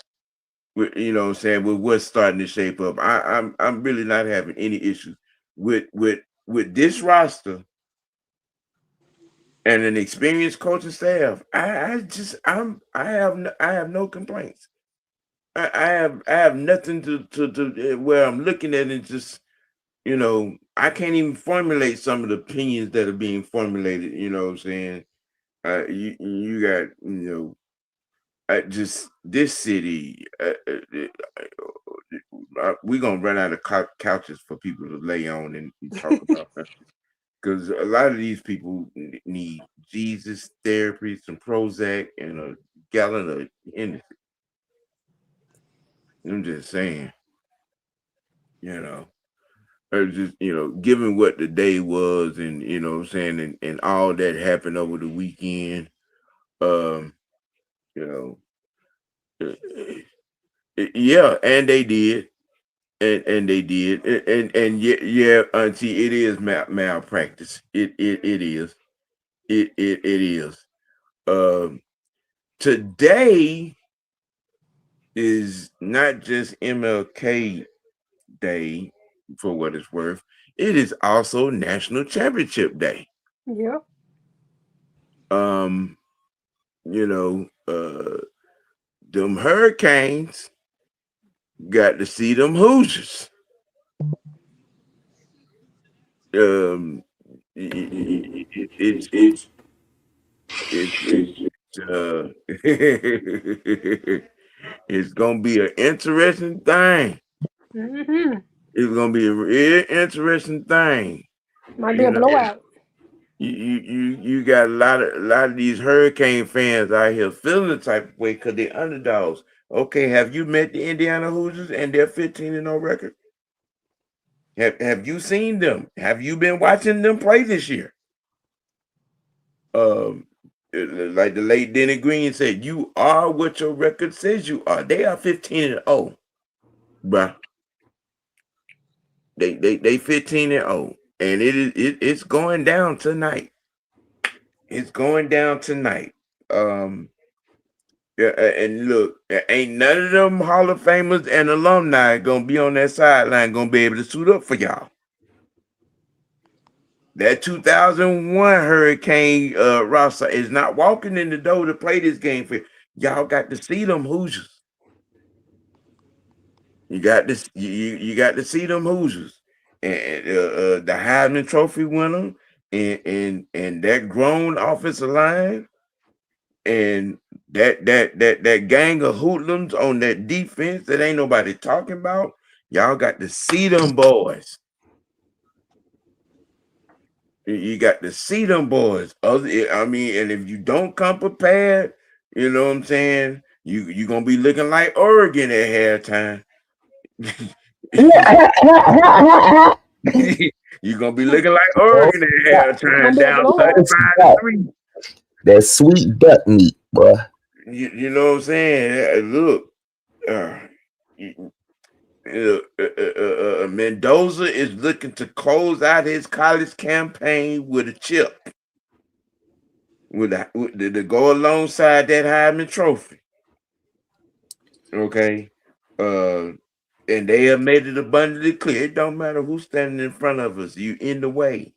with, you know what I'm saying, with what's starting to shape up. I'm really not having any issues with this roster and an experienced coaching staff. I have no complaints. I have nothing to where I'm looking at it just, you know, I can't even formulate some of the opinions that are being formulated, you know what I'm saying? You got, you know, just this city, we're gonna run out of couches for people to lay on and talk about because a lot of these people need Jesus therapy, some Prozac, and a gallon of Hennessy. I'm just saying, you know. Or just, you know, given what the day was and, you know what I'm saying, and all that happened over the weekend, um, you know, yeah, and they did. And they did. And yeah, auntie, it is malpractice. It is. It is. Um Today is not just MLK Day for what it's worth. It is also National Championship Day. Yeah. Um, you know, them Hurricanes got to see them Hoosiers. Um, it's it's gonna be an interesting thing. Mm-hmm. It's gonna be a real interesting thing. Might be You a know, blowout. you got a lot of these Hurricane fans out here feeling the type of way because they're underdogs. Okay, have you met the Indiana Hoosiers and their 15-0 record? Have you seen them? Have you been watching them play this year? Um, like the late Denny Green said, you are what your record says you are. They are 15-0, bruh. They 15-0, and it's going down tonight. It's going down tonight. Yeah, and look, ain't none of them Hall of Famers and alumni gonna be on that sideline gonna be able to suit up for y'all. That 2001 Hurricane roster is not walking in the door to play this game for y'all. Got to see them Hoosiers. You got this. You got to see them Hoosiers, and the Heisman Trophy winner, and that grown offensive line, and that gang of hoodlums on that defense that ain't nobody talking about. Y'all got to see them boys. You got to see them boys. I mean, and if you don't come prepared, you know what I'm saying, you gonna be looking like Oregon at halftime. You're gonna be looking like Oregon at Gonna halftime, be a down blowout. 35-3. That sweet duck meat, boy. You know what I'm saying? Look, Mendoza is looking to close out his college campaign with a chip, to go alongside that Heisman Trophy. Okay, and they have made it abundantly clear. It don't matter who's standing in front of us. You in the way.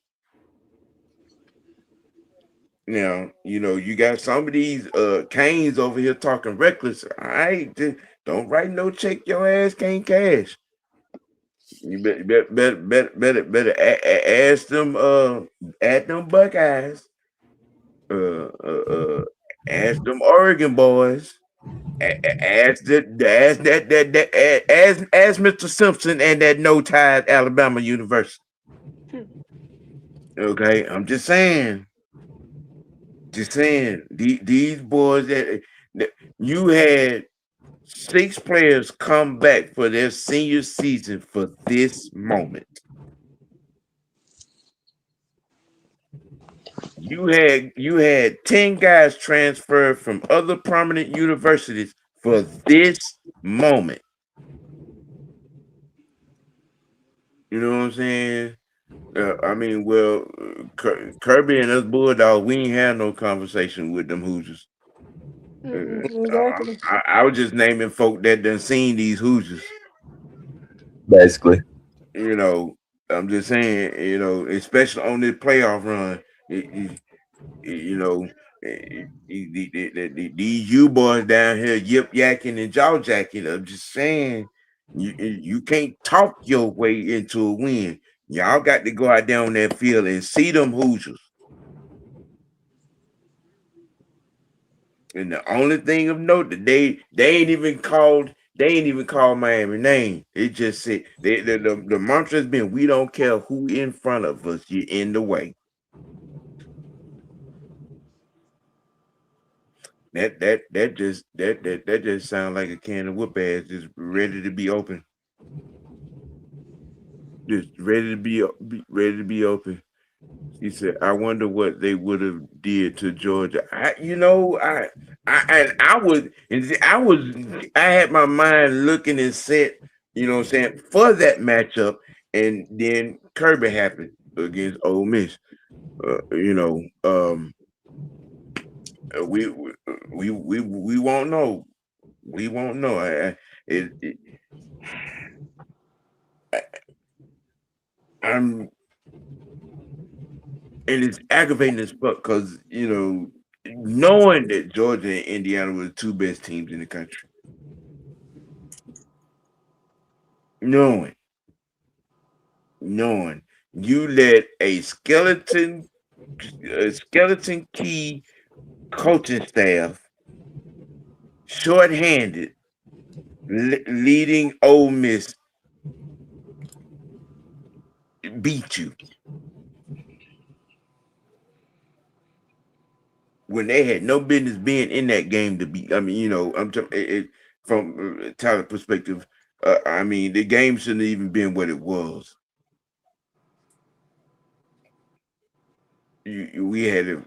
Now, you know, you got some of these Canes over here talking reckless. All right, don't write no check your ass can't cash. You better ask them at them Buckeyes, ask them Oregon boys, ask ask Mr. Simpson and that no tide Alabama University. Okay, I'm just saying. Just saying, these boys that you had 6 players come back for their senior season for this moment. You had 10 guys transferred from other prominent universities for this moment. You know what I'm saying? I mean, well, Kirby and us Bulldogs, we ain't had no conversation with them Hoosiers. Exactly. I was just naming folk that done seen these Hoosiers. Basically. You know, I'm just saying, you know, especially on this playoff run, you know, these you boys down here yip yakking and jaw jacking. I'm just saying, you can't talk your way into a win. Y'all got to go out there on that field and see them Hoosiers. And the only thing of note that they ain't even called Miami name. It just said the mantra has been, we don't care who in front of us, you're in the way. That just sounds like a can of whoop ass just ready to be open. Just ready to be open. He said, "I wonder what they would have did to Georgia." I had my mind looking and set, you know what I'm saying, for that matchup, and then Kirby happened against Ole Miss. You know, we won't know. We won't know. I'm and it's aggravating as fuck because, you know, knowing that Georgia and Indiana were the 2 best teams in the country, knowing you let a skeleton key coaching staff, shorthanded, leading Ole Miss, beat you when they had no business being in that game to beat. I mean, you know, I'm from a talent perspective. I mean, the game shouldn't have even been what it was. We had a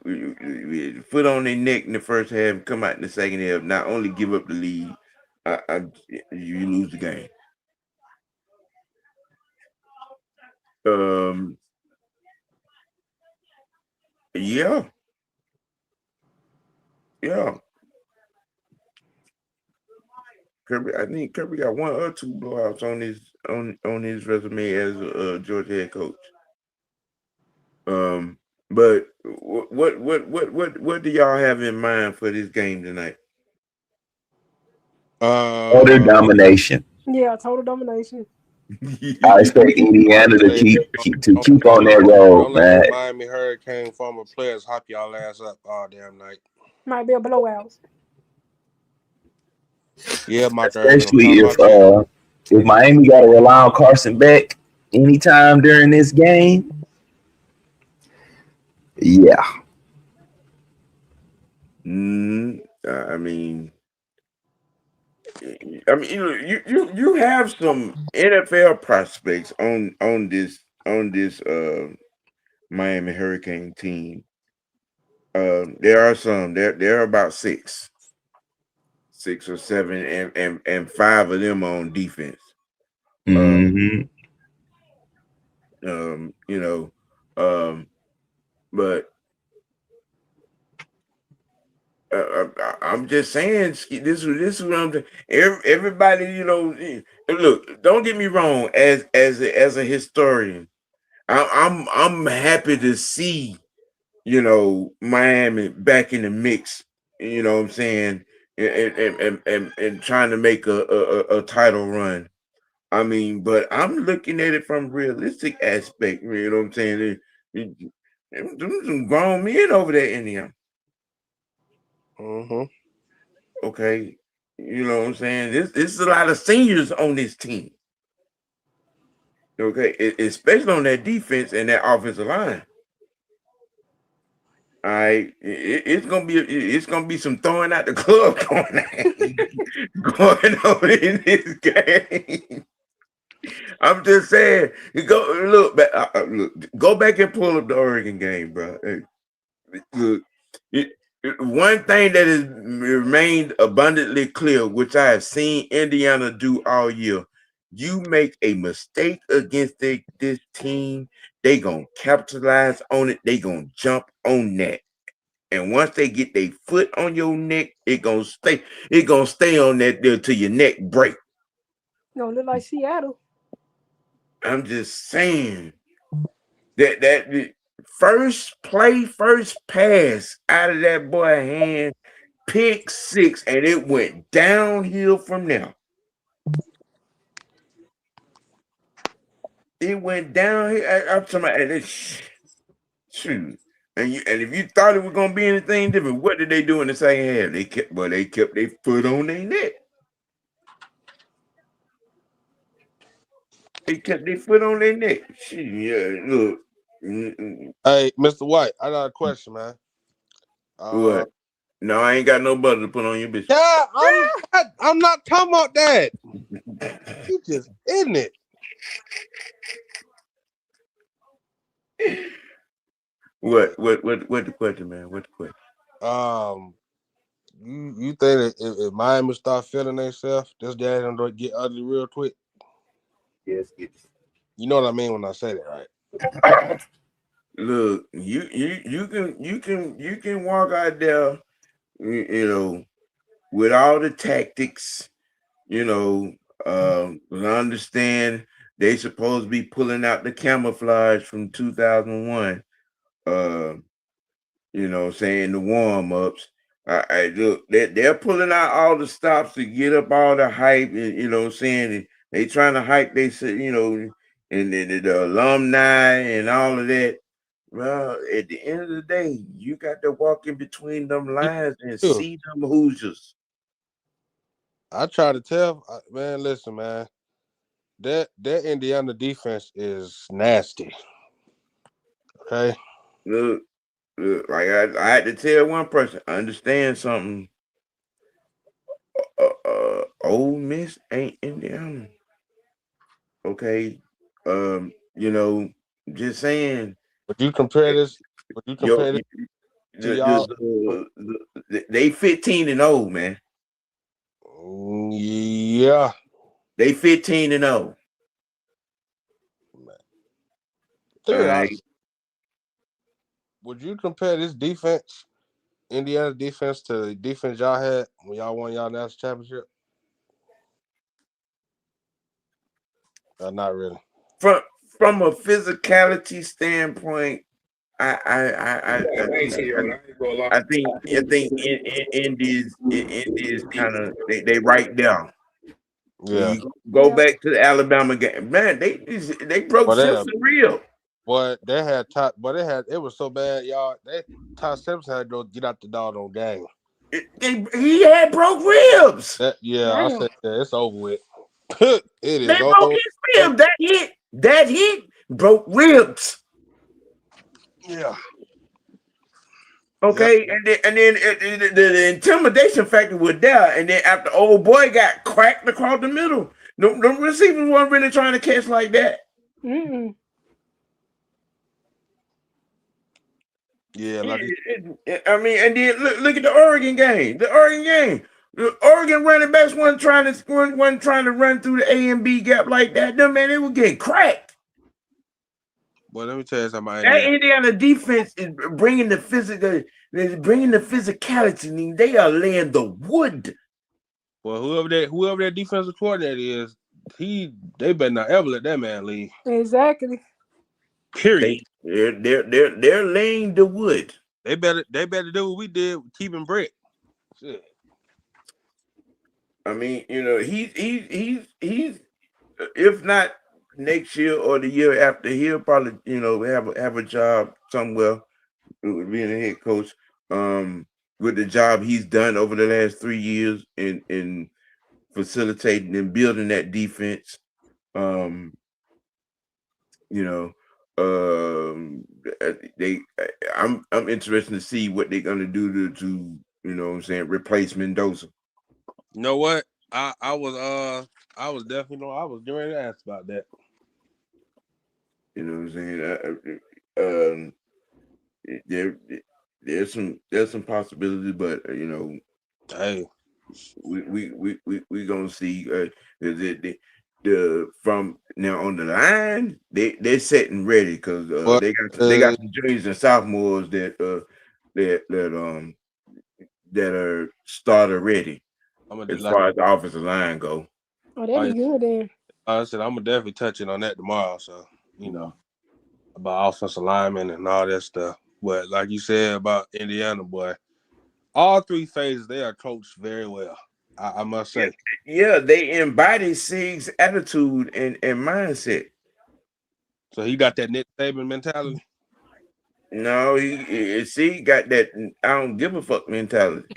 foot on their neck in the first half, come out in the second half, not only give up the lead, you lose the game. Yeah. Kirby, I think Kirby got 1 or 2 blowouts on his resume as a Georgia head coach. But what do y'all have in mind for this game tonight? Utter domination. Yeah, total domination. I expect Indiana to keep on that road, Don't let man. the Miami Hurricane former players hop y'all ass up all damn night. Might be a blowout. Yeah, my Especially if Miami got to rely on Carson Beck anytime during this game. Yeah. I mean, you have some NFL prospects on this Miami Hurricane team. There are some. There are about 6 or 7, and 5 of them on defense. Mm-hmm. You know, but I'm just saying, this is what I'm saying. Everybody, you know, look. Don't get me wrong. As a historian, I'm happy to see, you know, Miami back in the mix. You know what I'm saying, and trying to make a title run. I mean, but I'm looking at it from realistic aspect. You know what I'm saying? There's some grown men over there in there. Mm-hmm. Okay, you know what I'm saying? This is a lot of seniors on this team. Okay, especially on that defense and that offensive line. All right, it's gonna be some throwing out the club going on in this game. I'm just saying, go back and pull up the Oregon game, bro. Hey, look, one thing that has remained abundantly clear, which I have seen Indiana do all year, you make a mistake against this team, they gonna capitalize on it. They gonna jump on that. And once they get their foot on your neck, it gonna stay. It gonna stay on that there till your neck break. Don't look like Seattle. I'm just saying that first play, first pass out of that boy hand, pick six, and it went downhill from there. It went downhill. I'm talking about this. Shoot. And if you thought it was gonna be anything different, what did they do in the second half? They kept their foot on their neck. They kept their foot on their neck. Shit, yeah, look. Hey, Mr. White, I got a question, man. What? No, I ain't got no butter to put on your bitch. Yeah, I'm not talking about that. You just in it. What the question, man? What the question? You think that if Miami start feeling themselves, this guy gonna get ugly real quick? Yes. You know what I mean when I say that, right? Look, you can walk out there, you know, with all the tactics, you know. I understand they supposed to be pulling out the camouflage from 2001. You know, saying the warm-ups. I look, they're pulling out all the stops to get up all the hype, and you know, saying they trying to hype. They said, you know, and the alumni and all of that. Well, at the end of the day, you got to walk in between them lines and see them Hoosiers. I try to tell, man. Listen, man, that Indiana defense is nasty. Okay. Look, like I had to tell one person, understand something. Ole Miss ain't Indiana. Okay. You know, just saying. Would you compare this? Would you compare this to y'all? They 15-0, man. Yeah. They 15-0. Right. Would you compare this defense, Indiana defense, to the defense y'all had when y'all won y'all national championship? Not really. From a physicality standpoint, I think Indies kind of they right there. Yeah. You go back to the Alabama game, man. They broke Simpson real. Boy, they had it was so bad, y'all. Todd Simpson had to go get out the doggone game. He had broke ribs. I said it's over with. It is. They broke his ribs. That hit broke ribs. Yeah. Okay, yep. and then the intimidation factor was there, and then after old boy got cracked across the middle, the receivers weren't really trying to catch like that. Mm-mm. Yeah, like I mean, and then look at the Oregon game. The Oregon running backs wasn't trying to run through the A and B gap like that. No, man, they were getting cracked. Well, let me tell you something. That Indiana defense is bringing the physicality. They are laying the wood. Well, whoever that defensive coordinator is, they better not ever let that man leave. Exactly. Period. They're laying the wood. They better do what we did, keeping Brett. Shit. I mean, you know, he's if not next year or the year after, he'll probably, you know, have a job somewhere being a head coach. With the job he's done over the last 3 years in facilitating and building that defense. You know, They, I'm interested to see what they're gonna do to you know what I'm saying replace Mendoza. You know what? I was definitely I was getting ready to ask about that. You know what I'm saying? There there's some possibilities, but you know Hey, we gonna see the from now on the line they're setting ready because what? they got some juniors and sophomores that that are starter ready I'm gonna as like far as the offensive line go. Oh, that'd be good then. I said I'm gonna definitely touch it on that tomorrow. So about offensive linemen and all that stuff. But like you said about Indiana, boy, all three phases they are coached very well. I must say. Yeah, they embody Sig's attitude and mindset. So he got that Nick Saban mentality. No, he got that I don't give a fuck mentality.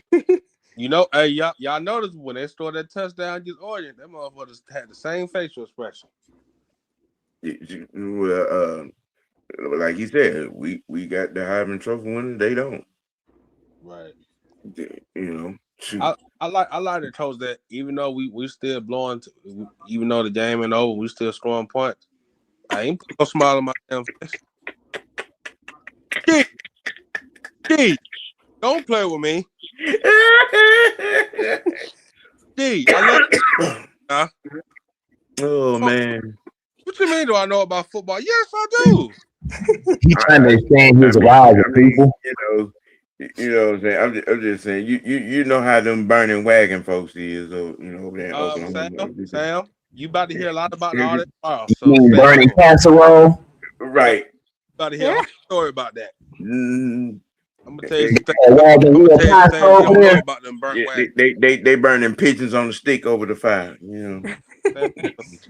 You know, hey, y'all notice when they scored that touchdown against Oregon, them motherfuckers had the same facial expression. Well, like he said, we got the Heisman Trophy winner. They don't. Right. You know. I like the coach that even though we still blowing, even though the game ain't over, we still scoring points. I ain't put no smile on my damn face. D, don't play with me. D, I love you. Huh? Oh man. What you mean? Do I know about football? Yes, I do. He trying to expand his horizon, people. You know what I'm saying. I'm just saying. You know how them burning wagon folks is, or you know over there in Oklahoma. Sam, you about to hear a lot about all that tomorrow. You So mean burning casserole? Right. About to hear a whole story about that. Mm. I'm gonna tell you some things. Wagon I'm wheel gonna tell you some pasta things you over don't there. know about them burnt wagons. They burning pigeons on the stick over the fire. You know.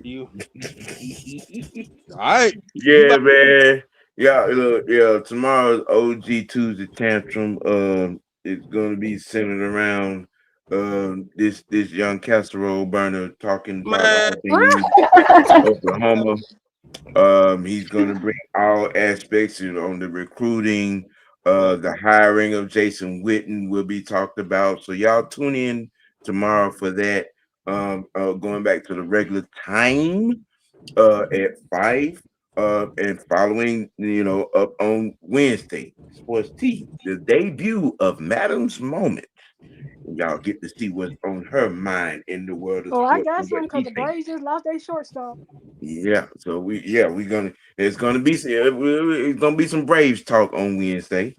You. All right. Yeah, man. Yeah, look, yeah. Tomorrow's OG Tuesday tantrum. It's gonna be centered around this young casserole burner talking about Man. all things Oklahoma. He's gonna bring all aspects, you know, on the recruiting, the hiring of Jason Witten will be talked about. So y'all tune in tomorrow for that. Going back to the regular time at 5 and following, you know, up on Wednesday, Sports T, the debut of Madam's Moment. Y'all get to see what's on her mind in the world of Oh, I sports got and what some because she the thinks. Braves just lost their shortstop. Yeah, so we gonna it's gonna be it's gonna be some Braves talk on Wednesday.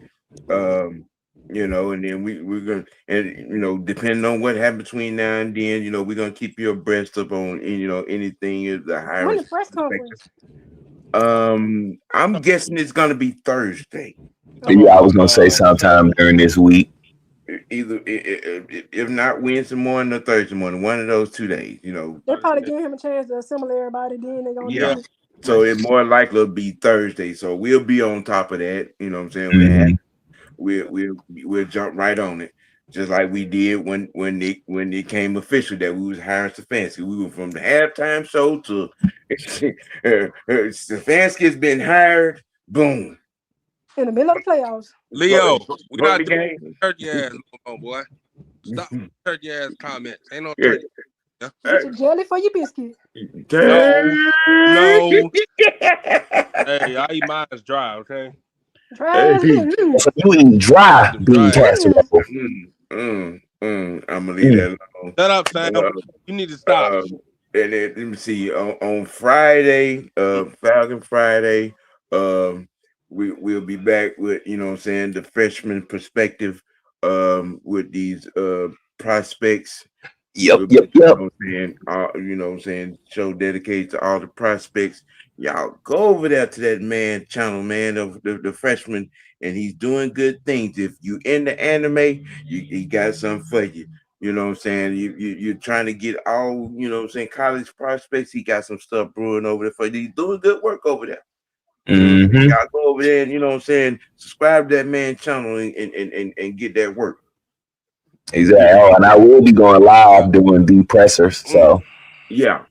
You know, and then we're gonna, and you know, depending on what happens between now and then, you know, we're gonna keep you abreast up on, you know, anything is the When hiring the press perspective. conference? I'm guessing it's gonna be Thursday. Yeah, I was gonna say sometime during this week. Either if not Wednesday morning or Thursday morning, one of those 2 days, you know. They probably give him a chance to assemble everybody. Then they're gonna Yeah. do it. So it more likely will be Thursday. So we'll be on top of that. You know what I'm saying? Mhm. We'll jump right on it. Just like we did when it came official that we was hiring Stefanski. We were from the halftime show to Stefanski's been hired. Boom. In the middle of the playoffs. Leo, we Go not the doing game. turkey ass no more, boy. Stop turkey ass comments. Ain't no Yeah. turkey. Yeah. Get your jelly for your biscuit. No. Hey, I eat mine's dry, okay? Dry. So you eat dry The bean dry ass. casserole. I'm gonna leave that alone. Shut up, Sam. You need to stop. And then let me see on Friday, Falcon Friday, we'll be back with, you know what I'm saying, the freshman perspective with these prospects. Yep. You know what I'm saying, show dedicated to all the prospects. Y'all go over there to that man channel, man, of the freshman, and he's doing good things. If you in the anime, he got something for you. You know what I'm saying? You're trying to get all, you know what I'm saying, college prospects. He got some stuff brewing over there for you. He's doing good work over there. You know what I'm saying? Y'all go over there and, you know what I'm saying, subscribe to that man channel and get that work. Exactly. Oh, and I will be going live doing the pressers. So yeah.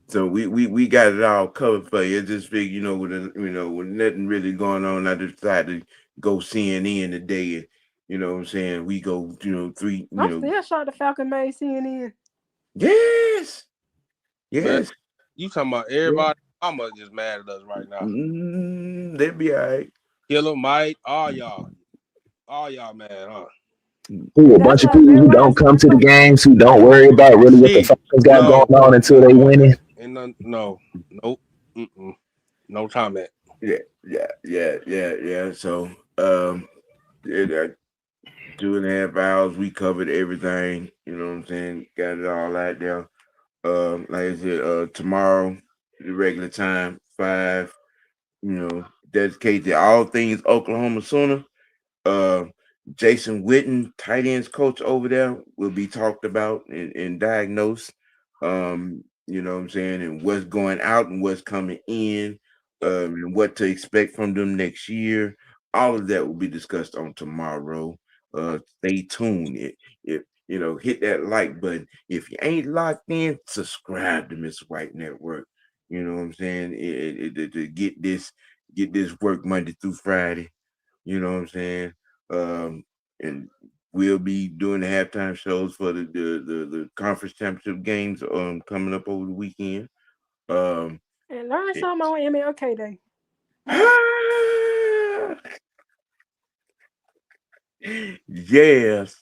So we got it all covered for you. Just figure, with nothing really going on, I decided to go CNN today, and what I'm saying, we go, three, I'm still shocked the Falcon made CNN. yes, Man, yes, you talking about yeah. everybody? Mama just mad at us right now. They'll be all right. Killer, Mike, all y'all mad, huh? Who a That's bunch of why people who everybody don't come saying to the coach. games, who don't worry about really what the Shit, Falcons got going on until they winning. And no, nope, no comment. Yeah. So, yeah, 2.5 hours, we covered everything. You know what I'm saying? Got it all out there. Like I said, tomorrow, the regular time, 5. Dedicated to all things Oklahoma Sooner. Uh, Jason Witten, tight ends coach over there, will be talked about and diagnosed. You know what I'm saying, and what's going out and what's coming in, and what to expect from them next year. All of that will be discussed on tomorrow. Stay tuned. Hit that like button. If you ain't locked in, subscribe to Mr. White Network. You know what I'm saying? To get this work Monday through Friday. You know what I'm saying? And we'll be doing the halftime shows for the conference championship games coming up over the weekend. And learn something on MLK Day. Yes.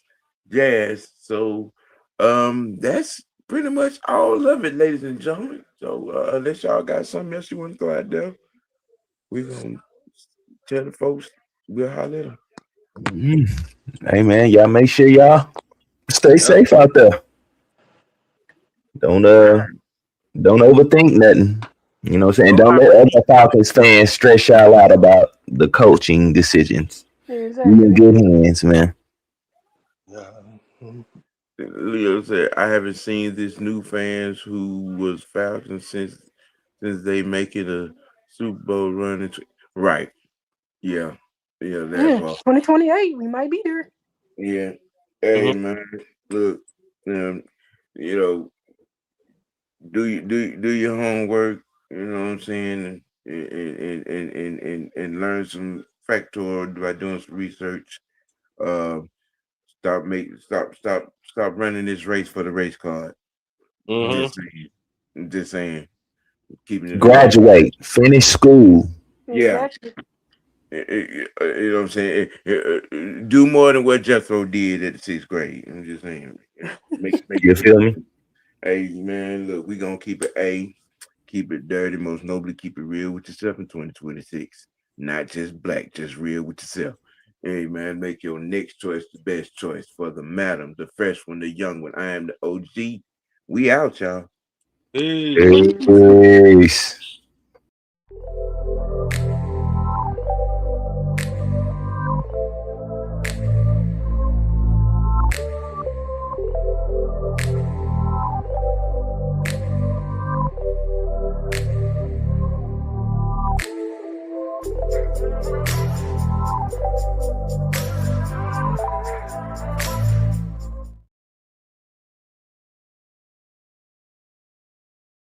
So that's pretty much all of it, ladies and gentlemen. So unless y'all got something else you want to throw out there, we're gonna tell the folks we'll holler at them. Hey man, y'all make sure y'all stay safe out there. Don't overthink nothing. You know what I'm saying? Don't let other Falcons fans stress y'all out about the coaching decisions. Exactly. You in good hands, man. Leo said, I haven't seen this new fans who was Falcons since they making a Super Bowl run. Right. Yeah, that part. 2028, we might be there. Yeah. Hey man, look, you know, do your homework. You know what I'm saying, and learn some factor by doing some research. Stop running this race for the race card. Just saying. Just saying. Keeping it Graduate, finish school. Yeah. Exactly. You know what I'm saying? Do more than what Jethro did at the 6th grade. I'm just saying. Make You feel me? Hey man, look, we gonna keep it A, keep it dirty, most nobly keep it real with yourself in 2026. Not just black, just real with yourself. Hey man, make your next choice the best choice for the madam, the fresh one, the young one. I am the OG. We out, y'all. Peace.